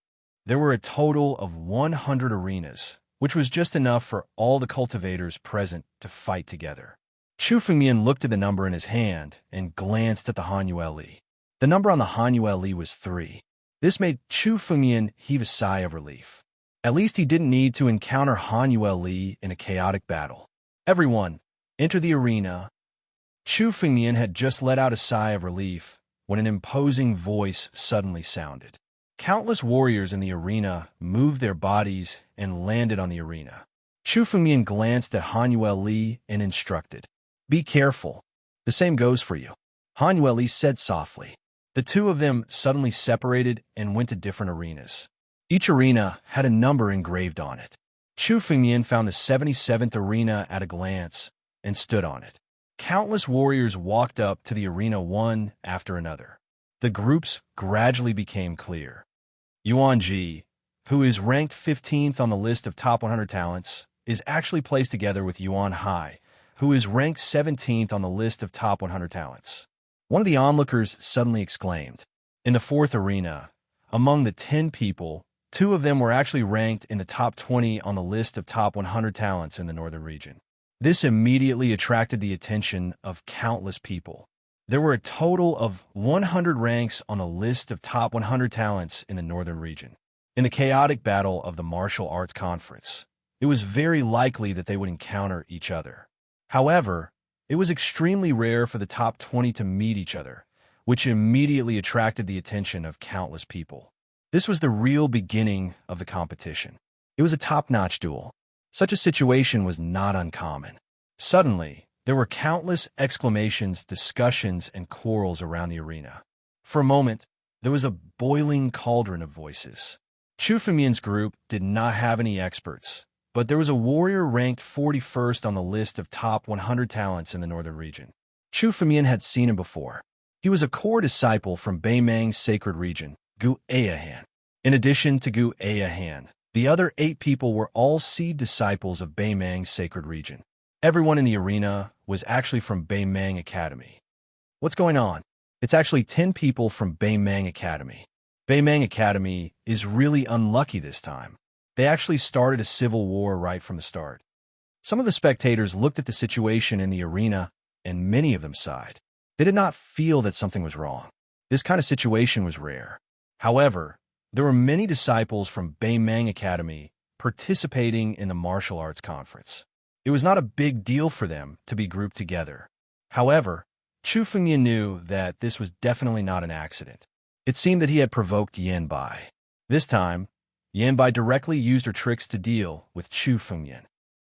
There were a total of 100 arenas, which was just enough for all the cultivators present to fight together. Chu Fengyan looked at the number in his hand and glanced at the Han Yueli. The number on the Han Yueli was 3. This made Chu Fengyan heave a sigh of relief. At least he didn't need to encounter Han Yueli in a chaotic battle. Everyone, enter the arena. Chu Fengyan had just let out a sigh of relief when an imposing voice suddenly sounded. Countless warriors in the arena moved their bodies and landed on the arena. Chu Fengyan glanced at Han Yueli and instructed, "Be careful. The same goes for you," Han Yueli said softly. The two of them suddenly separated and went to different arenas. Each arena had a number engraved on it. Chu Fengyan found the 77th arena at a glance and stood on it. Countless warriors walked up to the arena one after another. The groups gradually became clear. Yuan Ji, who is ranked 15th on the list of top 100 talents, is actually placed together with Yuan Hai, who is ranked 17th on the list of top 100 talents. One of the onlookers suddenly exclaimed. In the fourth arena, among the 10 people, 2 of them were actually ranked in the top 20 on the list of top 100 talents in the northern region. This immediately attracted the attention of countless people. There were a total of 100 ranks on the list of top 100 talents in the northern region. In the chaotic battle of the martial arts conference, it was very likely that they would encounter each other. However, it was extremely rare for the top 20 to meet each other, which immediately attracted the attention of countless people. This was the real beginning of the competition. It was a top-notch duel. Such a situation was not uncommon. Suddenly, there were countless exclamations, discussions, and quarrels around the arena. For a moment, there was a boiling cauldron of voices. Chu Fengyan's group did not have any experts, but there was a warrior ranked 41st on the list of top 100 talents in the northern region. Chu Fengyan had seen him before. He was a core disciple from Baimang's sacred region, Gu Ayahan. In addition to Gu Ayahan, the other 8 people were all seed disciples of Baimang's sacred region. Everyone in the arena was actually from Baimang Academy. What's going on? It's actually 10 people from Baimang Academy. Baimang Academy is really unlucky this time. They actually started a civil war right from the start. Some of the spectators looked at the situation in the arena, and many of them sighed. They did not feel that something was wrong. This kind of situation was rare. However, there were many disciples from Baimang Academy participating in the martial arts conference. It was not a big deal for them to be grouped together. However, Chu Fengyan knew that this was definitely not an accident. It seemed that he had provoked Yanbai. This time, Yanbai directly used her tricks to deal with Chu Fengyan.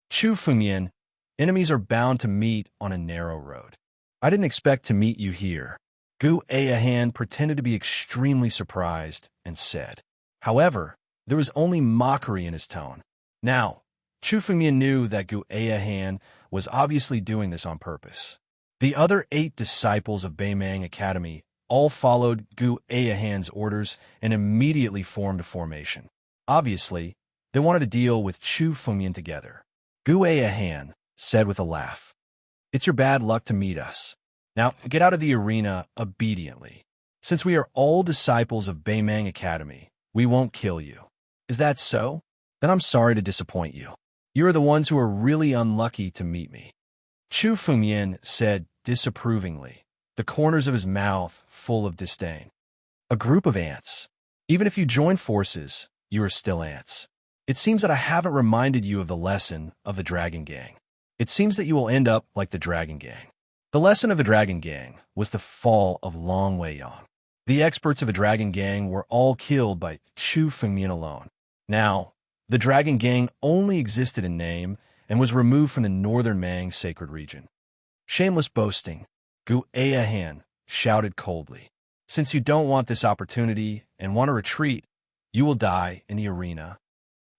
Chu Fengyan, enemies are bound to meet on a narrow road. I didn't expect to meet you here. Gu Ayahan pretended to be extremely surprised and said. However, there was only mockery in his tone. Now, Chu Fengyan knew that Gu Ayahan was obviously doing this on purpose. The other 8 disciples of Beimang Academy all followed Gu Ayahan's orders and immediately formed a formation. Obviously, they wanted to deal with Chu Fengyan together. Gu Ayahan said with a laugh, "It's your bad luck to meet us. Now, get out of the arena obediently. Since we are all disciples of Beimang Academy, we won't kill you. Is that so? Then I'm sorry to disappoint you. You are the ones who are really unlucky to meet me." Chu Fengyan said disapprovingly, the corners of his mouth full of disdain. "A group of ants. Even if you join forces, you are still ants. It seems that I haven't reminded you of the lesson of the Dragon Gang. It seems that you will end up like the Dragon Gang." The lesson of the Dragon Gang was the fall of Long Weiyang. The experts of the Dragon Gang were all killed by Chu Fengyan alone. Now, the Dragon Gang only existed in name and was removed from the northern Mang sacred region. "Shameless boasting," Gu Ayahan shouted coldly. "Since you don't want this opportunity and want to retreat, you will die in the arena."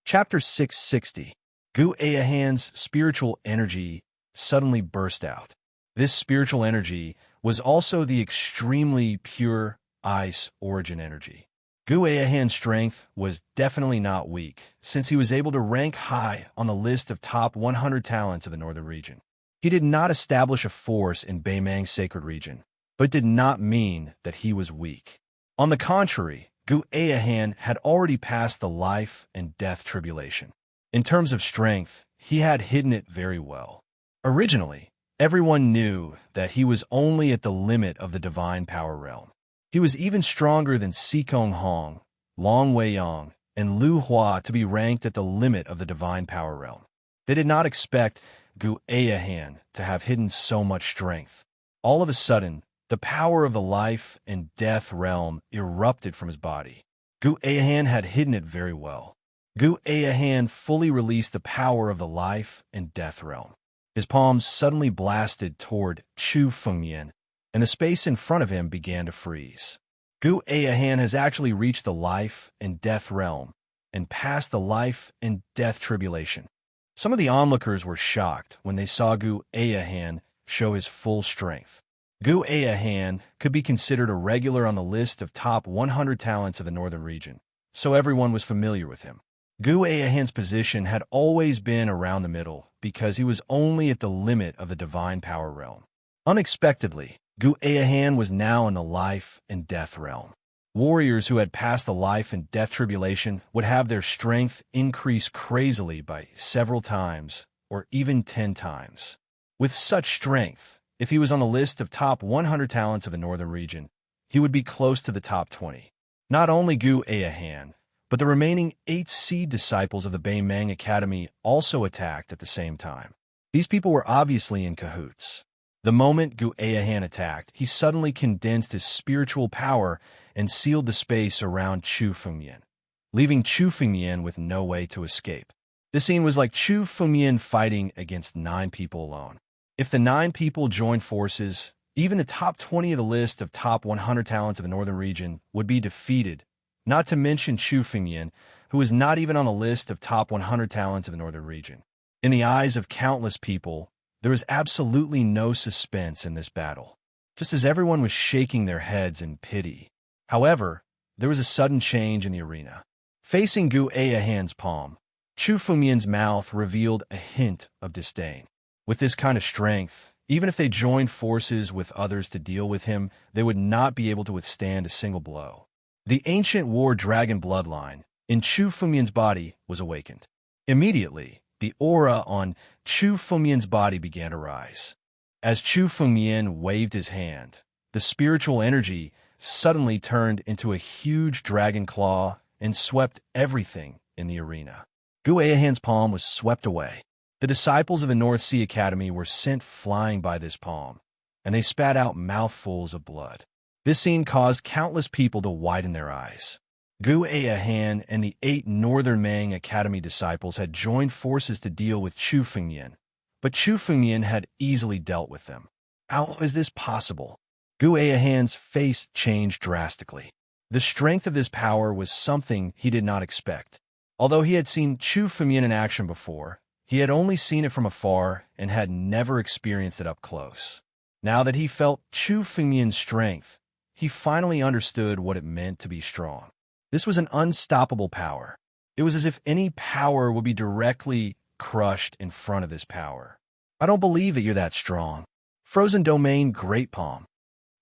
Chapter 660. Gu Ayahan's spiritual energy suddenly burst out. This spiritual energy was also the extremely pure ice origin energy. Gu Ayahan's strength was definitely not weak, since he was able to rank high on the list of top 100 talents of the northern region. He did not establish a force in Beimang's sacred region, but did not mean that he was weak. On the contrary, Gu Ayahan had already passed the life and death tribulation. In terms of strength, he had hidden it very well. Originally, everyone knew that he was only at the limit of the divine power realm. He was even stronger than Sikong Hong, Long Weiyang, and Lu Hua to be ranked at the limit of the divine power realm. They did not expect Gu Ayahan to have hidden so much strength. All of a sudden, the power of the life and death realm erupted from his body. Gu Ayahan had hidden it very well. Gu Ayahan fully released the power of the life and death realm. His palms suddenly blasted toward Chu Fengyan, and the space in front of him began to freeze. Gu Ayahan has actually reached the life and death realm and passed the life and death tribulation. Some of the onlookers were shocked when they saw Gu Ayahan show his full strength. Gu Ayahan could be considered a regular on the list of top 100 talents of the northern region, so everyone was familiar with him. Gu Ayahan's position had always been around the middle because he was only at the limit of the divine power realm. Unexpectedly, Gu Ayahan was now in the life and death realm. Warriors who had passed the life and death tribulation would have their strength increase crazily by several times, or even 10 times. With such strength, if he was on the list of top 100 talents of the northern region, he would be close to the top 20. Not only Gu Ayahan, but the remaining 8 seed disciples of the Beimang Academy also attacked at the same time. These people were obviously in cahoots. The moment Gu Ayahan attacked, he suddenly condensed his spiritual power and sealed the space around Chu Fengyan, leaving Chu Fengyan with no way to escape. This scene was like Chu Fengyan fighting against 9 people alone. If the 9 people joined forces, even the top 20 of the list of top 100 talents of the northern region would be defeated, not to mention Chu Fengyan, who was not even on the list of top 100 talents of the northern region. In the eyes of countless people, there was absolutely no suspense in this battle, just as everyone was shaking their heads in pity. However, there was a sudden change in the arena. Facing Gu Ayahan's palm, Chu Fengyan's mouth revealed a hint of disdain. With this kind of strength, even if they joined forces with others to deal with him, they would not be able to withstand a single blow. The ancient war dragon bloodline in Chu Fengyan's body was awakened. Immediately, the aura on Chu Fengyan's body began to rise. As Chu Fengyan waved his hand, the spiritual energy suddenly turned into a huge dragon claw and swept everything in the arena. Gu Ayahan's palm was swept away. The disciples of the North Sea Academy were sent flying by this palm, and they spat out mouthfuls of blood. This scene caused countless people to widen their eyes. Gu Ahan and the 8 Northern Mang Academy disciples had joined forces to deal with Chu Fengyan, but Chu Fengyan had easily dealt with them. How is this possible? Gu Ahan's face changed drastically. The strength of this power was something he did not expect. Although he had seen Chu Fengyan in action before, he had only seen it from afar and had never experienced it up close. Now that he felt Chu Fengyan's strength, he finally understood what it meant to be strong. This was an unstoppable power. It was as if any power would be directly crushed in front of this power. I don't believe that you're that strong. Frozen Domain Great Palm.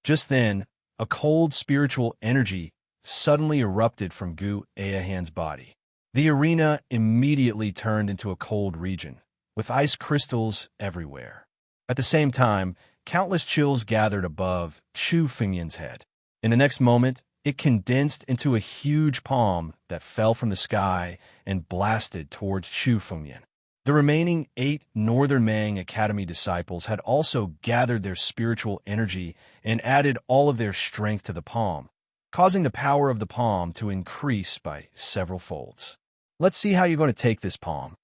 Just then, a cold spiritual energy suddenly erupted from Gu Ahan's body. The arena immediately turned into a cold region, with ice crystals everywhere. At the same time, countless chills gathered above Chu Fengyan's head. In the next moment, it condensed into a huge palm that fell from the sky and blasted towards Chu Fengyan. The remaining 8 Northern Mang Academy disciples had also gathered their spiritual energy and added all of their strength to the palm, causing the power of the palm to increase by several folds. Let's see how you're going to take this palm.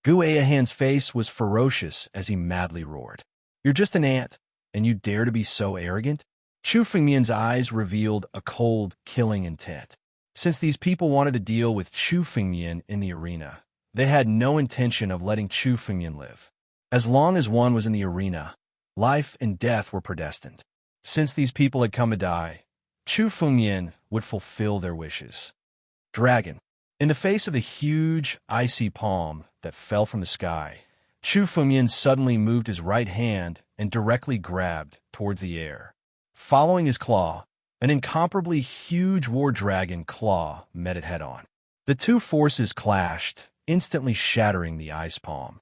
Gu Ahan's face was ferocious as he madly roared. You're just an ant, and you dare to be so arrogant? Chu Fengyan's eyes revealed a cold, killing intent. Since these people wanted to deal with Chu Fengyan in the arena, they had no intention of letting Chu Fengyan live. As long as one was in the arena, life and death were predestined. Since these people had come to die, Chu Fengyan would fulfill their wishes. Dragon. In the face of the huge, icy palm that fell from the sky, Chu Fengyan suddenly moved his right hand and directly grabbed towards the air. Following his claw, an incomparably huge war dragon claw met it head-on. The two forces clashed, instantly shattering the ice palm.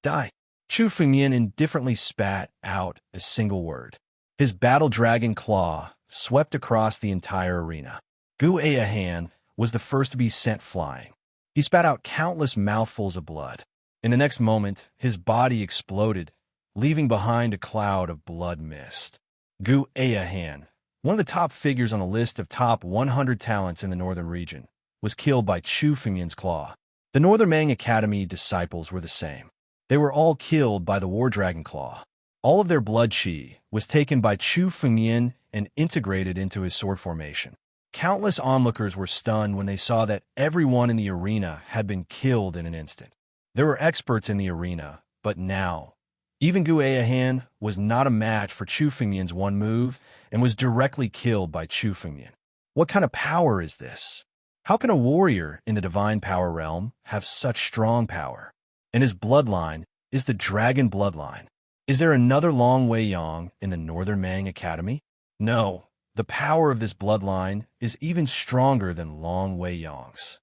Die! Chu Fengyan indifferently spat out a single word. His battle dragon claw swept across the entire arena. Gu Ahan was the first to be sent flying. He spat out countless mouthfuls of blood. In the next moment, his body exploded, leaving behind a cloud of blood mist. Gu Ahan, one of the top figures on the list of top 100 talents in the northern region, was killed by Chu Fengyan's claw. The Northern Mang Academy disciples were the same. They were all killed by the War Dragon Claw. All of their blood chi was taken by Chu Fengyan and integrated into his sword formation. Countless onlookers were stunned when they saw that everyone in the arena had been killed in an instant. There were experts in the arena, but now, even Gu Ahan was not a match for Chu Fengyan's one move and was directly killed by Chu Fengyan. What kind of power is this? How can a warrior in the divine power realm have such strong power? And his bloodline is the dragon bloodline. Is there another Long Wei Yang in the Northern Mang Academy? No, the power of this bloodline is even stronger than Long Wei Yang's.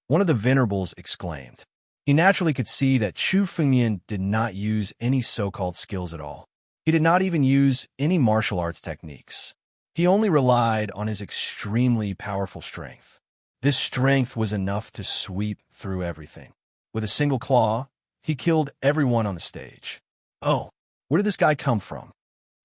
One of the venerables exclaimed. He naturally could see that Chu Fengyan did not use any so-called skills at all. He did not even use any martial arts techniques. He only relied on his extremely powerful strength. This strength was enough to sweep through everything. With a single claw, he killed everyone on the stage. Oh, where did this guy come from?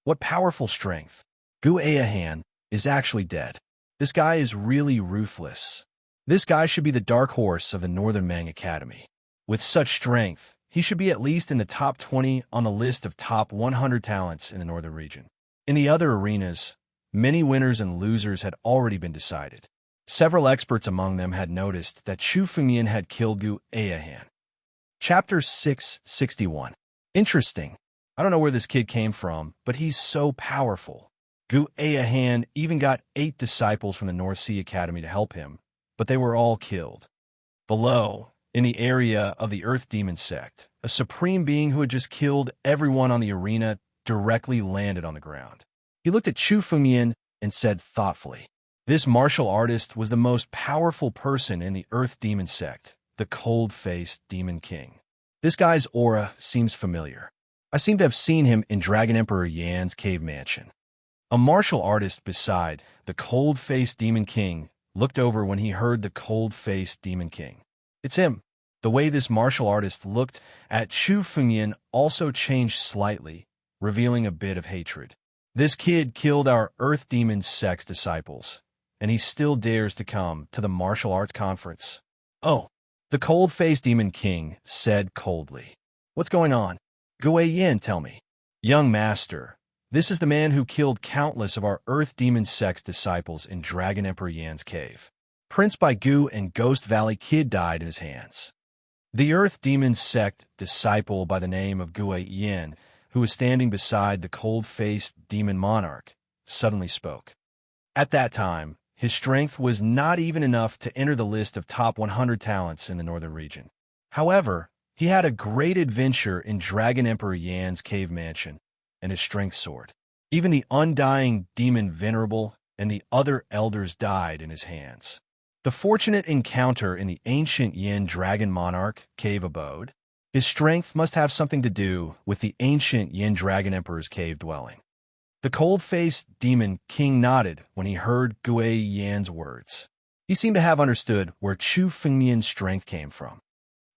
What powerful strength. Gu Ahan is actually dead. This guy is really ruthless. This guy should be the dark horse of the Northern Mang Academy. With such strength, he should be at least in the top 20 on the list of top 100 talents in the northern region. In the other arenas, many winners and losers had already been decided. Several experts among them had noticed that Chu Fengyan had killed Gu Ahan. Chapter 661. Interesting. I don't know where this kid came from, but he's so powerful. Gu Ahan even got 8 disciples from the North Sea Academy to help him, but they were all killed. Below, in the area of the Earth Demon sect, a supreme being who had just killed everyone on the arena directly landed on the ground. He looked at Chu Fengyan and said thoughtfully, this martial artist was the most powerful person in the Earth Demon sect, the cold-faced Demon King. This guy's aura seems familiar. I seem to have seen him in Dragon Emperor Yan's cave mansion. A martial artist beside the cold-faced Demon King looked over when he heard the cold-faced Demon King. It's him. The way this martial artist looked at Chu Fengyan also changed slightly, revealing a bit of hatred. This kid killed our Earth Demon Sex disciples, and he still dares to come to the martial arts conference. Oh, the cold-faced Demon King said coldly. What's going on? Gui Yin, tell me. Young master, this is the man who killed countless of our Earth Demon Sex disciples in Dragon Emperor Yan's cave. Prince Baigu and Ghost Valley Kid died in his hands. The Earth Demon Sect disciple by the name of Gui Yin, who was standing beside the cold-faced demon monarch, suddenly spoke. At that time, his strength was not even enough to enter the list of top 100 talents in the northern region. However, he had a great adventure in Dragon Emperor Yan's cave mansion and his strength soared. Even the undying demon Venerable and the other elders died in his hands. The fortunate encounter in the ancient Yin Dragon Monarch cave abode. His strength must have something to do with the ancient Yin Dragon Emperor's cave dwelling. The cold-faced demon king nodded when he heard Gui Yan's words. He seemed to have understood where Chu Fengmian's strength came from.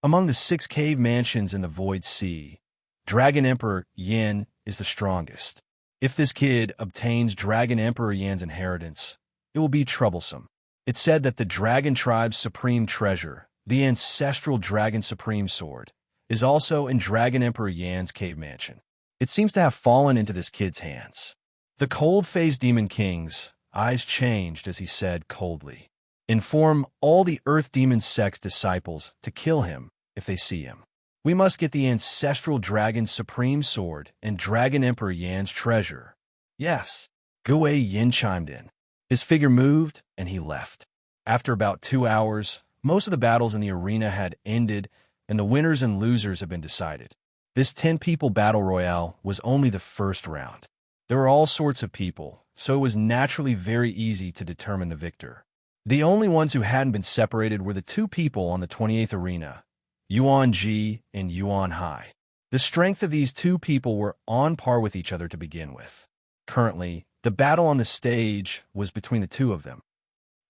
Among the 6 cave mansions in the Void Sea, Dragon Emperor Yin is the strongest. If this kid obtains Dragon Emperor Yan's inheritance, it will be troublesome. It's said that the Dragon Tribe's supreme treasure, the ancestral Dragon Supreme Sword, is also in Dragon Emperor Yan's cave mansion. It seems to have fallen into this kid's hands. The cold-faced Demon King's eyes changed as he said coldly, "Inform all the Earth Demon Sex disciples to kill him if they see him. We must get the ancestral Dragon Supreme Sword and Dragon Emperor Yan's treasure." Yes, Gui Yin chimed in. His figure moved, and he left. After about 2 hours, most of the battles in the arena had ended, and the winners and losers had been decided. This 10-people battle royale was only the first round. There were all sorts of people, so it was naturally very easy to determine the victor. The only ones who hadn't been separated were the 2 people on the 28th arena, Yuan Ji and Yuan Hai. The strength of these 2 people were on par with each other to begin with. Currently, the battle on the stage was between the 2 of them.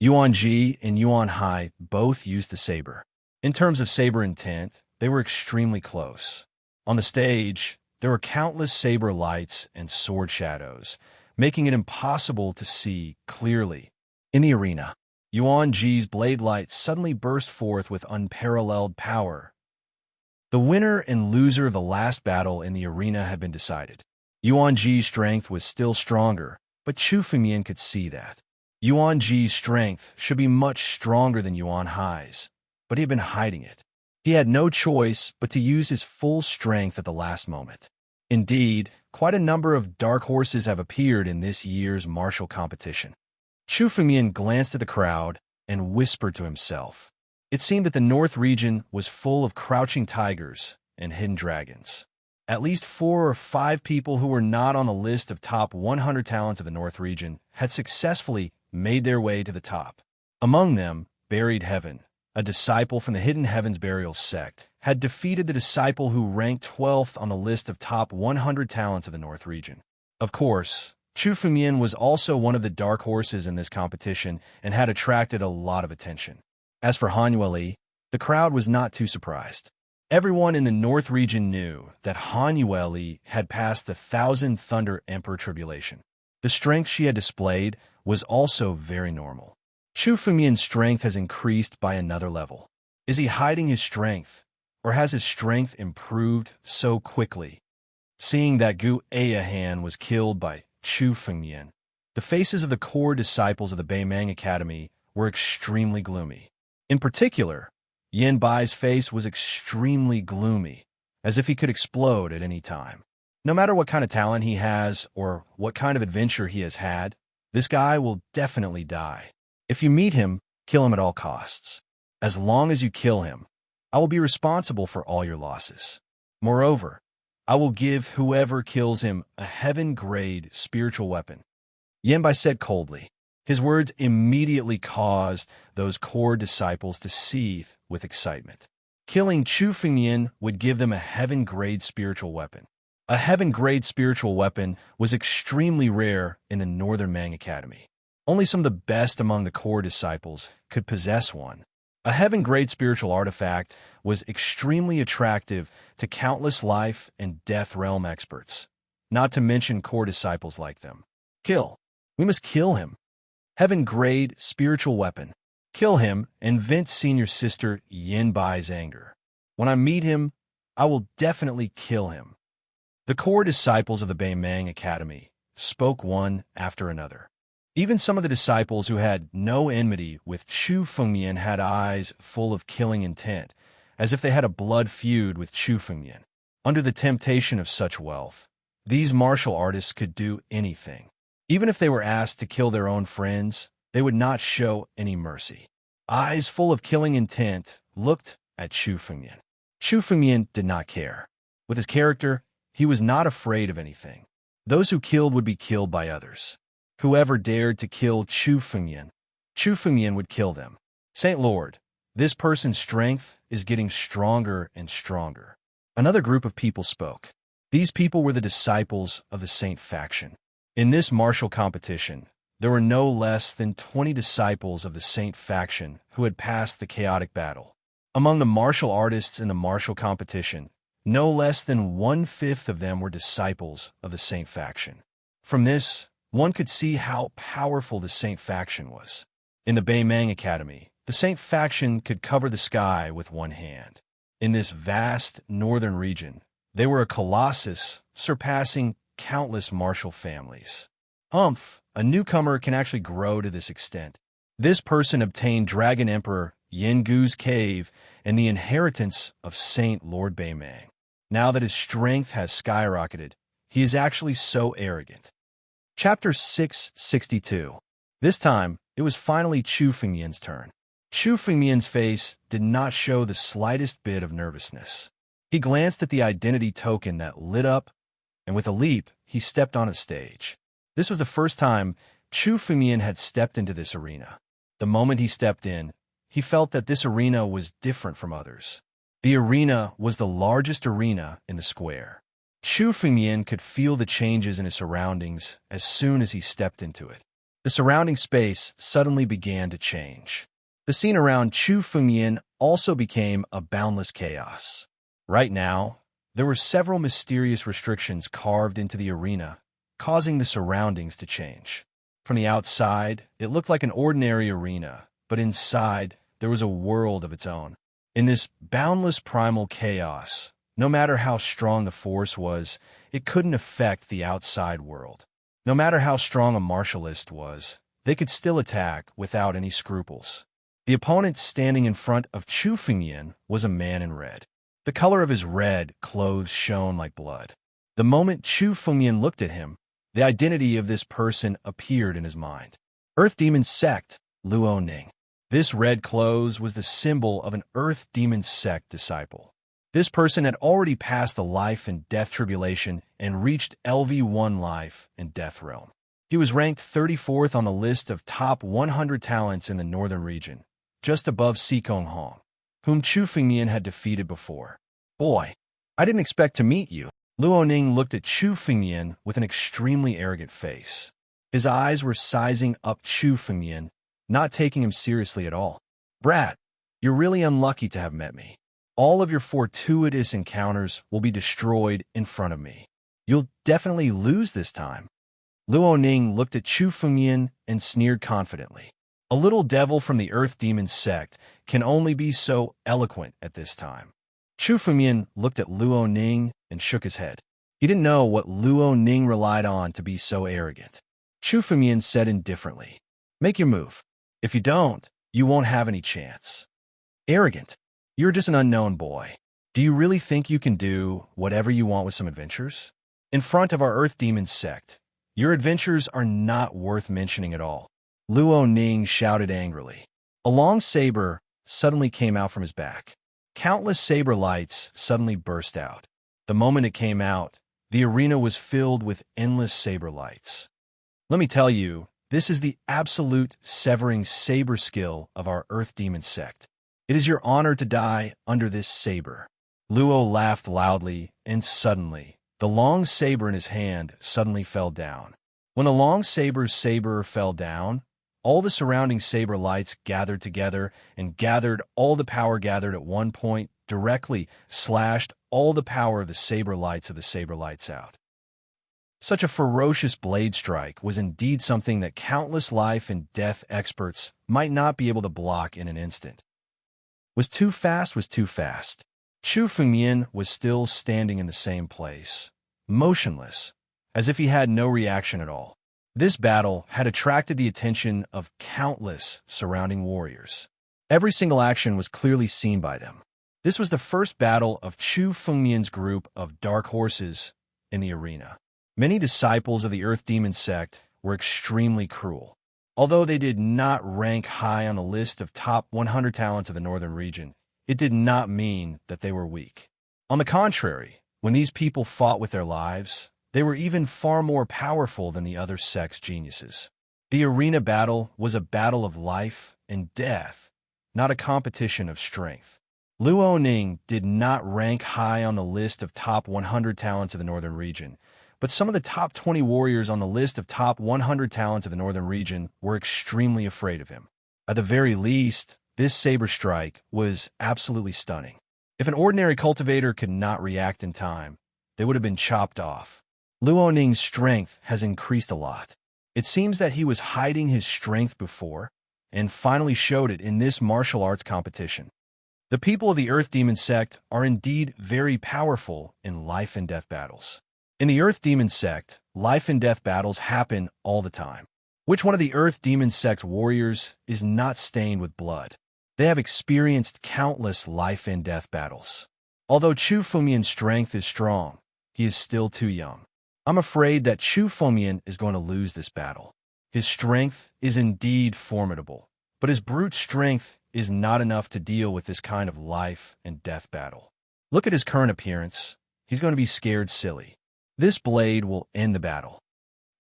Yuan Ji and Yuan Hai both used the saber. In terms of saber intent, they were extremely close. On the stage, there were countless saber lights and sword shadows, making it impossible to see clearly. In the arena, Yuan Ji's blade light suddenly burst forth with unparalleled power. The winner and loser of the last battle in the arena had been decided. Yuan Ji's strength was still stronger, but Chu Fengmian could see that. Yuan Ji's strength should be much stronger than Yuan Hai's, but he had been hiding it. He had no choice but to use his full strength at the last moment. Indeed, quite a number of dark horses have appeared in this year's martial competition. Chu Fengmian glanced at the crowd and whispered to himself. It seemed that the North region was full of crouching tigers and hidden dragons. At least 4 or 5 people who were not on the list of top 100 talents of the North region had successfully made their way to the top. Among them, Buried Heaven, a disciple from the Hidden Heavens Burial sect, had defeated the disciple who ranked 12th on the list of top 100 talents of the North region. Of course, Chu Fengmian was also one of the dark horses in this competition and had attracted a lot of attention. As for Han Yueli, the crowd was not too surprised. Everyone in the North region knew that Han Yueli had passed the Thousand Thunder Emperor tribulation. The strength she had displayed was also very normal. Chu Fengmian's strength has increased by another level. Is he hiding his strength, or has his strength improved so quickly? Seeing that Gu Ayahan was killed by Chu Fengmian, the faces of the core disciples of the Beimang Academy were extremely gloomy. In particular, Yin Bai's face was extremely gloomy, as if he could explode at any time. No matter what kind of talent he has or what kind of adventure he has had, this guy will definitely die. If you meet him, kill him at all costs. As long as you kill him, I will be responsible for all your losses. Moreover, I will give whoever kills him a heaven-grade spiritual weapon. Yin Bai said coldly. His words immediately caused those core disciples to seethe with excitement. Killing Chu Fengmian would give them a heaven-grade spiritual weapon. A heaven-grade spiritual weapon was extremely rare in the Northern Mang Academy. Only some of the best among the core disciples could possess one. A heaven-grade spiritual artifact was extremely attractive to countless life and death realm experts. not to mention core disciples like them. Kill. We must kill him. Heaven-grade spiritual weapon. Kill him and vent senior sister Yin Bai's anger. When I meet him, I will definitely kill him. The core disciples of the Beimang Academy spoke one after another. Even some of the disciples who had no enmity with Chu Fengmian had eyes full of killing intent, as if they had a blood feud with Chu Fengmian. Under the temptation of such wealth, these martial artists could do anything. Even if they were asked to kill their own friends, they would not show any mercy. Eyes full of killing intent looked at Chu Fengmian. Chu Fengmian did not care. With his character, he was not afraid of anything. Those who killed would be killed by others. Whoever dared to kill Chu Fengmian would kill them. Saint Lord, this person's strength is getting stronger and stronger. Another group of people spoke. These people were the disciples of the Saint faction. In this martial competition, there were no less than 20 disciples of the Saint faction who had passed the chaotic battle. Among the martial artists in the martial competition, no less than 1/5 of them were disciples of the Saint faction. From this, one could see how powerful the Saint faction was. In the Beimang Academy, the Saint faction could cover the sky with one hand. In this vast northern region, they were a colossus surpassing countless martial families. A newcomer can actually grow to this extent. This person obtained Dragon Emperor Yin Gu's cave and the inheritance of Saint Lord Beimang. Now that his strength has skyrocketed, he is actually so arrogant. Chapter 662. This time, it was finally Chu Fengmian's turn. Chu Fengmian's face did not show the slightest bit of nervousness. He glanced at the identity token that lit up, and with a leap, he stepped on a stage. This was the first time Chu Fengmian had stepped into this arena. The moment he stepped in, he felt that this arena was different from others. The arena was the largest arena in the square. Chu Fengmian could feel the changes in his surroundings as soon as he stepped into it. The surrounding space suddenly began to change. The scene around Chu Fengmian also became a boundless chaos. Right now, there were several mysterious restrictions carved into the arena, causing the surroundings to change. From the outside, it looked like an ordinary arena, but inside, there was a world of its own. In this boundless primal chaos, no matter how strong the force was, it couldn't affect the outside world. No matter how strong a martialist was, they could still attack without any scruples. The opponent standing in front of Chu Fengmian was a man in red. The color of his red clothes shone like blood. The moment Chu Fengmian looked at him, the identity of this person appeared in his mind. Earth Demon Sect, Luo Ning. This red clothes was the symbol of an Earth Demon Sect disciple. This person had already passed the life and death tribulation and reached LV1 life and death realm. He was ranked 34th on the list of top 100 talents in the northern region, just above Sikong Hong, whom Chu Fengmian had defeated before. Boy, I didn't expect to meet you. Luo Ning looked at Chu Fengmian with an extremely arrogant face. His eyes were sizing up Chu Fengmian, not taking him seriously at all. Brat, you're really unlucky to have met me. All of your fortuitous encounters will be destroyed in front of me. You'll definitely lose this time. Luo Ning looked at Chu Fengmian and sneered confidently. A little devil from the Earth Demon Sect can only be so eloquent at this time. Chu Fengmian looked at Luo Ning and shook his head. He didn't know what Luo Ning relied on to be so arrogant. Chu Fengmian said indifferently, "Make your move. If you don't, you won't have any chance." Arrogant. You're just an unknown boy. Do you really think you can do whatever you want with some adventures? In front of our Earth Demon Sect, your adventures are not worth mentioning at all. Luo Ning shouted angrily. A long saber suddenly came out from his back. Countless saber lights suddenly burst out. The moment it came out, the arena was filled with endless saber lights. Let me tell you, this is the absolute severing saber skill of our Earth Demon Sect. It is your honor to die under this saber. Luo laughed loudly, and suddenly, the long saber in his hand suddenly fell down. When the long saber fell down, all the surrounding saber lights gathered together and gathered all the power gathered at one point, directly slashed all the power of the saber lights out. Such a ferocious blade strike was indeed something that countless life and death experts might not be able to block in an instant. Was too fast. Chu Fengmian was still standing in the same place, motionless, as if he had no reaction at all. This battle had attracted the attention of countless surrounding warriors. Every single action was clearly seen by them. This was the first battle of Chu Fengmian's group of dark horses in the arena. Many disciples of the Earth Demon sect were extremely cruel. Although they did not rank high on the list of top 100 talents of the northern region, it did not mean that they were weak. On the contrary, when these people fought with their lives, they were even far more powerful than the other sect's geniuses. The arena battle was a battle of life and death, not a competition of strength. Luo Ning did not rank high on the list of top 100 talents of the northern region, but some of the top 20 warriors on the list of top 100 talents of the northern region were extremely afraid of him. At the very least, this saber strike was absolutely stunning. If an ordinary cultivator could not react in time, they would have been chopped off. Luo Ning's strength has increased a lot. It seems that he was hiding his strength before, and finally showed it in this martial arts competition. The people of the Earth Demon sect are indeed very powerful in life and death battles. In the Earth Demon sect, life and death battles happen all the time. Which one of the Earth Demon sect's warriors is not stained with blood? They have experienced countless life and death battles. Although Chu Fengmian's strength is strong, he is still too young. I'm afraid that Chu Fengmian is going to lose this battle. His strength is indeed formidable, but his brute strength is not enough to deal with this kind of life and death battle. Look at his current appearance. He's going to be scared silly. This blade will end the battle.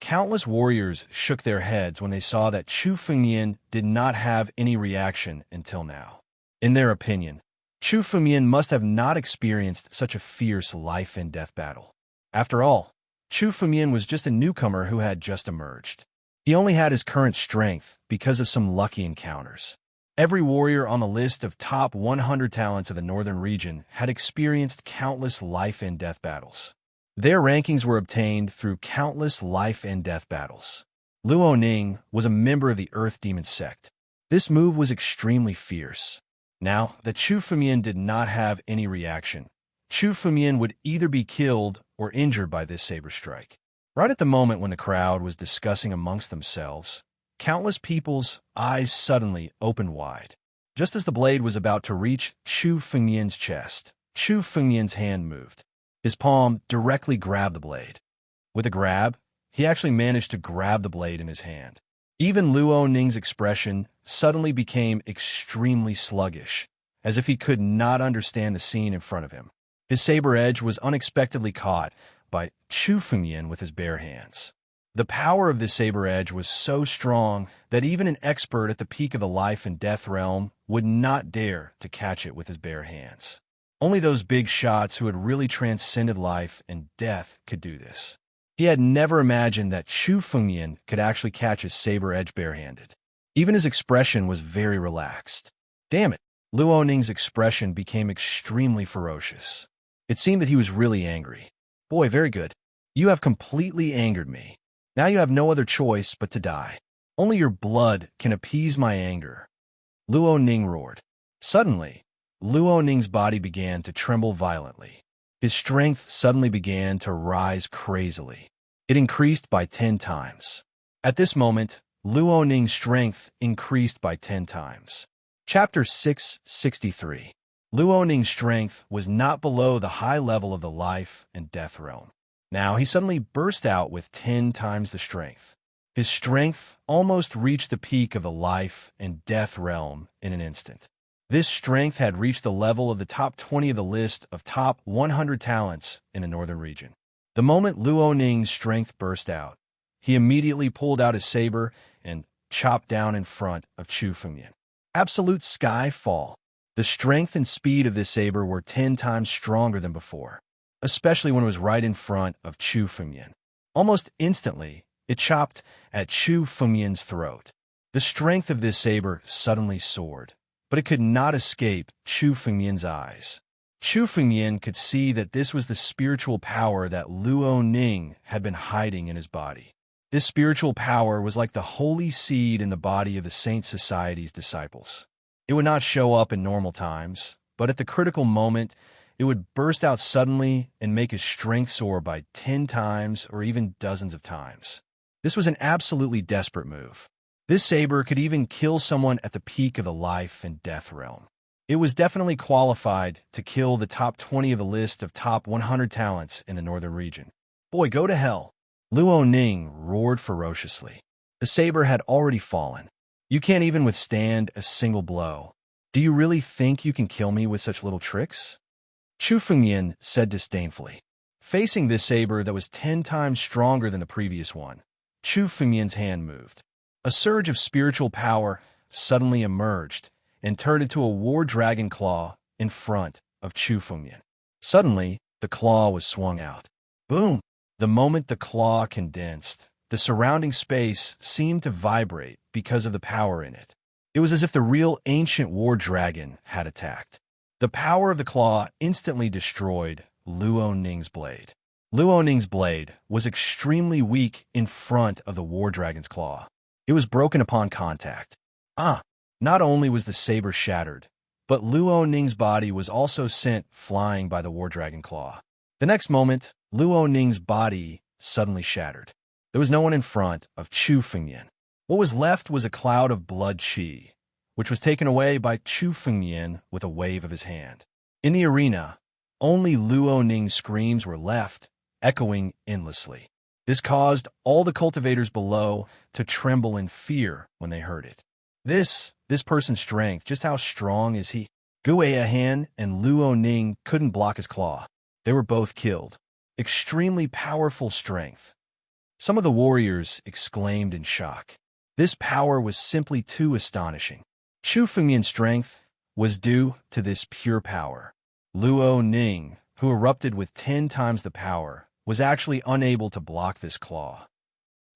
Countless warriors shook their heads when they saw that Chu Fengmian did not have any reaction until now. In their opinion, Chu Fengmian must have not experienced such a fierce life and death battle. After all, Chu Fengmian was just a newcomer who had just emerged. He only had his current strength because of some lucky encounters. Every warrior on the list of top 100 talents of the northern region had experienced countless life and death battles. Their rankings were obtained through countless life and death battles. Luo Ning was a member of the Earth Demon sect. This move was extremely fierce. Now that Chu Fengmian did not have any reaction, Chu Fengmian would either be killed or injured by this saber strike. Right at the moment when the crowd was discussing amongst themselves, countless people's eyes suddenly opened wide. Just as the blade was about to reach Chu Fengmian's chest, Chu Fengmian's hand moved. His palm directly grabbed the blade. With a grab, he actually managed to grab the blade in his hand. Even Luo Ning's expression suddenly became extremely sluggish, as if he could not understand the scene in front of him. His saber edge was unexpectedly caught by Chu Fengmian with his bare hands. The power of this saber edge was so strong that even an expert at the peak of the life and death realm would not dare to catch it with his bare hands. Only those big shots who had really transcended life and death could do this. He had never imagined that Chu Fengmian could actually catch his saber edge barehanded. Even his expression was very relaxed. Damn it! Luo Ning's expression became extremely ferocious. It seemed that he was really angry. Boy, very good. You have completely angered me. Now you have no other choice but to die. Only your blood can appease my anger. Luo Ning roared. Suddenly, Luo Ning's body began to tremble violently. His strength suddenly began to rise crazily. It increased by 10 times. At this moment, Luo Ning's strength increased by 10 times. Chapter 663. Luo Ning's strength was not below the high level of the life and death realm. Now he suddenly burst out with 10 times the strength. His strength almost reached the peak of the life and death realm in an instant. This strength had reached the level of the top 20 of the list of top 100 talents in the northern region. The moment Luo Ning's strength burst out, he immediately pulled out his saber and chopped down in front of Chu Fengmian. Absolute sky fall. The strength and speed of this saber were 10 times stronger than before, especially when it was right in front of Chu Fengmian. Almost instantly, it chopped at Chu Fengmian's throat. The strength of this saber suddenly soared, but it could not escape Chu Fengmian's eyes. Chu Fengyan could see that this was the spiritual power that Luo Ning had been hiding in his body. This spiritual power was like the holy seed in the body of the Saint Society's disciples. It would not show up in normal times, but at the critical moment, it would burst out suddenly and make his strength soar by 10 times or even dozens of times. This was an absolutely desperate move. This saber could even kill someone at the peak of the life and death realm. It was definitely qualified to kill the top 20 of the list of top 100 talents in the northern region. Boy, go to hell. Luo Ning roared ferociously. The saber had already fallen. You can't even withstand a single blow. Do you really think you can kill me with such little tricks? Chu Fengyan said disdainfully. Facing this saber that was 10 times stronger than the previous one, Chu Fengyan's hand moved. A surge of spiritual power suddenly emerged and turned into a war dragon claw in front of Chu Fengyan. Suddenly, the claw was swung out. Boom! The moment the claw condensed, the surrounding space seemed to vibrate because of the power in it. It was as if the real ancient war dragon had attacked. The power of the claw instantly destroyed Luo Ning's blade. Luo Ning's blade was extremely weak in front of the war dragon's claw. It was broken upon contact. Not only was the saber shattered, but Luo Ning's body was also sent flying by the war dragon claw. The next moment, Luo Ning's body suddenly shattered. There was no one in front of Chu Fengyan. What was left was a cloud of blood qi, which was taken away by Chu Fengyan with a wave of his hand. In the arena, only Luo Ning's screams were left, echoing endlessly. This caused all the cultivators below to tremble in fear when they heard it. This person's strength, just how strong is he? Gu Eihan and Luo Ning couldn't block his claw. They were both killed. Extremely powerful strength. Some of the warriors exclaimed in shock. This power was simply too astonishing. Chu Fengyan's strength was due to this pure power. Luo Ning, who erupted with 10 times the power, was actually unable to block this claw.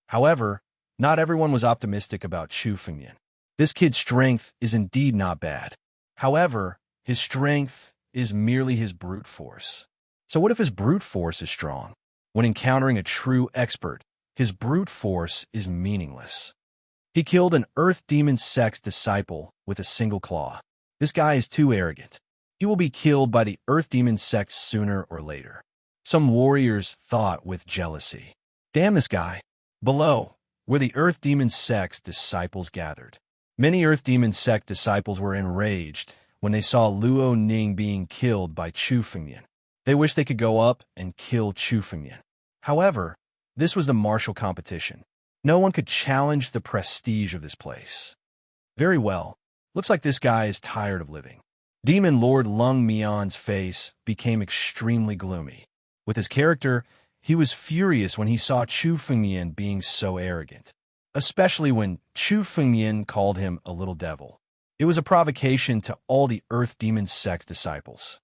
However, not everyone was optimistic about Chu Fengyan. This kid's strength is indeed not bad. However, his strength is merely his brute force. So what if his brute force is strong? When encountering a true expert, his brute force is meaningless. He killed an Earth Demon Sect's disciple with a single claw. This guy is too arrogant. He will be killed by the Earth Demon Sect sooner or later. Some warriors thought with jealousy. Damn this guy. Below, where the Earth Demon Sect's disciples gathered. Many Earth Demon Sect disciples were enraged when they saw Luo Ning being killed by Chu Fengyan. They wished they could go up and kill Chu Fengyan. However, this was the martial competition. No one could challenge the prestige of this place. Very well. Looks like this guy is tired of living. Demon Lord Lung Mian's face became extremely gloomy. With his character, he was furious when he saw Chu Fengyan being so arrogant. Especially when Chu Fengyan called him a little devil. It was a provocation to all the Earth Demon Sect's disciples.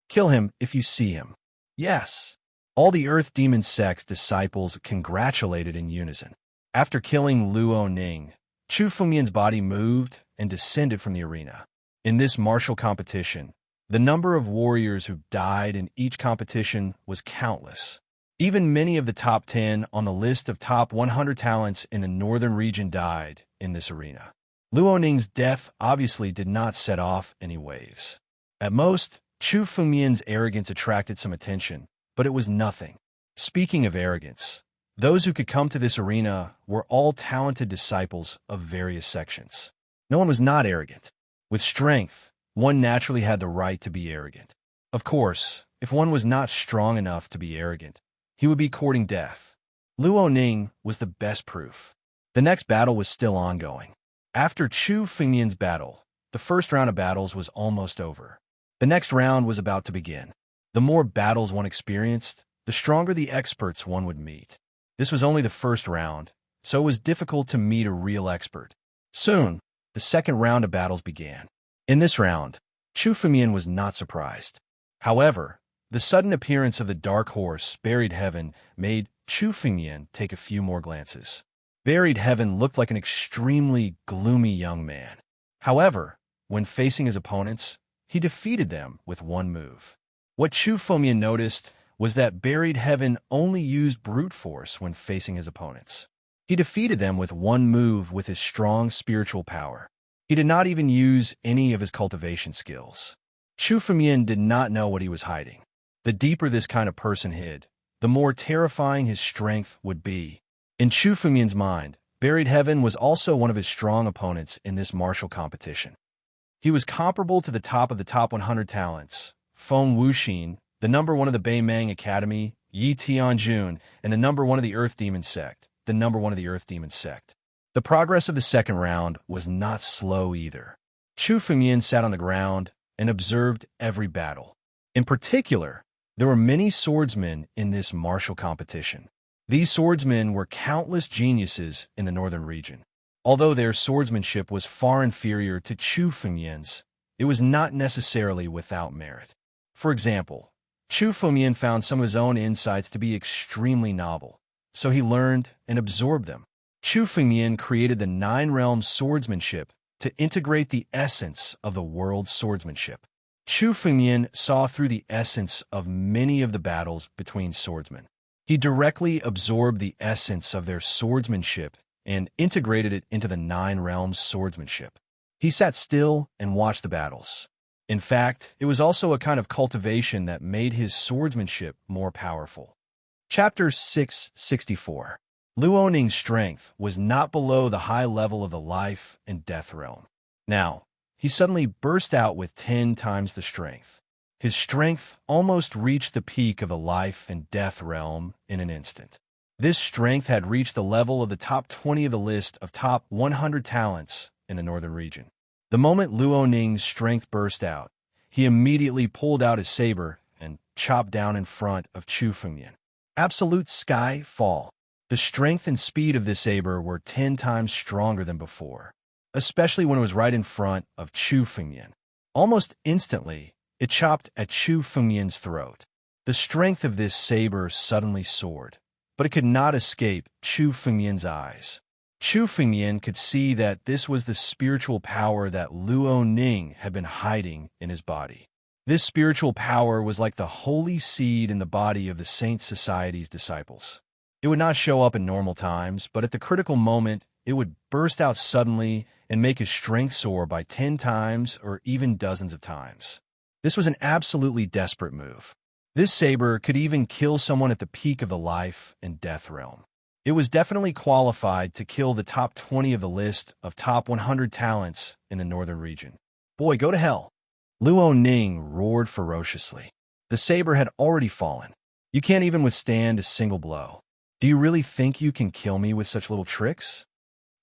Kill him if you see him. Yes. All the Earth Demon Sect's disciples congratulated in unison. After killing Luo Ning, Chu Fengyan's body moved and descended from the arena. In this martial competition, the number of warriors who died in each competition was countless. Even many of the top 10 on the list of top 100 talents in the northern region died in this arena. Luo Ning's death obviously did not set off any waves. At most, Chu Fengyan's arrogance attracted some attention, but it was nothing. Speaking of arrogance, those who could come to this arena were all talented disciples of various sections. No one was not arrogant. With strength, one naturally had the right to be arrogant. Of course, if one was not strong enough to be arrogant, he would be courting death. Luo Ning was the best proof. The next battle was still ongoing. After Chu Fengyan's battle, the first round of battles was almost over. The next round was about to begin. The more battles one experienced, the stronger the experts one would meet. This was only the first round, so it was difficult to meet a real expert. Soon, the second round of battles began. In this round, Chu Fengyan was not surprised. However, the sudden appearance of the dark horse, Buried Heaven, made Chu Fengyan take a few more glances. Buried Heaven looked like an extremely gloomy young man. However, when facing his opponents, he defeated them with one move. What Chu Fengmian noticed was that Buried Heaven only used brute force when facing his opponents. He defeated them with one move with his strong spiritual power. He did not even use any of his cultivation skills. Chu Fengmian did not know what he was hiding. The deeper this kind of person hid, the more terrifying his strength would be. In Chu Fengmian's mind, Buried Heaven was also one of his strong opponents in this martial competition. He was comparable to the top 100 talents, Feng Wuxin, the number one of the Beimang Academy, Yi Tianjun, and the number one of the Earth Demon Sect, the number one of the Earth Demon Sect. The progress of the second round was not slow either. Chu Fengmian sat on the ground and observed every battle. In particular, there were many swordsmen in this martial competition. These swordsmen were countless geniuses in the northern region. Although their swordsmanship was far inferior to Chu Fengmian's, it was not necessarily without merit. For example, Chu Fengmian found some of his own insights to be extremely novel, so he learned and absorbed them. Chu Fengmian created the Nine Realms swordsmanship to integrate the essence of the world's swordsmanship. Chu Fengmian saw through the essence of many of the battles between swordsmen. He directly absorbed the essence of their swordsmanship and integrated it into the Nine Realms swordsmanship. He sat still and watched the battles. In fact, it was also a kind of cultivation that made his swordsmanship more powerful. Chapter 664. Luoning's strength was not below the high level of the life and death realm. Now, he suddenly burst out with 10 times the strength. His strength almost reached the peak of the life and death realm in an instant. This strength had reached the level of the top 20 of the list of top 100 talents in the northern region. The moment Luoning's strength burst out, he immediately pulled out his saber and chopped down in front of Chu Fengmian. Absolute sky fall. The strength and speed of this saber were 10 times stronger than before, especially when it was right in front of Chu Fengmian. Almost instantly, it chopped at Chu Fengmian's throat. The strength of this saber suddenly soared, but it could not escape Chu Fengmian's eyes. Chu Fengmian could see that this was the spiritual power that Luoning had been hiding in his body. This spiritual power was like the holy seed in the body of the Saint Society's disciples. It would not show up in normal times, but at the critical moment, it would burst out suddenly and make his strength soar by 10 times or even dozens of times. This was an absolutely desperate move. This saber could even kill someone at the peak of the life and death realm. It was definitely qualified to kill the top 20 of the list of top 100 talents in the northern region. Boy, go to hell! Luoning roared ferociously. The saber had already fallen. You can't even withstand a single blow. Do you really think you can kill me with such little tricks?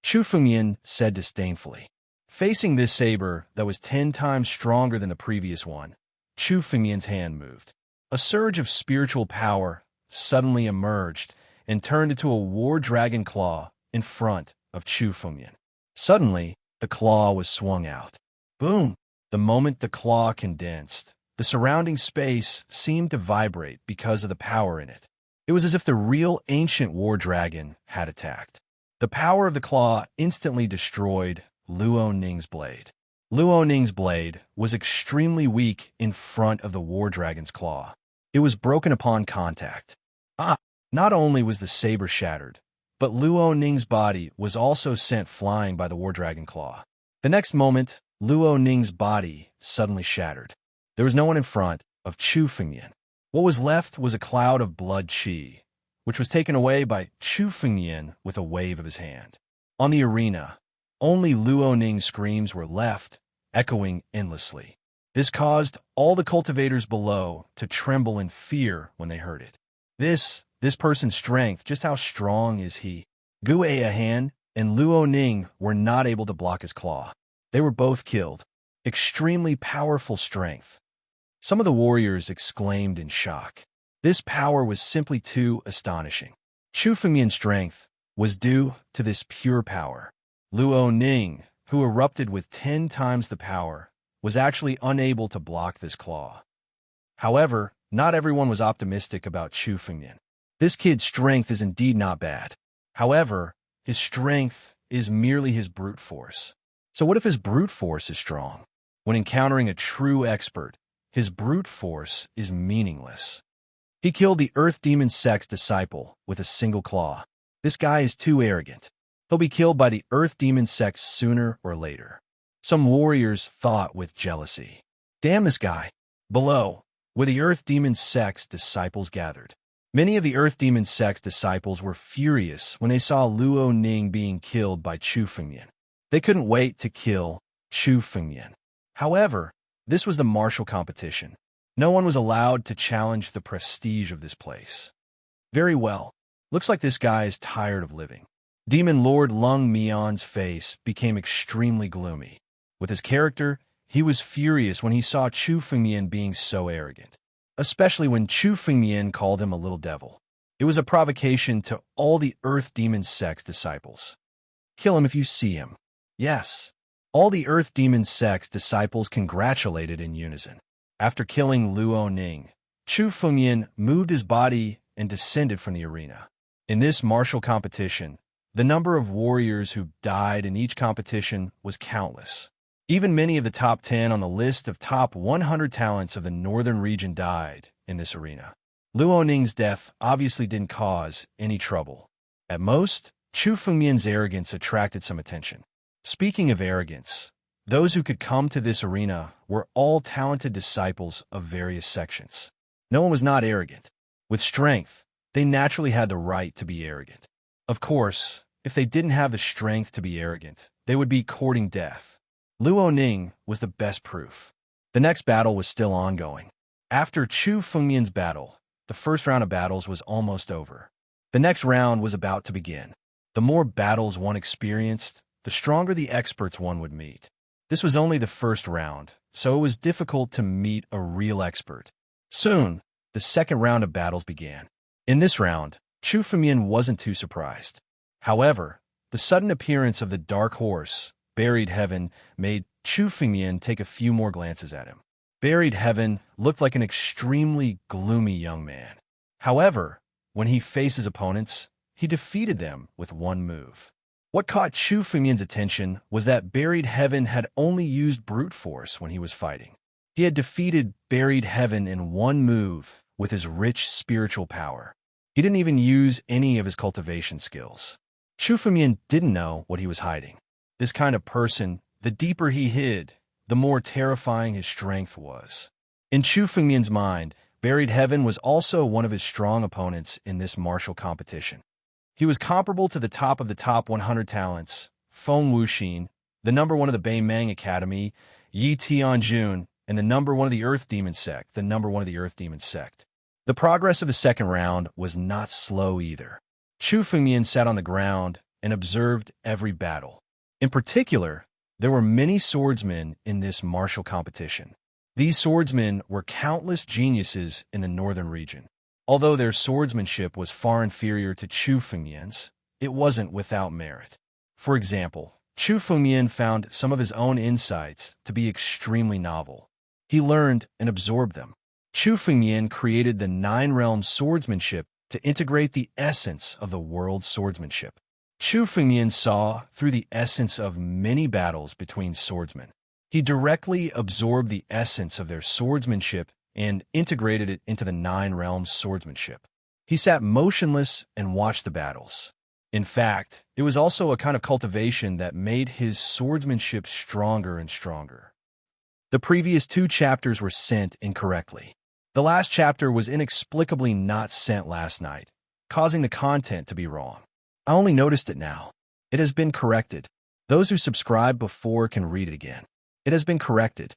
Chu Fengmian said disdainfully. Facing this saber that was 10 times stronger than the previous one, Chu Fengmian's hand moved. A surge of spiritual power suddenly emerged and turned into a war dragon claw in front of Chu Fengmian. Suddenly, the claw was swung out. Boom! The moment the claw condensed, the surrounding space seemed to vibrate because of the power in it. It was as if the real ancient war dragon had attacked. The power of the claw instantly destroyed Luoning's blade. Luoning's blade was extremely weak in front of the war dragon's claw. It was broken upon contact. Not only was the saber shattered, but Luoning's body was also sent flying by the war dragon claw. The next moment, Luoning's body suddenly shattered. There was no one in front of Chu Fengmian. What was left was a cloud of blood qi, which was taken away by Chu Fengmian with a wave of his hand. On the arena, only Luoning's screams were left, echoing endlessly. This caused all the cultivators below to tremble in fear when they heard it. This person's strength, just how strong is he? Gu Ahan and Luoning were not able to block his claw. They were both killed. Extremely powerful strength. Some of the warriors exclaimed in shock. This power was simply too astonishing. Chu Fengmian's strength was due to this pure power. Luoning, who erupted with 10 times the power, was actually unable to block this claw. However, not everyone was optimistic about Chu Fengmian. This kid's strength is indeed not bad. However, his strength is merely his brute force. So what if his brute force is strong? When encountering a true expert, his brute force is meaningless. He killed the Earth Demon Sect's disciple with a single claw. This guy is too arrogant. He'll be killed by the Earth Demon Sect sooner or later. Some warriors thought with jealousy. Damn this guy. Below, where the Earth Demon Sect's disciples gathered. Many of the Earth Demon Sect's disciples were furious when they saw Luo Ning being killed by Chu Fengmian. They couldn't wait to kill Chu Fengmian. However, this was the martial competition. No one was allowed to challenge the prestige of this place. Very well. Looks like this guy is tired of living. Demon Lord Lung Mian's face became extremely gloomy. With his character, he was furious when he saw Chu Fengmian being so arrogant, especially when Chu Fengmian called him a little devil. It was a provocation to all the Earth Demon Sect's disciples. Kill him if you see him. Yes. All the Earth Demon Sect's disciples congratulated in unison. After killing Luo Ning, Chu Fengmian moved his body and descended from the arena. In this martial competition, the number of warriors who died in each competition was countless. Even many of the top 10 on the list of top 100 talents of the northern region died in this arena. Luo Ning's death obviously didn't cause any trouble. At most, Chu Fengmian's arrogance attracted some attention. Speaking of arrogance, those who could come to this arena were all talented disciples of various sections. No one was not arrogant. With strength, they naturally had the right to be arrogant. Of course, if they didn't have the strength to be arrogant, they would be courting death. Luo Ning was the best proof. The next battle was still ongoing. After Chu Fengmian's battle, the first round of battles was almost over. The next round was about to begin. The more battles one experienced, the stronger the experts one would meet. This was only the first round, so it was difficult to meet a real expert. Soon, the second round of battles began. In this round, Chu Fengmian wasn't too surprised. However, the sudden appearance of the dark horse, Buried Heaven, made Chu Fengmian take a few more glances at him. Buried Heaven looked like an extremely gloomy young man. However, when he faced his opponents, he defeated them with one move. What caught Chu Fengmian's attention was that Buried Heaven had only used brute force when he was fighting. He had defeated Buried Heaven in one move with his rich spiritual power. He didn't even use any of his cultivation skills. Chu Fengmian didn't know what he was hiding. This kind of person, the deeper he hid, the more terrifying his strength was. In Chu Fengmian's mind, Buried Heaven was also one of his strong opponents in this martial competition. He was comparable to the top of the top 100 talents, Feng Wuxin, the number one of the Beimang Academy, Yi Tianjun, and the number one of the Earth Demon Sect, the number one of the Earth Demon Sect. The progress of the second round was not slow either. Chu Fengmian sat on the ground and observed every battle. In particular, there were many swordsmen in this martial competition. These swordsmen were countless geniuses in the northern region. Although their swordsmanship was far inferior to Chu Fengmian's, it wasn't without merit. For example, Chu Fengmian found some of his own insights to be extremely novel. He learned and absorbed them. Chu Fengmian created the Nine Realms swordsmanship to integrate the essence of the world's swordsmanship. Chu Fengmian saw through the essence of many battles between swordsmen. He directly absorbed the essence of their swordsmanship and integrated it into the Nine Realms swordsmanship. He sat motionless and watched the battles. In fact, it was also a kind of cultivation that made his swordsmanship stronger and stronger. The previous 2 chapters were sent incorrectly. The last chapter was inexplicably not sent last night, causing the content to be wrong. I only noticed it now. It has been corrected. Those who subscribed before can read it again. It has been corrected.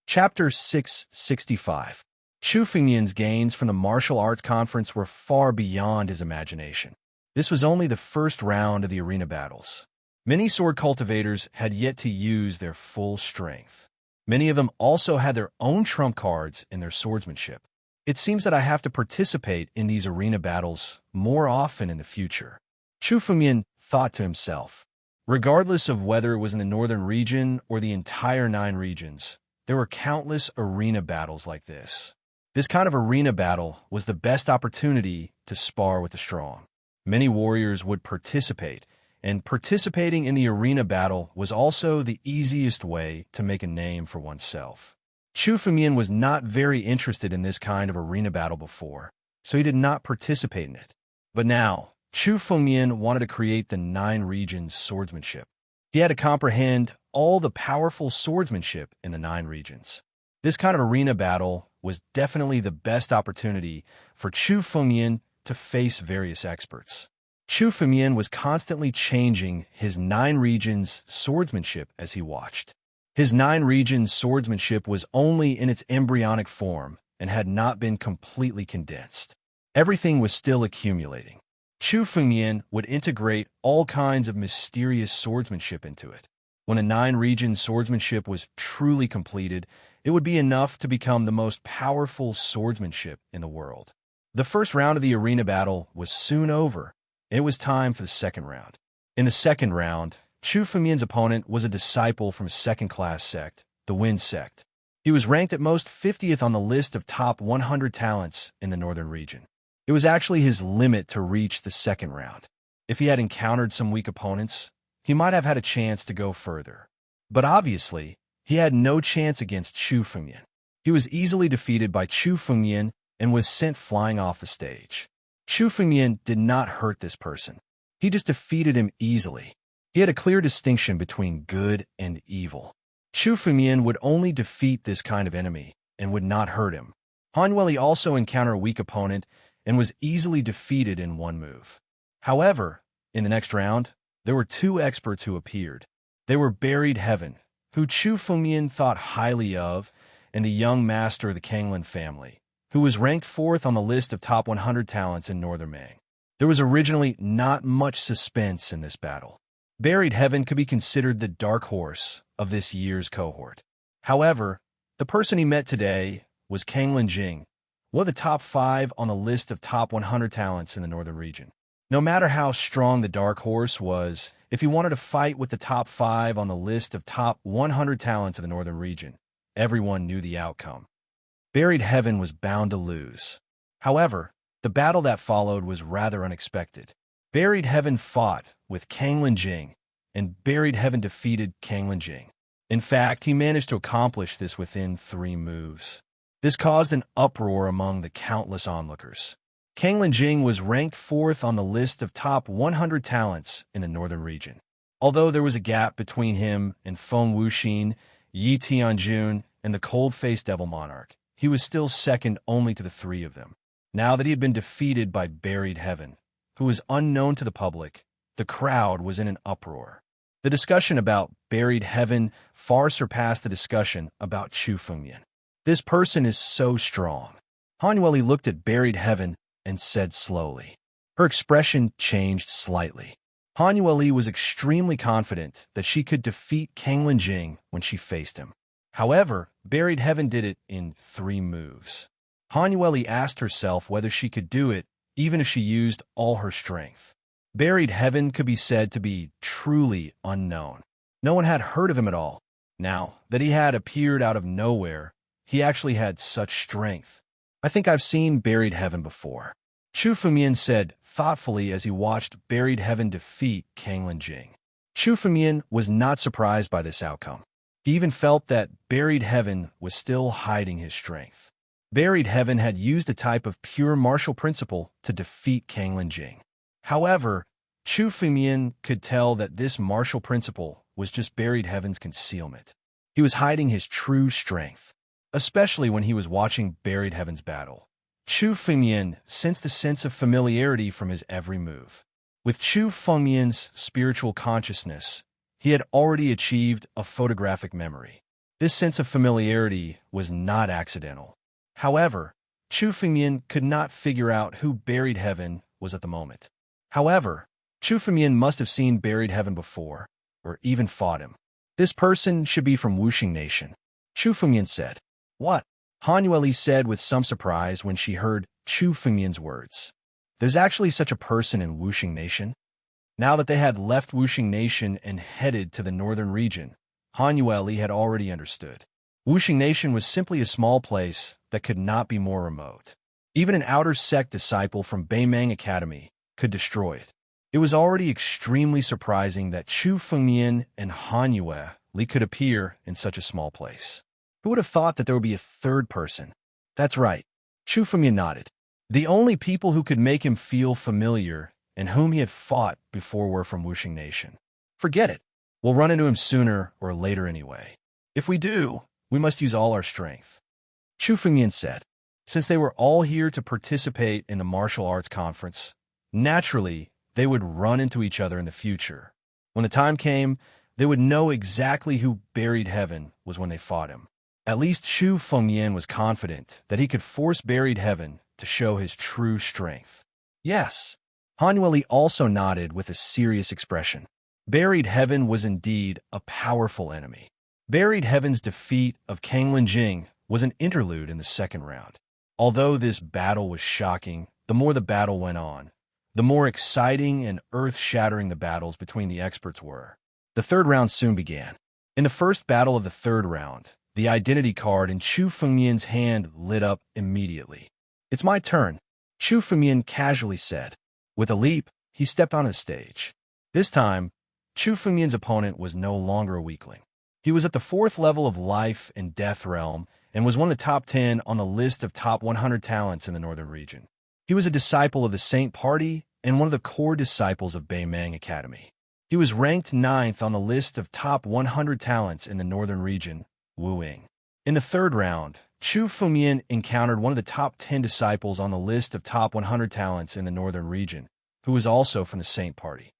Chapter 665. Chu Fengmian's gains from the martial arts conference were far beyond his imagination. This was only the first round of the arena battles. Many sword cultivators had yet to use their full strength. Many of them also had their own trump cards in their swordsmanship. It seems that I have to participate in these arena battles more often in the future. Chu Fengmian thought to himself. Regardless of whether it was in the northern region or the entire 9 regions, there were countless arena battles like this. This kind of arena battle was the best opportunity to spar with the strong. Many warriors would participate, and participating in the arena battle was also the easiest way to make a name for oneself. Chu Fengmian was not very interested in this kind of arena battle before, so he did not participate in it. But now, Chu Fengmian wanted to create the 9 regions swordsmanship. He had to comprehend all the powerful swordsmanship in the 9 regions. This kind of arena battle was definitely the best opportunity for Chu Fengmian to face various experts. Chu Fengmian was constantly changing his 9 regions swordsmanship as he watched. His 9 regions swordsmanship was only in its embryonic form and had not been completely condensed. Everything was still accumulating. Chu Fengmian would integrate all kinds of mysterious swordsmanship into it. When a 9 region swordsmanship was truly completed, it would be enough to become the most powerful swordsmanship in the world. The first round of the arena battle was soon over, and it was time for the second round. In the second round, Chu Fengmian's opponent was a disciple from a second-class sect, the Wind sect. He was ranked at most 50th on the list of top 100 talents in the northern region. It was actually his limit to reach the second round. If he had encountered some weak opponents, he might have had a chance to go further. But obviously, he had no chance against Chu Fengmian. He was easily defeated by Chu Fengmian and was sent flying off the stage. Chu Fengmian did not hurt this person. He just defeated him easily. He had a clear distinction between good and evil. Chu Fengmian would only defeat this kind of enemy and would not hurt him. Han Yueli also encountered a weak opponent and was easily defeated in one move. However, in the next round, there were 2 experts who appeared. They were Buried Heaven, who Chu Fengmian thought highly of, and the young master of the Kanglin family, who was ranked 4th on the list of top 100 talents in Northern Mang. There was originally not much suspense in this battle. Buried Heaven could be considered the dark horse of this year's cohort. However, the person he met today was Kanglin Jing, one of the top 5 on the list of top 100 talents in the northern region. No matter how strong the dark horse was, if he wanted to fight with the top 5 on the list of top 100 talents in the northern region, everyone knew the outcome. Buried Heaven was bound to lose. However, the battle that followed was rather unexpected. Buried Heaven fought with Kanglin Jing, and Buried Heaven defeated Kanglin Jing. In fact, he managed to accomplish this within 3 moves. This caused an uproar among the countless onlookers. Kanglin Jing was ranked 4th on the list of top 100 talents in the northern region. Although there was a gap between him and Feng Wuxin, Yi Tianjun, and the cold-faced Devil Monarch, he was still second only to the 3 of them. Now that he had been defeated by Buried Heaven, who was unknown to the public, the crowd was in an uproar. The discussion about Buried Heaven far surpassed the discussion about Chu Fengmian. This person is so strong. Han Yueli looked at Buried Heaven and said slowly. Her expression changed slightly. Han Yueli was extremely confident that she could defeat Kanglin Jing when she faced him. However, Buried Heaven did it in 3 moves. Han Yueli asked herself whether she could do it even if she used all her strength. Buried Heaven could be said to be truly unknown. No one had heard of him at all. Now that he had appeared out of nowhere, he actually had such strength. I think I've seen Buried Heaven before. Chu Fengmian said thoughtfully as he watched Buried Heaven defeat Kanglin Jing. Chu Fengmian was not surprised by this outcome. He even felt that Buried Heaven was still hiding his strength. Buried Heaven had used a type of pure martial principle to defeat Kanglin Jing. However, Chu Fengmian could tell that this martial principle was just Buried Heaven's concealment. He was hiding his true strength. Especially when he was watching Buried Heaven's battle, Chu Fengmian sensed a sense of familiarity from his every move. With Chu Fengmian's spiritual consciousness, he had already achieved a photographic memory. This sense of familiarity was not accidental. However, Chu Fengmian could not figure out who Buried Heaven was at the moment. However, Chu Fengmian must have seen Buried Heaven before, or even fought him. This person should be from Wuxing Nation, Chu Fengmian said. What? Han Yueli said with some surprise when she heard Chu Fengmian's words. There's actually such a person in Wuxing Nation? Now that they had left Wuxing Nation and headed to the northern region, Han Yueli had already understood. Wuxing Nation was simply a small place that could not be more remote. Even an outer sect disciple from Beimang Academy could destroy it. It was already extremely surprising that Chu Fengmian and Han Yueli could appear in such a small place. Who would have thought that there would be a third person? That's right. Chu Fengmian nodded. The only people who could make him feel familiar and whom he had fought before were from Wuxing Nation. Forget it. We'll run into him sooner or later anyway. If we do, we must use all our strength. Chu Fengmian said. Since they were all here to participate in the martial arts conference, naturally, they would run into each other in the future. When the time came, they would know exactly who buried heaven was when they fought him. At least Chu Fengmian was confident that he could force buried heaven to show his true strength. Yes. Han Yueli also nodded with a serious expression. Buried heaven was indeed a powerful enemy. Buried heaven's defeat of Kanglin Jing was an interlude in the second round. Although this battle was shocking, the more the battle went on, the more exciting and earth-shattering the battles between the experts were. The third round soon began. In the first battle of the third round, the identity card in Chu Fengmian's hand lit up immediately. It's my turn, Chu Fengmian casually said. With a leap, he stepped on the stage. This time, Chu Fengmian's opponent was no longer a weakling. He was at the 4th level of life and death realm and was one of the top 10 on the list of top 100 talents in the northern region. He was a disciple of the Saint Party and one of the core disciples of Beimang Academy. He was ranked 9th on the list of top 100 talents in the northern region, Wu Ying. In the third round, Chu Fengmian encountered one of the top 10 disciples on the list of top 100 talents in the northern region, who was also from the Saint Party.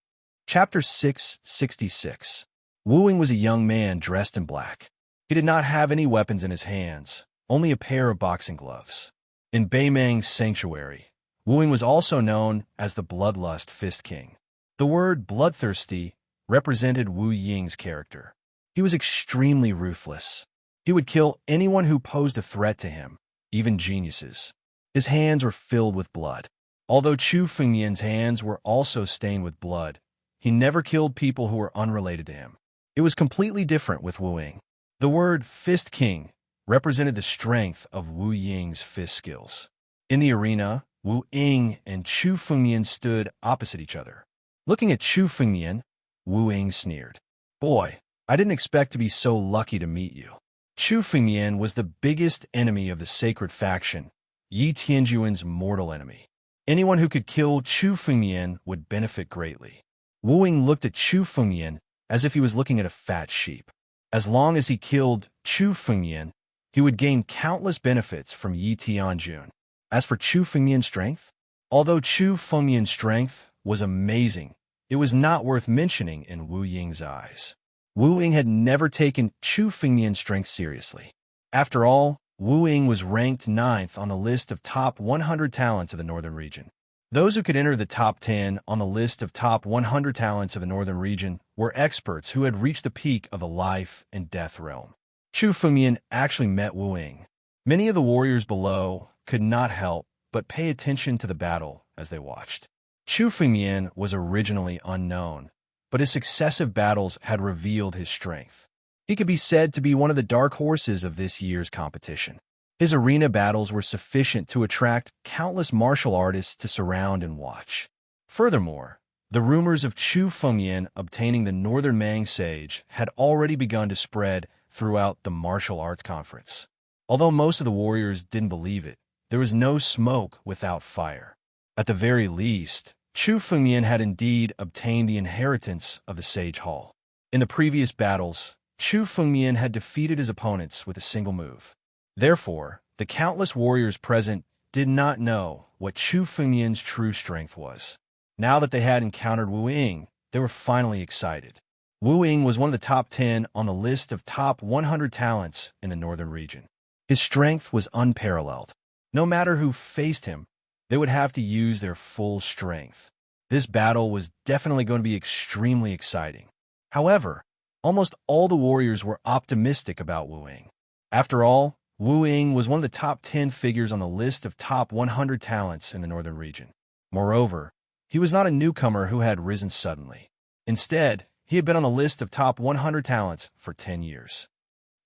Chapter 666. Wu Ying was a young man dressed in black. He did not have any weapons in his hands, only a pair of boxing gloves. In Beimang's sanctuary, Wu Ying was also known as the Bloodlust Fist King. The word bloodthirsty represented Wu Ying's character. He was extremely ruthless. He would kill anyone who posed a threat to him, even geniuses. His hands were filled with blood. Although Chu Fengmian's hands were also stained with blood, he never killed people who were unrelated to him. It was completely different with Wu Ying. The word Fist King represented the strength of Wu Ying's fist skills. In the arena, Wu Ying and Chu Fengmian stood opposite each other. Looking at Chu Fengmian, Wu Ying sneered. Boy, I didn't expect to be so lucky to meet you. Chu Fengmian was the biggest enemy of the sacred faction, Yi Tianjuan's mortal enemy. Anyone who could kill Chu Fengmian would benefit greatly. Wu Ying looked at Chu Fengmian as if he was looking at a fat sheep. As long as he killed Chu Fengmian, he would gain countless benefits from Yi Tianjun. As for Chu Fengmian's strength, although Chu Fengmian's strength was amazing, it was not worth mentioning in Wu Ying's eyes. Wu Ying had never taken Chu Fengmian's strength seriously. After all, Wu Ying was ranked 9th on the list of top 100 talents of the northern region. Those who could enter the top 10 on the list of top 100 talents of the northern region were experts who had reached the peak of the life and death realm. Chu Fengmian actually met Wu Ying. Many of the warriors below could not help but pay attention to the battle as they watched. Chu Fengmian was originally unknown, but his successive battles had revealed his strength. He could be said to be one of the dark horses of this year's competition. His arena battles were sufficient to attract countless martial artists to surround and watch. Furthermore, the rumors of Chu Fengmian obtaining the Northern Mang Sage had already begun to spread throughout the martial arts conference. Although most of the warriors didn't believe it, there was no smoke without fire. At the very least, Chu Fengmian had indeed obtained the inheritance of the Sage Hall. In the previous battles, Chu Fengmian had defeated his opponents with a single move. Therefore, the countless warriors present did not know what Chu Fengmian's true strength was. Now that they had encountered Wu Ying, they were finally excited. Wu Ying was one of the top 10 on the list of top 100 talents in the northern region. His strength was unparalleled. No matter who faced him, they would have to use their full strength. This battle was definitely going to be extremely exciting. However, almost all the warriors were optimistic about Wu Ying. After all, Wu Ying was one of the top 10 figures on the list of top 100 talents in the northern region. Moreover, he was not a newcomer who had risen suddenly. Instead, he had been on the list of top 100 talents for 10 years.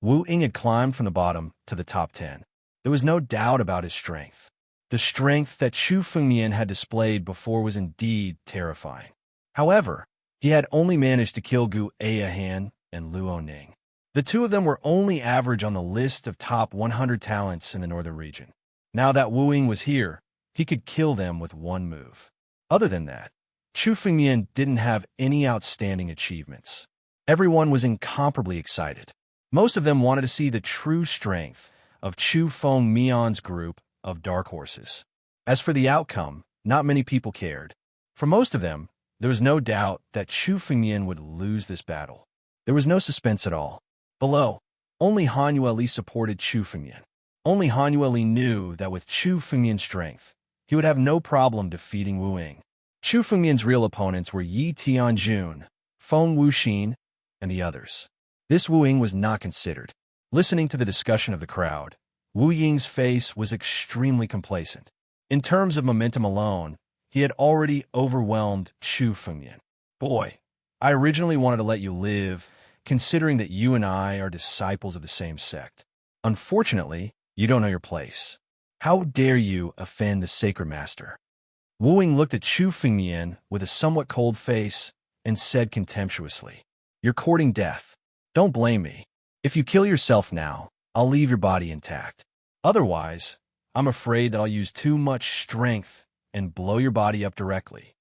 Wu Ying had climbed from the bottom to the top 10. There was no doubt about his strength. The strength that Chu Fengmian had displayed before was indeed terrifying. However, he had only managed to kill Gu Ayahan and Luo Ning. The two of them were only average on the list of top 100 talents in the northern region. Now that Wu Ying was here, he could kill them with one move. Other than that, Chu Fengmian didn't have any outstanding achievements. Everyone was incomparably excited. Most of them wanted to see the true strength of Chu Fengmian's group of dark horses. As for the outcome, not many people cared. For most of them, there was no doubt that Chu Fengmian would lose this battle. There was no suspense at all. Below, only Han Yueli supported Chu Fengmian. Only Han Yueli knew that with Chu Fengmian's strength, he would have no problem defeating Wu Ying. Chu Fengmian's real opponents were Yi Tianjun, Feng Wuxin, and the others. This Wu Ying was not considered. Listening to the discussion of the crowd, Wu Ying's face was extremely complacent. In terms of momentum alone, he had already overwhelmed Chu Fengmian. Boy, I originally wanted to let you live, considering that you and I are disciples of the same sect. Unfortunately, you don't know your place. How dare you offend the sacred master? Wu Ying looked at Chu Fengmian with a somewhat cold face and said contemptuously, "You're courting death. Don't blame me. If you kill yourself now, I'll leave your body intact. Otherwise, I'm afraid that I'll use too much strength and blow your body up directly.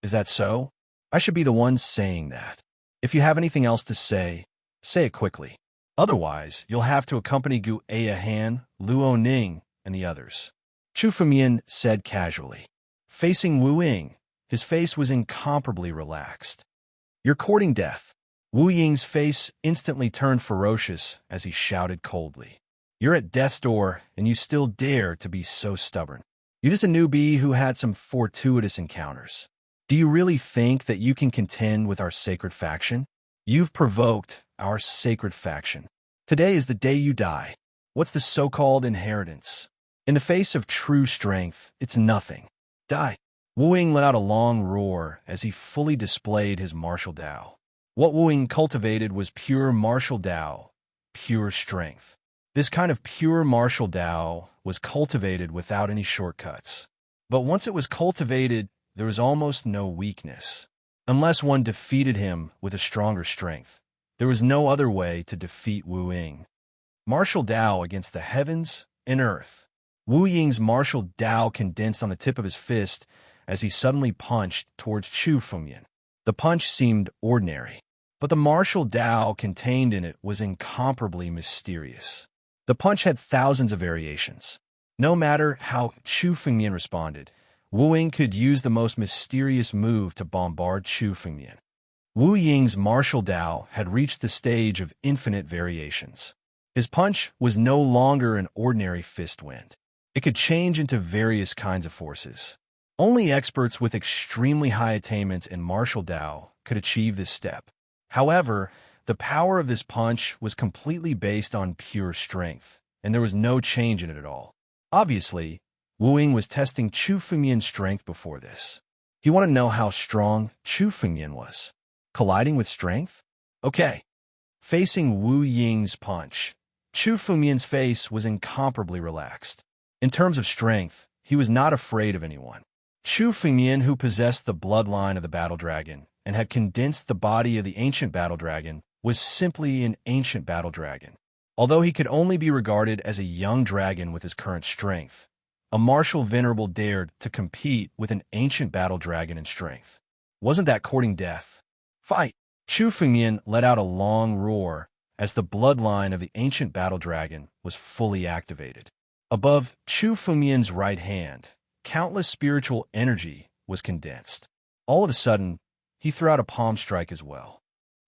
Is that so? I should be the one saying that. If you have anything else to say it quickly. Otherwise, you'll have to accompany Gu Han, Luo Ning, and the others." Chu Fengmian said casually. Facing Wu Ying, his face was incomparably relaxed. "You're courting death." Wu Ying's face instantly turned ferocious as he shouted coldly. "You're at death's door, and you still dare to be so stubborn. You're just a newbie who had some fortuitous encounters. Do you really think that you can contend with our sacred faction? You've provoked our sacred faction. Today is the day you die. What's the so-called inheritance? In the face of true strength, it's nothing. Die." Wu Ying let out a long roar as he fully displayed his martial Tao. What Wu Ying cultivated was pure martial Tao, pure strength. This kind of pure martial Tao was cultivated without any shortcuts. But once it was cultivated, there was almost no weakness. Unless one defeated him with a stronger strength, there was no other way to defeat Wu Ying. Martial Tao against the heavens and earth. Wu Ying's martial Tao condensed on the tip of his fist as he suddenly punched towards Chu Fengmian. The punch seemed ordinary, but the martial Tao contained in it was incomparably mysterious. The punch had thousands of variations. No matter how Chu Fengmian responded, Wu Ying could use the most mysterious move to bombard Chu Fengmian. Wu Ying's martial Tao had reached the stage of infinite variations. His punch was no longer an ordinary fist wind. It could change into various kinds of forces. Only experts with extremely high attainments in martial Tao could achieve this step. However, the power of this punch was completely based on pure strength, and there was no change in it at all. Obviously, Wu Ying was testing Chu Fengmian's strength before this. He wanted to know how strong Chu Fengmian was. Colliding with strength? Okay. Facing Wu Ying's punch, Chu Fengmian's face was incomparably relaxed. In terms of strength, he was not afraid of anyone. Chu Fengmian, who possessed the bloodline of the battle dragon and had condensed the body of the ancient battle dragon, was simply an ancient battle dragon. Although he could only be regarded as a young dragon with his current strength, a martial venerable dared to compete with an ancient battle dragon in strength. Wasn't that courting death? Fight! Chu Fengmian let out a long roar as the bloodline of the ancient battle dragon was fully activated. Above Chu Fengmian's right hand, countless spiritual energy was condensed. All of a sudden, he threw out a palm strike as well.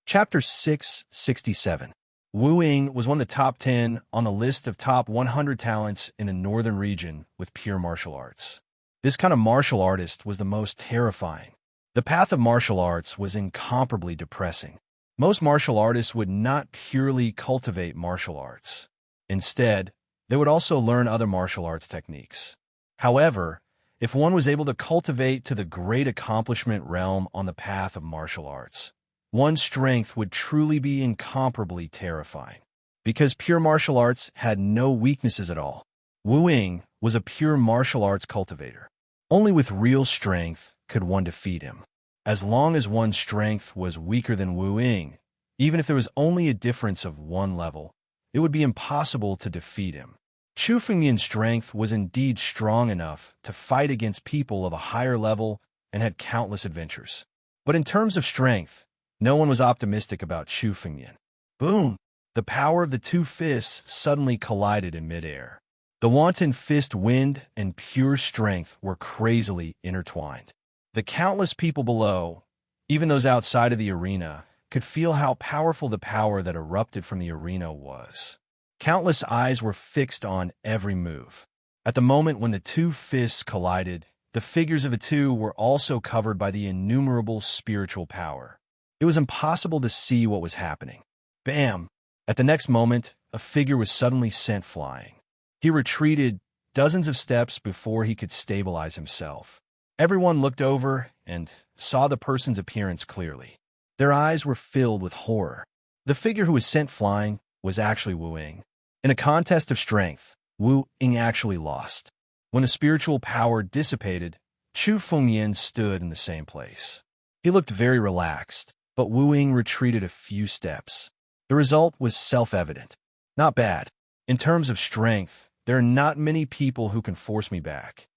Chapter 667. Wu Ying was one of the top 10 on the list of top 100 talents in the northern region with pure martial arts. This kind of martial artist was the most terrifying. The path of martial arts was incomparably depressing. Most martial artists would not purely cultivate martial arts. Instead, they would also learn other martial arts techniques. However, if one was able to cultivate to the great accomplishment realm on the path of martial arts, one's strength would truly be incomparably terrifying. Because pure martial arts had no weaknesses at all, Wu Ying was a pure martial arts cultivator. Only with real strength could one defeat him. As long as one's strength was weaker than Wu Ying, Even if there was only a difference of one level, it would be impossible to defeat him. Chu Fengmian's strength was indeed strong enough to fight against people of a higher level and had countless adventures. But in terms of strength, no one was optimistic about Chu Fengmian. Boom! The power of the two fists suddenly collided in midair. The wanton fist wind and pure strength were crazily intertwined. The countless people below, even those outside of the arena, could feel how powerful the power that erupted from the arena was. Countless eyes were fixed on every move. At the moment when the two fists collided, the figures of the two were also covered by the innumerable spiritual power. It was impossible to see what was happening. Bam! At the next moment, a figure was suddenly sent flying. He retreated dozens of steps before he could stabilize himself. Everyone looked over and saw the person's appearance clearly. Their eyes were filled with horror. The figure who was sent flying was actually Wu Ying. In a contest of strength, Wu Ying actually lost. When the spiritual power dissipated, Chu Fengmian stood in the same place. He looked very relaxed, but Wu Ying retreated a few steps. The result was self-evident. Not bad. In terms of strength, there are not many people who can force me back.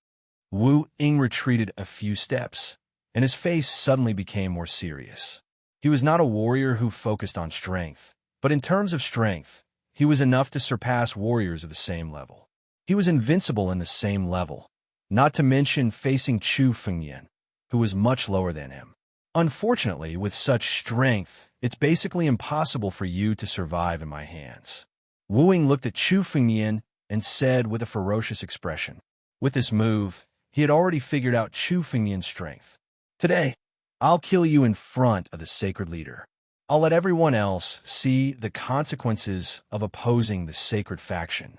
Wu Ying retreated a few steps, and his face suddenly became more serious. He was not a warrior who focused on strength, but in terms of strength, he was enough to surpass warriors of the same level. He was invincible in the same level, not to mention facing Chu Fengmian, who was much lower than him. Unfortunately, with such strength, it's basically impossible for you to survive in my hands. Wu Ying looked at Chu Fengmian and said with a ferocious expression. With this move, he had already figured out Chu Fengmian's strength. Today, I'll kill you in front of the sacred leader. I'll let everyone else see the consequences of opposing the sacred faction.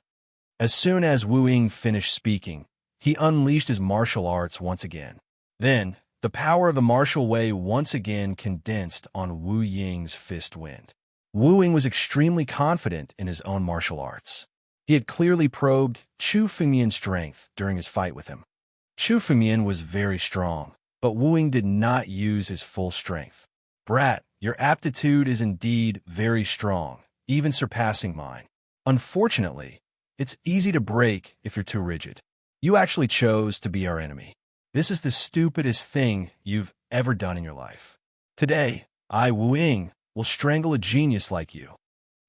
As soon as Wu Ying finished speaking, he unleashed his martial arts once again. Then, the power of the martial way once again condensed on Wu Ying's fist wind. Wu Ying was extremely confident in his own martial arts. He had clearly probed Chu Fengmian's strength during his fight with him. Chu Fengmian was very strong, but Wu Ying did not use his full strength. Brat, your aptitude is indeed very strong, even surpassing mine. Unfortunately, it's easy to break if you're too rigid. You actually chose to be our enemy. This is the stupidest thing you've ever done in your life. Today, I, Wu Ying, will strangle a genius like you.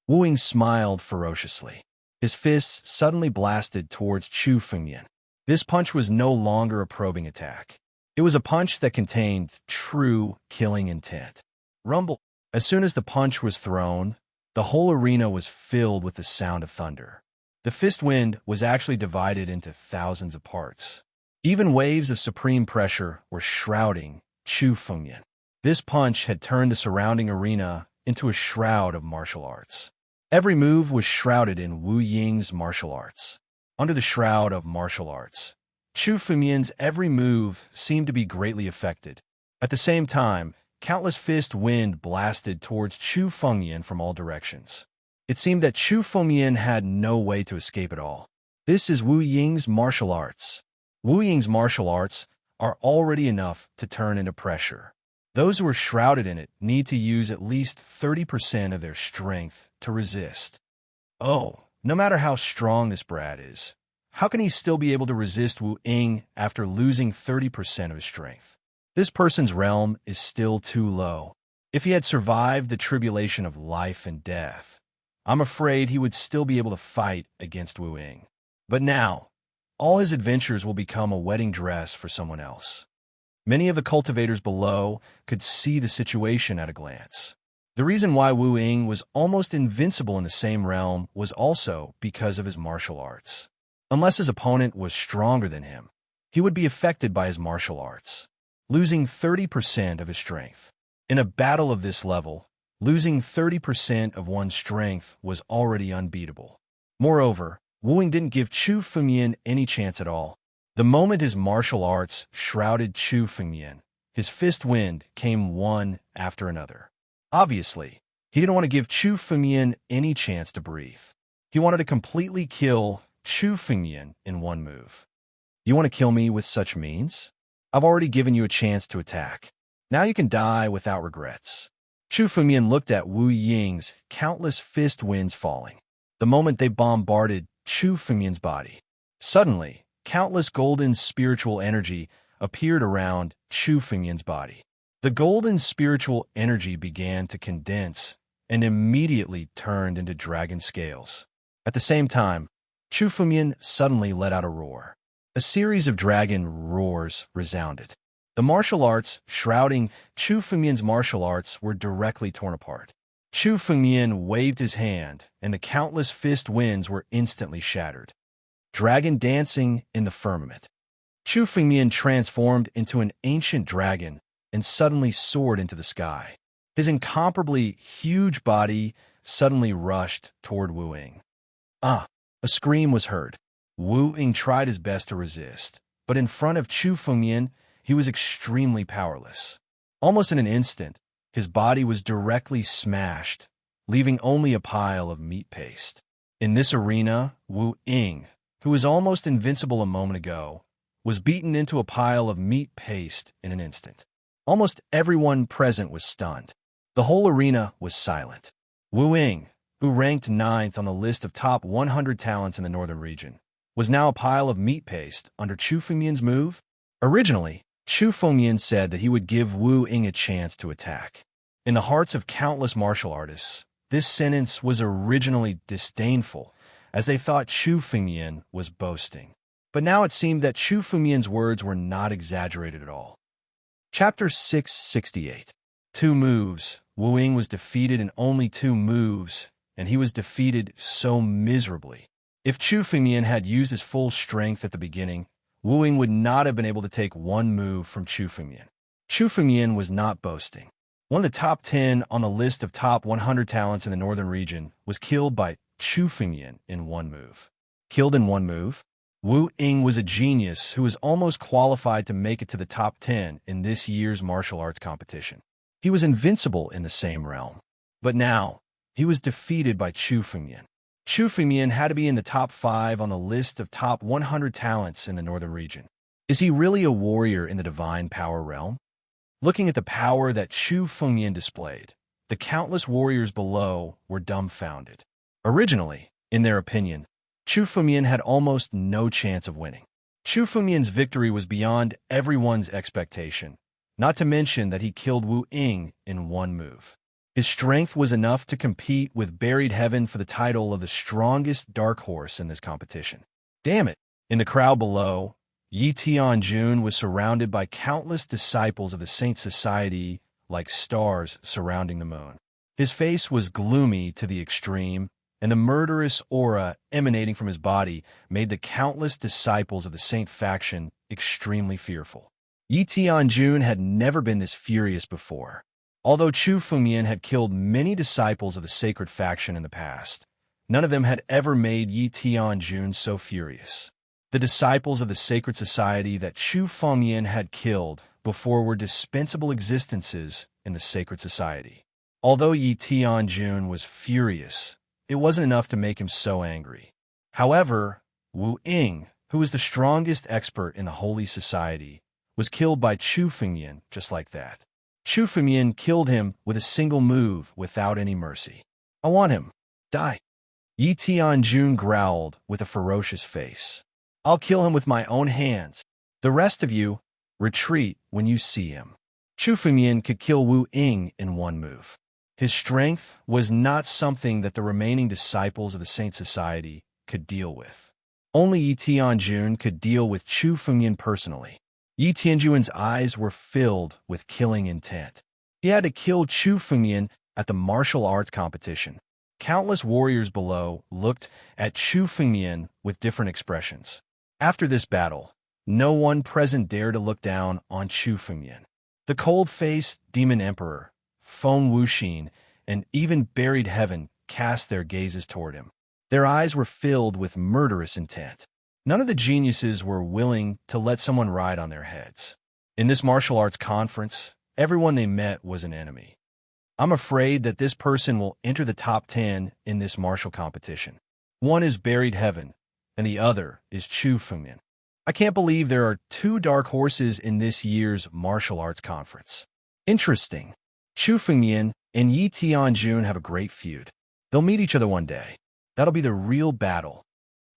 Wu Ying smiled ferociously. His fists suddenly blasted towards Chu Fengmian. This punch was no longer a probing attack. It was a punch that contained true killing intent. Rumble. As soon as the punch was thrown, the whole arena was filled with the sound of thunder. The fist wind was actually divided into thousands of parts. Even waves of supreme pressure were shrouding Chu Fengmian. This punch had turned the surrounding arena into a shroud of martial arts. Every move was shrouded in Wu Ying's martial arts. Under the shroud of martial arts, Chu Fengmian's every move seemed to be greatly affected. At the same time, countless fist wind blasted towards Chu Fengmian from all directions. It seemed that Chu Fengmian had no way to escape at all. This is Wu Ying's martial arts. Wu Ying's martial arts are already enough to turn into pressure. Those who are shrouded in it need to use at least 30% of their strength to resist. Oh, no matter how strong this brat is, how can he still be able to resist Wu Ying after losing 30% of his strength? This person's realm is still too low. If he had survived the tribulation of life and death, I'm afraid he would still be able to fight against Wu Ying. But now, all his adventures will become a wedding dress for someone else. Many of the cultivators below could see the situation at a glance. The reason why Wu Ying was almost invincible in the same realm was also because of his martial arts. Unless his opponent was stronger than him, he would be affected by his martial arts, losing 30% of his strength. In a battle of this level, losing 30% of one's strength was already unbeatable. Moreover, Wu Ying didn't give Chu Fengmian any chance at all. The moment his martial arts shrouded Chu Fengmian, his fist wind came one after another. Obviously, he didn't want to give Chu Fengmian any chance to breathe. He wanted to completely kill Chu Fengmian in one move. You want to kill me with such means? I've already given you a chance to attack. Now you can die without regrets. Chu Fengmian looked at Wu Ying's countless fist winds falling. The moment they bombarded Chu Fengmian's body, suddenly, countless golden spiritual energy appeared around Chu Fengmian's body. The golden spiritual energy began to condense and immediately turned into dragon scales. At the same time, Chu Fengmian suddenly let out a roar. A series of dragon roars resounded. The martial arts shrouding Chu Fengmian's martial arts were directly torn apart. Chu Fengmian waved his hand, and the countless fist winds were instantly shattered. Dragon dancing in the firmament. Chu Fengmian transformed into an ancient dragon and suddenly soared into the sky. His incomparably huge body suddenly rushed toward Wu Ying. Ah! A scream was heard. Wu Ying tried his best to resist, but in front of Chu Fengmian, he was extremely powerless. Almost in an instant, his body was directly smashed, leaving only a pile of meat paste. In this arena, Wu Ying, who was almost invincible a moment ago, was beaten into a pile of meat paste in an instant. Almost everyone present was stunned. The whole arena was silent. Wu Ying, who ranked 9th on the list of top 100 talents in the northern region, was now a pile of meat paste under Chu Fengmian's move. Originally, Chu Fengmian said that he would give Wu Ying a chance to attack. In the hearts of countless martial artists, this sentence was originally disdainful, as they thought Chu Fengmian was boasting. But now it seemed that Chu Fengmian's words were not exaggerated at all. Chapter 668. 2 moves. Wu Ying was defeated in only 2 moves, and he was defeated so miserably. If Chu Fengmian had used his full strength at the beginning, Wu Ying would not have been able to take 1 move from Chu Fengmian. Chu Fengmian was not boasting. One of the top 10 on the list of top 100 talents in the northern region was killed by Chu Fengmian in 1 move. Killed in 1 move? Wu Ying was a genius who was almost qualified to make it to the top 10 in this year's martial arts competition. He was invincible in the same realm. But now, he was defeated by Chu Fengmian. Chu Fengmian had to be in the top 5 on the list of top 100 talents in the northern region. Is he really a warrior in the divine power realm? Looking at the power that Chu Fengmian displayed, the countless warriors below were dumbfounded. Originally, in their opinion, Chu Fengmian had almost no chance of winning. Chu Fengmian's victory was beyond everyone's expectation, not to mention that he killed Wu Ying in 1 move. His strength was enough to compete with Buried Heaven for the title of the strongest dark horse in this competition. Damn it! In the crowd below, Yi Tianjun was surrounded by countless disciples of the Saint Society like stars surrounding the moon. His face was gloomy to the extreme, and the murderous aura emanating from his body made the countless disciples of the Saint faction extremely fearful. Yi Tianjun had never been this furious before. Although Chu Fengmian had killed many disciples of the sacred faction in the past, none of them had ever made Yi Tianjun so furious. The disciples of the sacred society that Chu Fengmian had killed before were dispensable existences in the sacred society. Although Yi Tianjun was furious, it wasn't enough to make him so angry. However, Wu Ying, who was the strongest expert in the holy society, was killed by Chu Fengmian just like that. Chu Fengmian killed him with a single move without any mercy. I want him. Die. Yi Tianjun growled with a ferocious face. I'll kill him with my own hands. The rest of you, retreat when you see him. Chu Fengmian could kill Wu Ying in 1 move. His strength was not something that the remaining disciples of the Saint Society could deal with. Only Yi Tianjun could deal with Chu Fengmian personally. Yi Tianjun's eyes were filled with killing intent. He had to kill Chu Fengmian at the martial arts competition. Countless warriors below looked at Chu Fengmian with different expressions. After this battle, no one present dared to look down on Chu Fengmian. The cold-faced demon emperor, Feng Wuxin, and even Buried Heaven cast their gazes toward him. Their eyes were filled with murderous intent. None of the geniuses were willing to let someone ride on their heads. In this martial arts conference, everyone they met was an enemy. I'm afraid that this person will enter the top 10 in this martial competition. One is Buried Heaven, and the other is Chu Fengmian. I can't believe there are 2 dark horses in this year's martial arts conference. Interesting. Chu Fengmian and Yi Tianjun have a great feud. They'll meet each other one day. That'll be the real battle.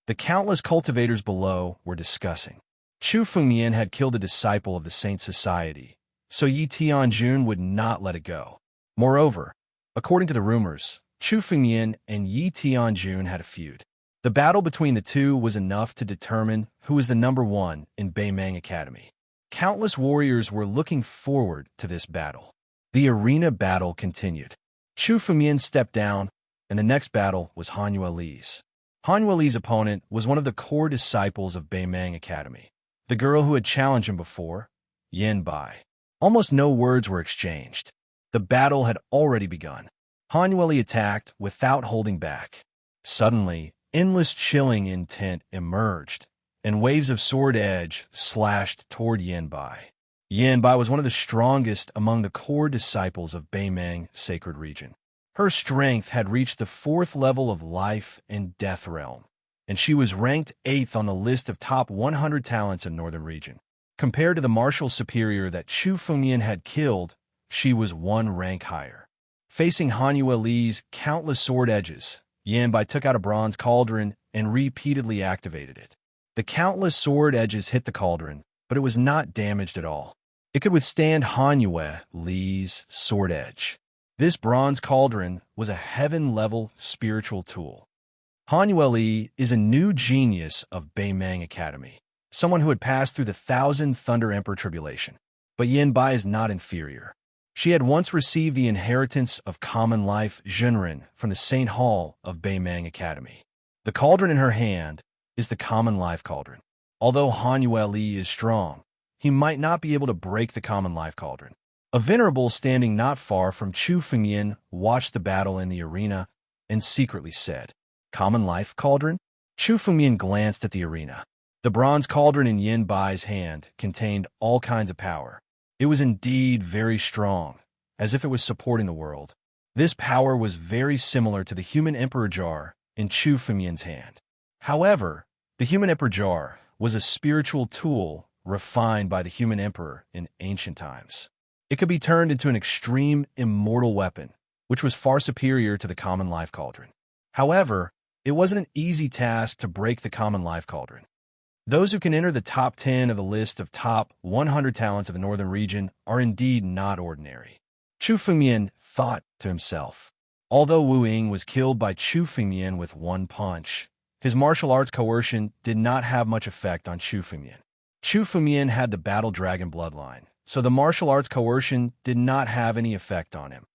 The countless cultivators below were discussing. Chu Fengyan had killed a disciple of the Saint Society, so Yi Tianjun would not let it go. Moreover, according to the rumors, Chu Fengyan and Yi Tianjun had a feud. The battle between the two was enough to determine who was the number one in Beimang Academy. Countless warriors were looking forward to this battle. The arena battle continued. Chu Fengyan stepped down, and the next battle was Han Yueli's. Han Yueli's opponent was one of the core disciples of Beimang Academy, the girl who had challenged him before, Yan Bai. Almost no words were exchanged. The battle had already begun. Han Yueli attacked without holding back. Suddenly, endless chilling intent emerged, and waves of sword edge slashed toward Yan Bai. Yan Bai was one of the strongest among the core disciples of Beimang Sacred Region. Her strength had reached the 4th level of Life and Death Realm, and she was ranked 8th on the list of top 100 talents in Northern Region. Compared to the martial superior that Chu Fengyan had killed, she was one rank higher. Facing Han Yueli's countless sword edges, Yan Bai took out a bronze cauldron and repeatedly activated it. The countless sword edges hit the cauldron, but it was not damaged at all. It could withstand Han Yueli's sword edge. This bronze cauldron was a heaven-level spiritual tool. Han Yueli is a new genius of Beimang Academy, someone who had passed through the 1,000 Thunder Emperor tribulation. But Yan Bai is not inferior. She had once received the inheritance of common life Zhenren from the Saint Hall of Beimang Academy. The cauldron in her hand is the common life cauldron. Although Han Yueli is strong, he might not be able to break the common life cauldron. A venerable standing not far from Chu Fengyan watched the battle in the arena and secretly said, "Common life cauldron?" Chu Fengyan glanced at the arena. The bronze cauldron in Yan Bai's hand contained all kinds of power. It was indeed very strong, as if it was supporting the world. This power was very similar to the human emperor jar in Chu Fengyan's hand. However, the human emperor jar was a spiritual tool refined by the human emperor in ancient times. It could be turned into an extreme immortal weapon, which was far superior to the common life cauldron. However, it wasn't an easy task to break the common life cauldron. Those who can enter the top 10 of the list of top 100 talents of the Northern Region are indeed not ordinary. Chu Fengyan thought to himself. Although Wu Ying was killed by Chu Fengyan with one punch, his martial arts coercion did not have much effect on Chu Fengyan. Chu Fengyan had the Battle Dragon bloodline, so the martial arts coercion did not have any effect on him.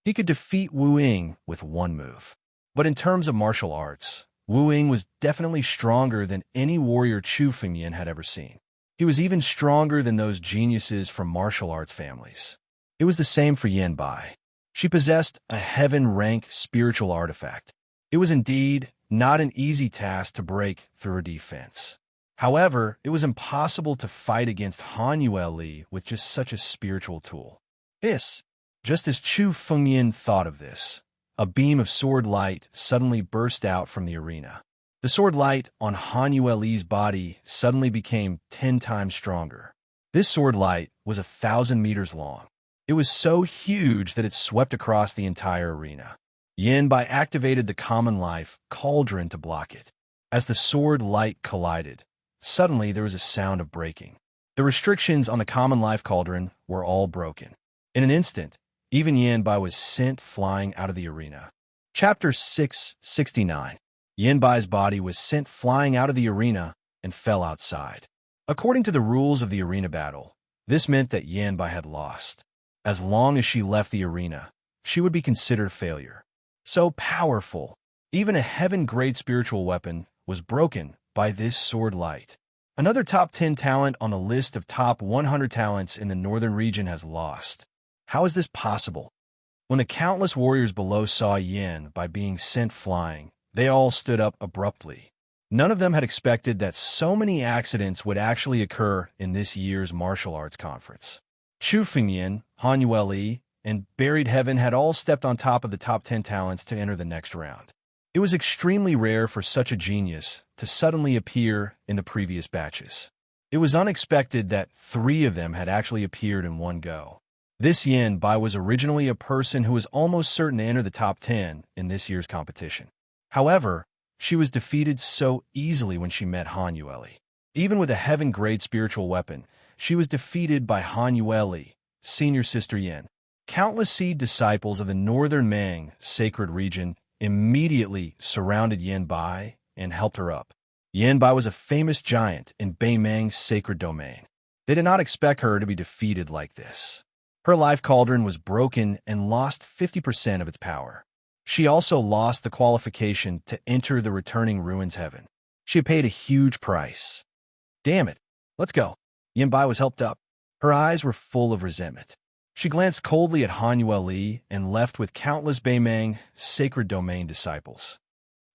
He could defeat Wu Ying with one move. But in terms of martial arts, Wu Ying was definitely stronger than any warrior Chu Fengyan had ever seen. He was even stronger than those geniuses from martial arts families. It was the same for Yan Bai. She possessed a heaven-rank spiritual artifact. It was indeed not an easy task to break through her defense. However, it was impossible to fight against Han Yueli with just such a spiritual tool. Just as Chu Fengyan thought of this, a beam of sword light suddenly burst out from the arena. The sword light on Han Yueli's body suddenly became 10 times stronger. This sword light was 1,000 meters long. It was so huge that it swept across the entire arena. Yan Bai activated the common life cauldron to block it. As the sword light collided, suddenly there was a sound of breaking. The restrictions on the common life cauldron were all broken. In an instant, even Yan Bai was sent flying out of the arena. Chapter 669. Yan Bai's body was sent flying out of the arena and fell outside. According to the rules of the arena battle, this meant that Yan Bai had lost. As long as she left the arena, she would be considered a failure. So powerful, even a heaven-grade spiritual weapon was broken by this sword light. Another top 10 talent on the list of top 100 talents in the Northern Region has lost. How is this possible? When the countless warriors below saw Yan Bai being sent flying, they all stood up abruptly. None of them had expected that so many accidents would actually occur in this year's martial arts conference. Chu Fengyan, Han Yueli, and Buried Heaven had all stepped on top of the top 10 talents to enter the next round. It was extremely rare for such a genius to suddenly appear in the previous batches. It was unexpected that 3 of them had actually appeared in one go. This Yin Bai was originally a person who was almost certain to enter the top 10 in this year's competition. However, she was defeated so easily when she met Han Yueli. Even with a heaven-grade spiritual weapon, she was defeated by Han Yueli, senior sister Yin. Countless seed disciples of the northern Mang sacred region immediately surrounded Yin Bai and helped her up. Yin Bai was a famous giant in Bei Mang's sacred domain. They did not expect her to be defeated like this. Her life cauldron was broken and lost 50% of its power. She also lost the qualification to enter the returning ruins heaven. She had paid a huge price. Damn it. Let's go. Yin Bai was helped up. Her eyes were full of resentment. She glanced coldly at Han Yueli and left with countless Bei Mang sacred domain disciples.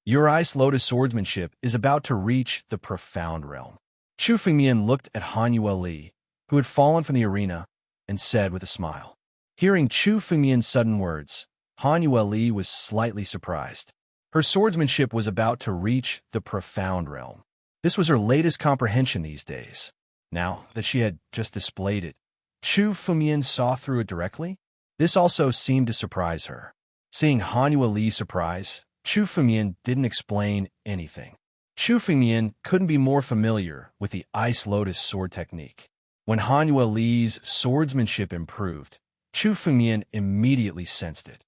Your ice lotus swordsmanship is about to reach the profound realm. Chu Fengmian looked at Han Yueli, who had fallen from the arena, and said with a smile. Hearing Chu Fengmian's sudden words, Han Yueli was slightly surprised. Her swordsmanship was about to reach the profound realm. This was her latest comprehension these days. Now that she had just displayed it, Chu Fengmian saw through it directly. This also seemed to surprise her. Seeing Han Yueli's surprise, Chu Fengmian didn't explain anything. Chu Fengmian couldn't be more familiar with the Ice Lotus sword technique. When Han Yueli's swordsmanship improved, Chu Fengmian immediately sensed it.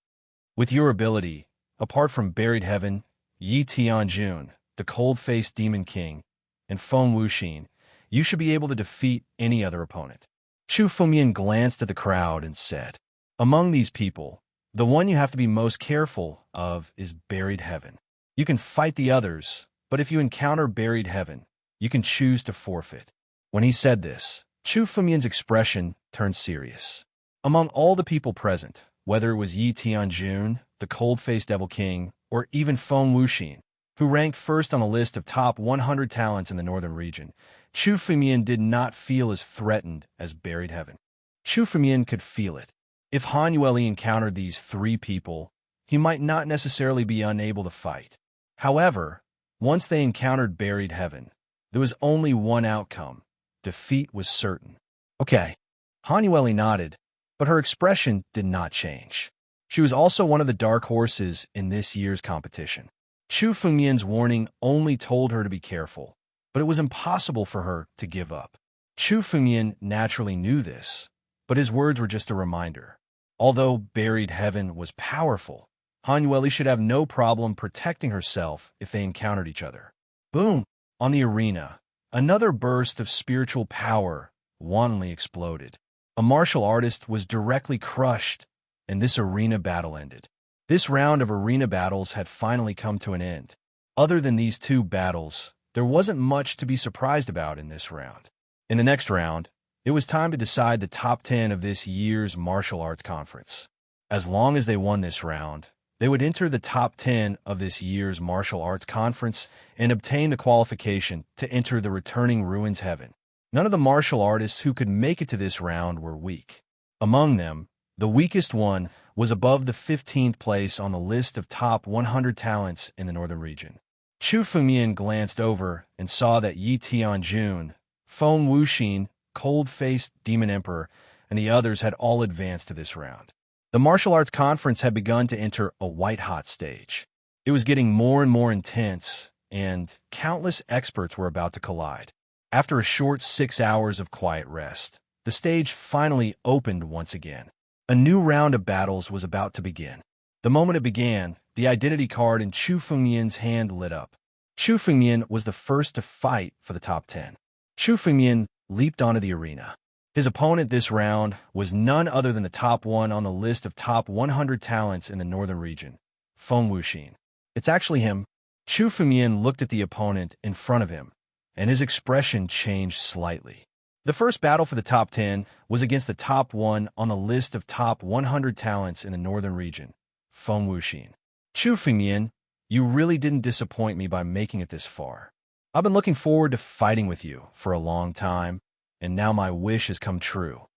With your ability, apart from Buried Heaven, Yi Tianjun, the cold-faced Demon King, and Feng Wuxin, you should be able to defeat any other opponent. Chu Fengmian glanced at the crowd and said, among these people, the one you have to be most careful of is Buried Heaven. You can fight the others, but if you encounter Buried Heaven, you can choose to forfeit. When he said this, Chu Fengmian's expression turned serious. Among all the people present, whether it was Yi Tianjun, the cold-faced Devil King, or even Feng Wuxin, who ranked first on the list of top 100 talents in the northern region, Chu Fengmian did not feel as threatened as Buried Heaven. Chu Fengmian could feel it. If Han Yueli encountered these three people, he might not necessarily be unable to fight. However, once they encountered Buried Heaven, there was only one outcome. Defeat was certain. Okay. Han Yueli nodded, but her expression did not change. She was also one of the dark horses in this year's competition. Chu Fengmian's warning only told her to be careful, but it was impossible for her to give up. Chu Fengmian naturally knew this, but his words were just a reminder. Although Buried Heaven was powerful, Han Yueli should have no problem protecting herself if they encountered each other. Boom! On the arena, another burst of spiritual power wantonly exploded. A martial artist was directly crushed, and this arena battle ended. This round of arena battles had finally come to an end. Other than these two battles, there wasn't much to be surprised about in this round. In the next round, it was time to decide the top 10 of this year's martial arts conference. As long as they won this round, they would enter the top 10 of this year's martial arts conference and obtain the qualification to enter the returning ruins heaven. None of the martial artists who could make it to this round were weak. Among them, the weakest one was above the 15th place on the list of top 100 talents in the northern region. Chu Fengmian glanced over and saw that Yi Tianjun, Feng Wuxin, cold-faced Demon Emperor, and the others had all advanced to this round. The martial arts conference had begun to enter a white-hot stage. It was getting more and more intense, and countless experts were about to collide. After a short 6 hours of quiet rest, the stage finally opened once again. A new round of battles was about to begin. The moment it began, the identity card in Chu Fengmian's hand lit up. Chu Fengmian was the first to fight for the top 10. Chu Fengmian leaped onto the arena. His opponent this round was none other than the top one on the list of top 100 talents in the northern region, Feng Wuxin. It's actually him. Chu Fengmian looked at the opponent in front of him, and his expression changed slightly. The first battle for the top 10 was against the top one on the list of top 100 talents in the northern region, Feng Wuxin. Chu Fengmian, you really didn't disappoint me by making it this far. I've been looking forward to fighting with you for a long time, and now my wish has come true.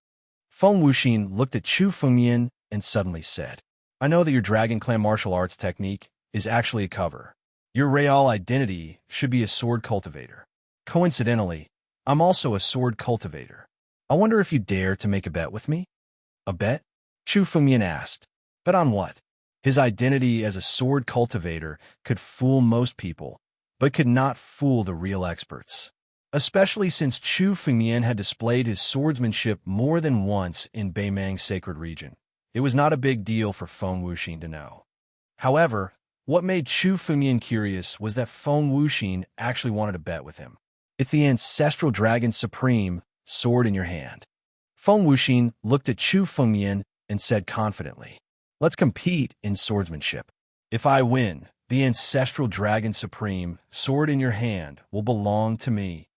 Feng Wuxin looked at Chu Fengmian and suddenly said, I know that your Dragon Clan martial arts technique is actually a cover. Your real identity should be a sword cultivator. Coincidentally, I'm also a sword cultivator. I wonder if you dare to make a bet with me? A bet? Chu Fengmian asked. Bet on what? His identity as a sword cultivator could fool most people, but could not fool the real experts. Especially since Chu Fengmian had displayed his swordsmanship more than once in Beimang's sacred region. It was not a big deal for Feng Wuxin to know. However, what made Chu Fengmian curious was that Feng Wuxin actually wanted to bet with him. It's the ancestral dragon supreme, sword in your hand. Feng Wuxin looked at Chu Fengmian and said confidently, "Let's compete in swordsmanship. If I win, the ancestral dragon supreme, sword in your hand, will belong to me."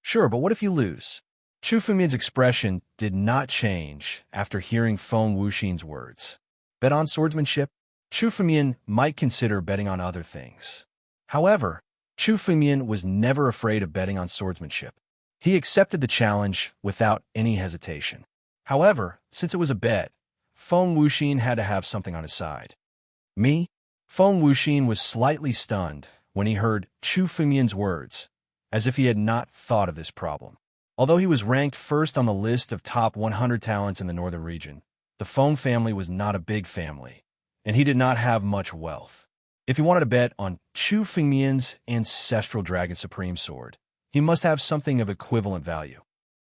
"Sure, but what if you lose?" Chu Fengmian's expression did not change after hearing Feng Wuxin's words. Bet on swordsmanship? Chu Fengmian might consider betting on other things. However, Chu Fengmian was never afraid of betting on swordsmanship. He accepted the challenge without any hesitation. However, since it was a bet, Feng Wuxin had to have something on his side. Me? Feng Wuxin was slightly stunned when he heard Chu Fengmian's words, as if he had not thought of this problem. Although he was ranked first on the list of top 100 talents in the northern region, the Feng family was not a big family, and he did not have much wealth. If he wanted to bet on Chu Fengmian's ancestral dragon supreme sword, he must have something of equivalent value.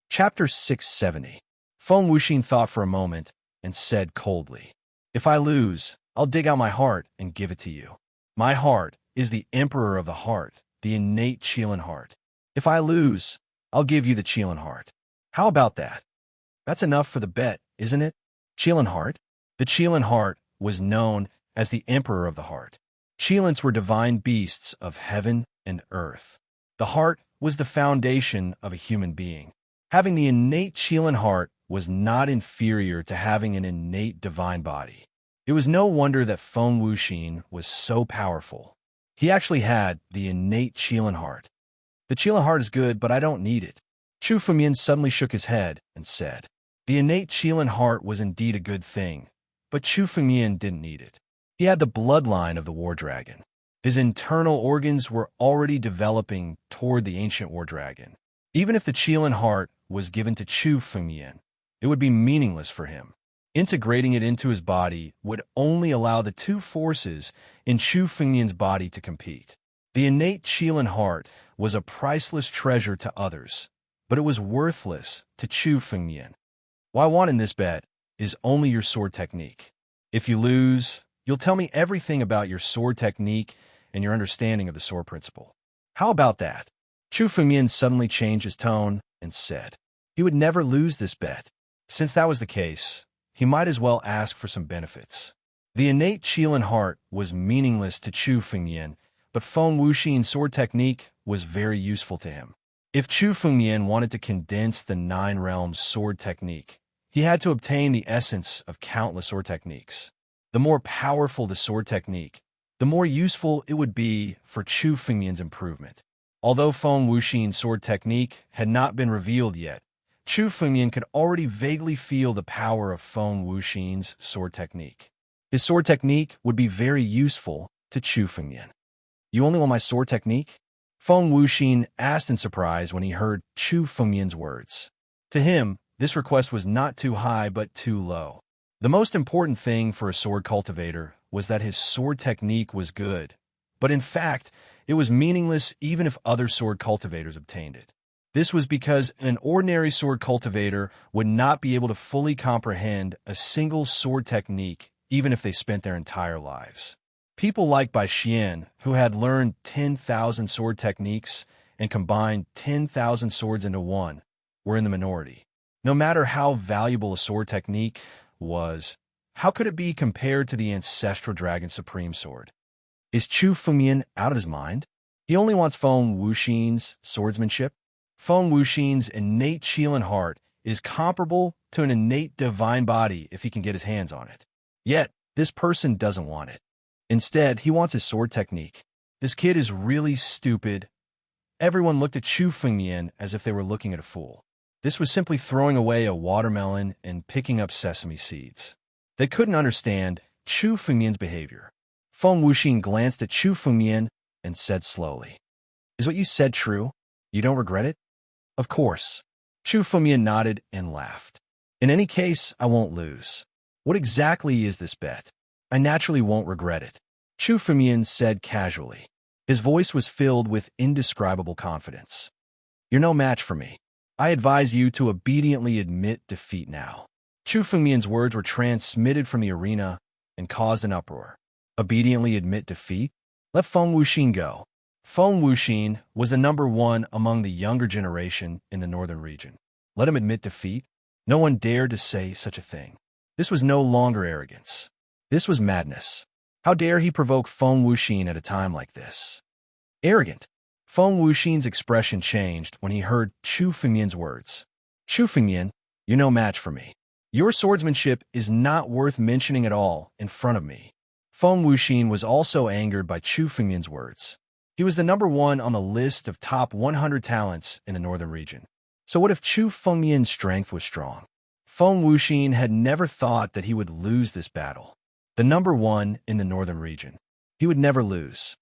Chapter 670. Feng Wuxin thought for a moment and said coldly, "If I lose, I'll dig out my heart and give it to you. My heart is the emperor of the heart, the innate Qilin heart. If I lose, I'll give you the Qilin heart. How about that? That's enough for the bet, isn't it?" Qilin heart? The Qilin heart was known as the emperor of the heart. Qilins were divine beasts of heaven and earth. The heart was the foundation of a human being. Having the innate Qilin heart was not inferior to having an innate divine body. It was no wonder that Feng Wuxin was so powerful. He actually had the innate Qilin heart. "The Qilin heart is good, but I don't need it." Chu Fengmian suddenly shook his head and said, the innate Qilin heart was indeed a good thing, but Chu Fengmian didn't need it. He had the bloodline of the war dragon. His internal organs were already developing toward the ancient war dragon. Even if the Qilin heart was given to Chu Fengmian, it would be meaningless for him. Integrating it into his body would only allow the two forces in Chu Fengmian's body to compete. The innate Qilin heart was a priceless treasure to others, but it was worthless to Chu Fengmian. What I want in this bet is only your sword technique. If you lose, you'll tell me everything about your sword technique and your understanding of the sword principle. How about that? Chu Fengmian suddenly changed his tone and said he would never lose this bet. Since that was the case, he might as well ask for some benefits. The innate Qilin heart was meaningless to Chu Fengmian, but Feng Wuxin's sword technique was very useful to him. If Chu Fengmian wanted to condense the 9 realms sword technique, he had to obtain the essence of countless sword techniques. The more powerful the sword technique, the more useful it would be for Chu Fengmian's improvement. Although Feng Wuxin's sword technique had not been revealed yet, Chu Fengmian could already vaguely feel the power of Feng Wuxin's sword technique. His sword technique would be very useful to Chu Fengmian. "You only want my sword technique?" Feng Wuxin asked in surprise when he heard Chu Fengmian's words. To him, this request was not too high but too low. The most important thing for a sword cultivator was that his sword technique was good, but in fact, it was meaningless even if other sword cultivators obtained it. This was because an ordinary sword cultivator would not be able to fully comprehend a single sword technique even if they spent their entire lives. People like Bai Xian, who had learned 10,000 sword techniques and combined 10,000 swords into one, were in the minority. No matter how valuable a sword technique was, how could it be compared to the ancestral dragon supreme sword? Is Chu Fengmian out of his mind? He only wants Feng Wuxin's swordsmanship? Feng Wuxin's innate Qilin heart is comparable to an innate divine body if he can get his hands on it. Yet, this person doesn't want it. Instead, he wants his sword technique. This kid is really stupid. Everyone looked at Chu Fengmian as if they were looking at a fool. This was simply throwing away a watermelon and picking up sesame seeds. They couldn't understand Chu Fengmian's behavior. Feng Wuxin glanced at Chu Fengmian and said slowly, "Is what you said true? You don't regret it?" "Of course." Chu Fengmian nodded and laughed. In any case, I won't lose. What exactly is this bet? I naturally won't regret it, Chu Fengmian said casually. His voice was filled with indescribable confidence. You're no match for me. I advise you to obediently admit defeat now. Chu Fengmian's words were transmitted from the arena and caused an uproar. Obediently admit defeat? Let Feng Wuxin go. Feng Wuxin was the number one among the younger generation in the northern region. Let him admit defeat? No one dared to say such a thing. This was no longer arrogance. This was madness. How dare he provoke Feng Wuxin at a time like this? Arrogant. Feng Wuxin's expression changed when he heard Chu Fengmian's words. Chu Fengmian, you're no match for me. Your swordsmanship is not worth mentioning at all in front of me. Feng Wuxin was also angered by Chu Fengmian's words. He was the number one on the list of top 100 talents in the northern region. So what if Chu Fengmian's strength was strong? Feng Wuxin had never thought that he would lose this battle. The number one in the northern region. He would never lose.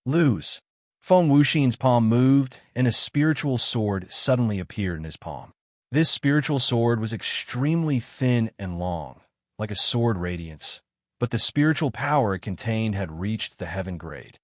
Lose. Feng Wuxin's palm moved, and a spiritual sword suddenly appeared in his palm. This spiritual sword was extremely thin and long, like a sword radiance, but the spiritual power it contained had reached the heaven grade.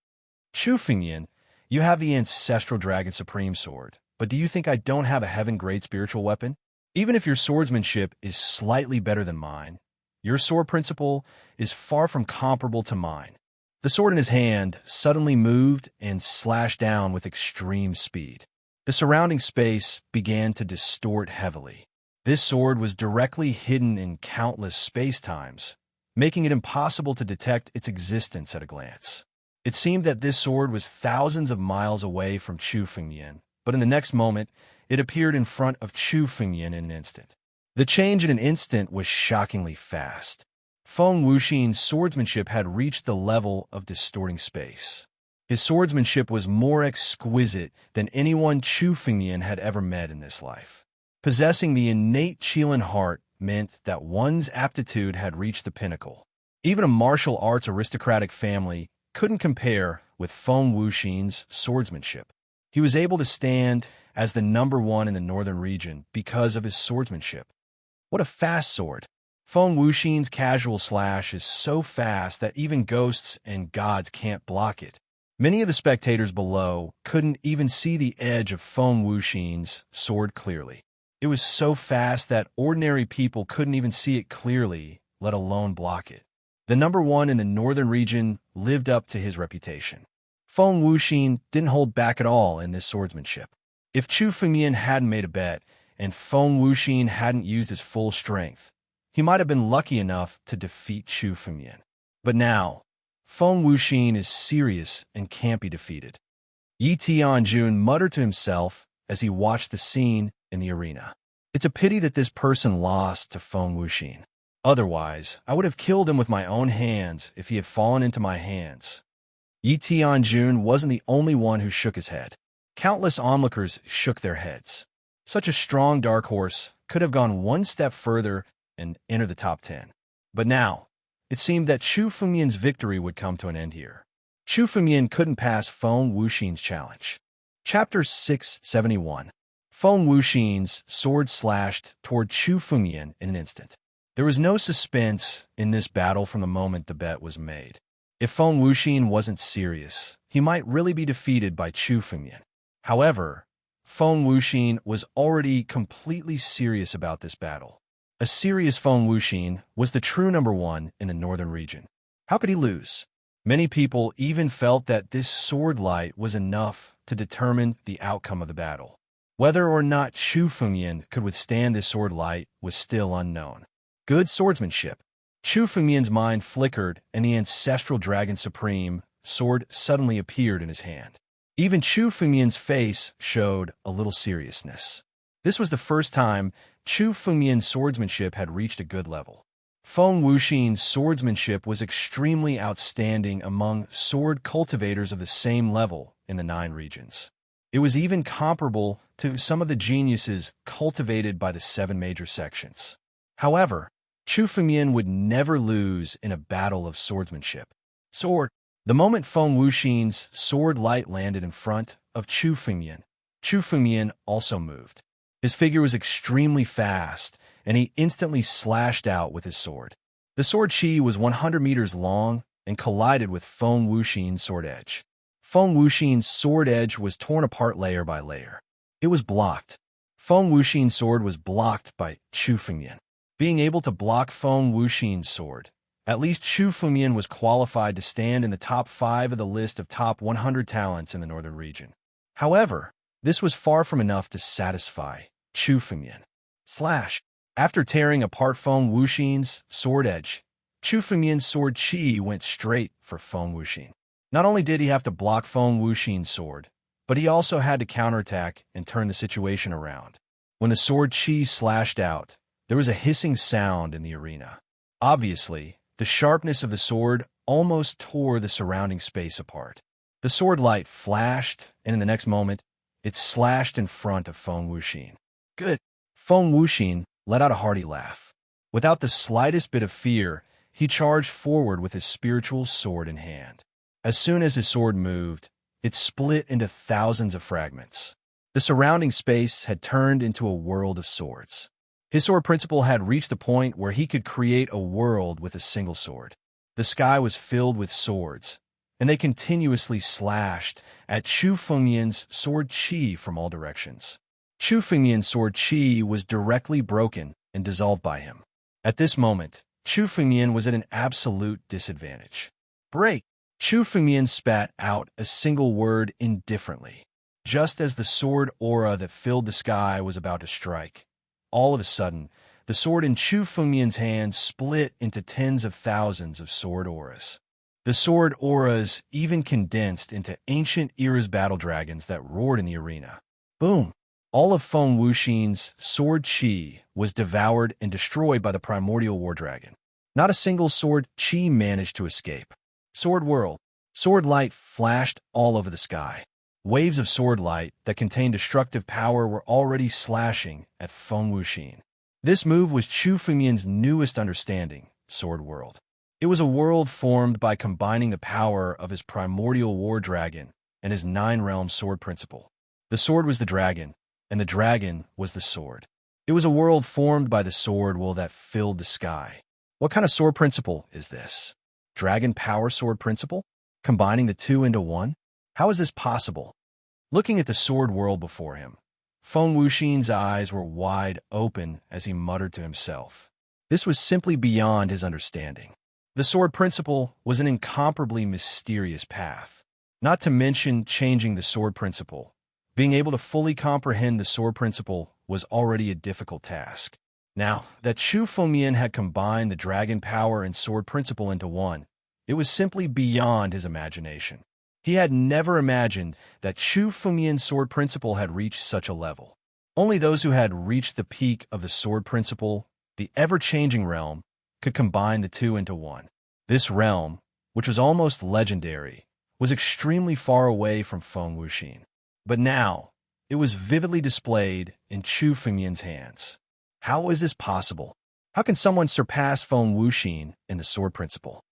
Chu Fengmian, you have the ancestral Dragon Supreme sword, but do you think I don't have a heaven grade spiritual weapon? Even if your swordsmanship is slightly better than mine, your sword principle is far from comparable to mine. The sword in his hand suddenly moved and slashed down with extreme speed. The surrounding space began to distort heavily. This sword was directly hidden in countless space-times, making it impossible to detect its existence at a glance. It seemed that this sword was thousands of miles away from Chu Fengmian, but in the next moment, it appeared in front of Chu Fengmian in an instant. The change in an instant was shockingly fast. Feng Wuxin's swordsmanship had reached the level of distorting space. His swordsmanship was more exquisite than anyone Chu Fengmian had ever met in this life. Possessing the innate Qilin heart meant that one's aptitude had reached the pinnacle. Even a martial arts aristocratic family couldn't compare with Feng Wuxin's swordsmanship. He was able to stand as the number one in the northern region because of his swordsmanship. What a fast sword! Feng Wuxin's casual slash is so fast that even ghosts and gods can't block it. Many of the spectators below couldn't even see the edge of Feng Wuxin's sword clearly. It was so fast that ordinary people couldn't even see it clearly, let alone block it. The number one in the northern region lived up to his reputation. Feng Wuxin didn't hold back at all in this swordsmanship. If Chu Fengmian hadn't made a bet, and Feng Wuxin hadn't used his full strength, he might have been lucky enough to defeat Chu Fengmian. But now, Feng Wuxin is serious and can't be defeated. Yi Tianjun muttered to himself as he watched the scene in the arena. It's a pity that this person lost to Feng Wuxin. Otherwise, I would have killed him with my own hands if he had fallen into my hands. Yi Tianjun wasn't the only one who shook his head. Countless onlookers shook their heads. Such a strong dark horse could have gone one step further and entered the top 10. But now, it seemed that Chu Fengmian's victory would come to an end here. Chu Fengmian couldn't pass Feng Wuxin's challenge. Chapter 671. Feng Wuxin's sword slashed toward Chu Fengmian in an instant. There was no suspense in this battle from the moment the bet was made. If Feng Wuxin wasn't serious, he might really be defeated by Chu Fengmian. However, Feng Wuxin was already completely serious about this battle. A serious Feng Wuxin was the true number one in the northern region. How could he lose? Many people even felt that this sword light was enough to determine the outcome of the battle. Whether or not Chu Fengmian could withstand this sword light was still unknown. Good swordsmanship. Chu Fengmian's mind flickered, and the ancestral Dragon Supreme sword suddenly appeared in his hand. Even Chu Fengmian's face showed a little seriousness. This was the first time Chu Fengmian's swordsmanship had reached a good level. Feng Wuxin's swordsmanship was extremely outstanding among sword cultivators of the same level in the 9 regions. It was even comparable to some of the geniuses cultivated by the 7 major sections. However, Chu Fengmian would never lose in a battle of swordsmanship. The moment Feng Wuxin's sword light landed in front of Chu Fengmian also moved. His figure was extremely fast, and he instantly slashed out with his sword. The sword chi was 100 meters long and collided with Feng Wuxin's sword edge. Feng Wuxin's sword edge was torn apart layer by layer. It was blocked. Feng Wuxin's sword was blocked by Chu Fengmian. Being able to block Feng Wuxin's sword, at least Chu Fengmian was qualified to stand in the top 5 of the list of top 100 talents in the northern region. However, this was far from enough to satisfy Chu Fengmian. After tearing apart Feng Wuxin's sword edge, Chu Fengmian's sword chi went straight for Feng Wuxin. Not only did he have to block Feng Wuxin's sword, but he also had to counterattack and turn the situation around. When the sword chi slashed out, there was a hissing sound in the arena. Obviously, the sharpness of the sword almost tore the surrounding space apart. The sword light flashed, and in the next moment, it slashed in front of Feng Wuxin. Good. Feng Wuxin let out a hearty laugh. Without the slightest bit of fear, he charged forward with his spiritual sword in hand. As soon as his sword moved, it split into thousands of fragments. The surrounding space had turned into a world of swords. His sword principle had reached a point where he could create a world with a single sword. The sky was filled with swords, and they continuously slashed at Chu Fengmian's sword chi from all directions. Chu Fengmian's sword chi was directly broken and dissolved by him. At this moment, Chu Fengmian was at an absolute disadvantage. Break! Chu Fengmian spat out a single word indifferently. Just as the sword aura that filled the sky was about to strike, all of a sudden, the sword in Chu Fengmian's hand split into tens of thousands of sword auras. The sword auras even condensed into ancient era's battle dragons that roared in the arena. Boom! All of Feng Wuxin's sword chi was devoured and destroyed by the primordial war dragon. Not a single sword chi managed to escape. Sword whirl. Sword light flashed all over the sky. Waves of sword light that contained destructive power were already slashing at Feng Wuxin. This move was Chu Fengmian's newest understanding, Sword World. It was a world formed by combining the power of his primordial war dragon and his 9-realm sword principle. The sword was the dragon, and the dragon was the sword. It was a world formed by the sword will that filled the sky. What kind of sword principle is this? Dragon power sword principle? Combining the two into one? How is this possible? Looking at the sword world before him, Feng Wuxin's eyes were wide open as he muttered to himself. This was simply beyond his understanding. The sword principle was an incomparably mysterious path. Not to mention changing the sword principle. Being able to fully comprehend the sword principle was already a difficult task. Now that Chu Fengmian had combined the dragon power and sword principle into one, it was simply beyond his imagination. He had never imagined that Chu Fengmian's sword principle had reached such a level. Only those who had reached the peak of the sword principle, the ever-changing realm, could combine the two into one. This realm, which was almost legendary, was extremely far away from Feng Wuxin. But now, it was vividly displayed in Chu Fengmian's hands. How is this possible? How can someone surpass Feng Wuxin in the sword principle?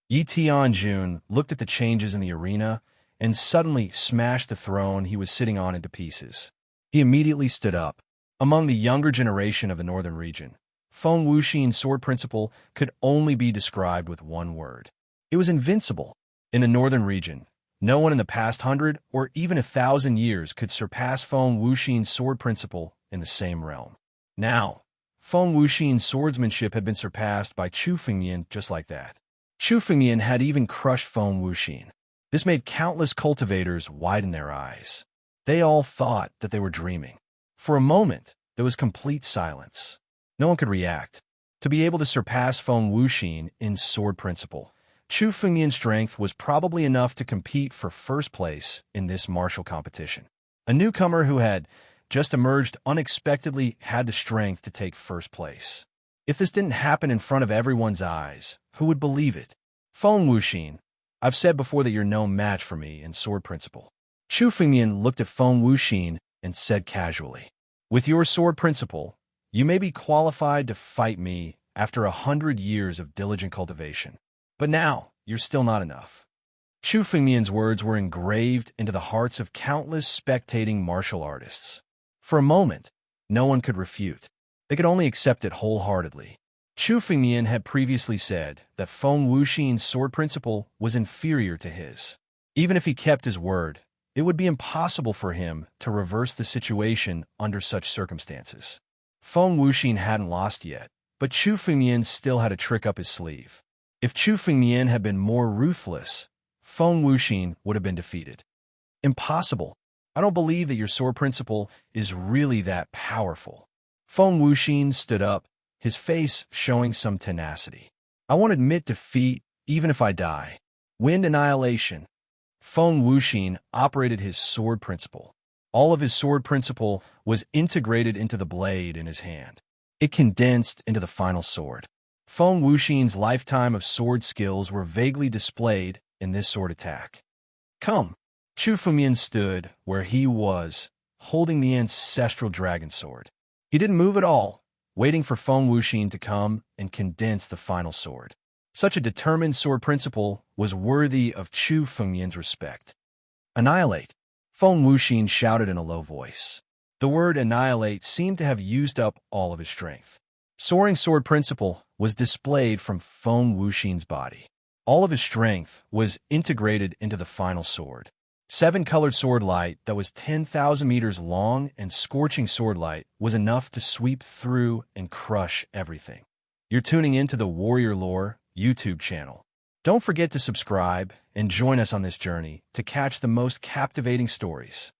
Yi Tianjun looked at the changes in the arena and suddenly smashed the throne he was sitting on into pieces. He immediately stood up. Among the younger generation of the northern region, Feng Wuxin's sword principle could only be described with one word. It was invincible. In the northern region, no one in the past 100 or even 1,000 years could surpass Feng Wuxin's sword principle in the same realm. Now, Feng Wuxin's swordsmanship had been surpassed by Chu Fengmian just like that. Chu Fengmian had even crushed Feng Wuxin. This made countless cultivators widen their eyes. They all thought that they were dreaming. For a moment, there was complete silence. No one could react. To be able to surpass Feng Wuxin in sword principle, Chu Fengmian's strength was probably enough to compete for first place in this martial competition. A newcomer who had just emerged unexpectedly had the strength to take first place. If this didn't happen in front of everyone's eyes, who would believe it? Feng Wuxin, I've said before that you're no match for me in sword principle. Chu Fengmian looked at Feng Wuxin and said casually, with your sword principle, you may be qualified to fight me after 100 years of diligent cultivation. But now, you're still not enough. Chu Fengmian's words were engraved into the hearts of countless spectating martial artists. For a moment, no one could refute. They could only accept it wholeheartedly. Chu Fengmian had previously said that Feng Wuxin's sword principle was inferior to his. Even if he kept his word, it would be impossible for him to reverse the situation under such circumstances. Feng Wuxin hadn't lost yet, but Chu Fengmian still had a trick up his sleeve. If Chu Fengmian had been more ruthless, Feng Wuxin would have been defeated. Impossible. I don't believe that your sword principle is really that powerful. Feng Wuxin stood up, his face showing some tenacity. I won't admit defeat, even if I die. Wind annihilation. Feng Wuxin operated his sword principle. All of his sword principle was integrated into the blade in his hand. It condensed into the final sword. Feng Wuxin's lifetime of sword skills were vaguely displayed in this sword attack. Come! Chu Fengmian stood where he was, holding the ancestral dragon sword. He didn't move at all, waiting for Feng Wuxin to come and condense the final sword. Such a determined sword principle was worthy of Chu Fengmian's respect. Annihilate! Feng Wuxin shouted in a low voice. The word annihilate seemed to have used up all of his strength. Soaring sword principle was displayed from Feng Wuxin's body. All of his strength was integrated into the final sword. 7-colored sword light that was 10,000 meters long and scorching sword light was enough to sweep through and crush everything. You're tuning into the Warrior Lore YouTube channel. Don't forget to subscribe and join us on this journey to catch the most captivating stories.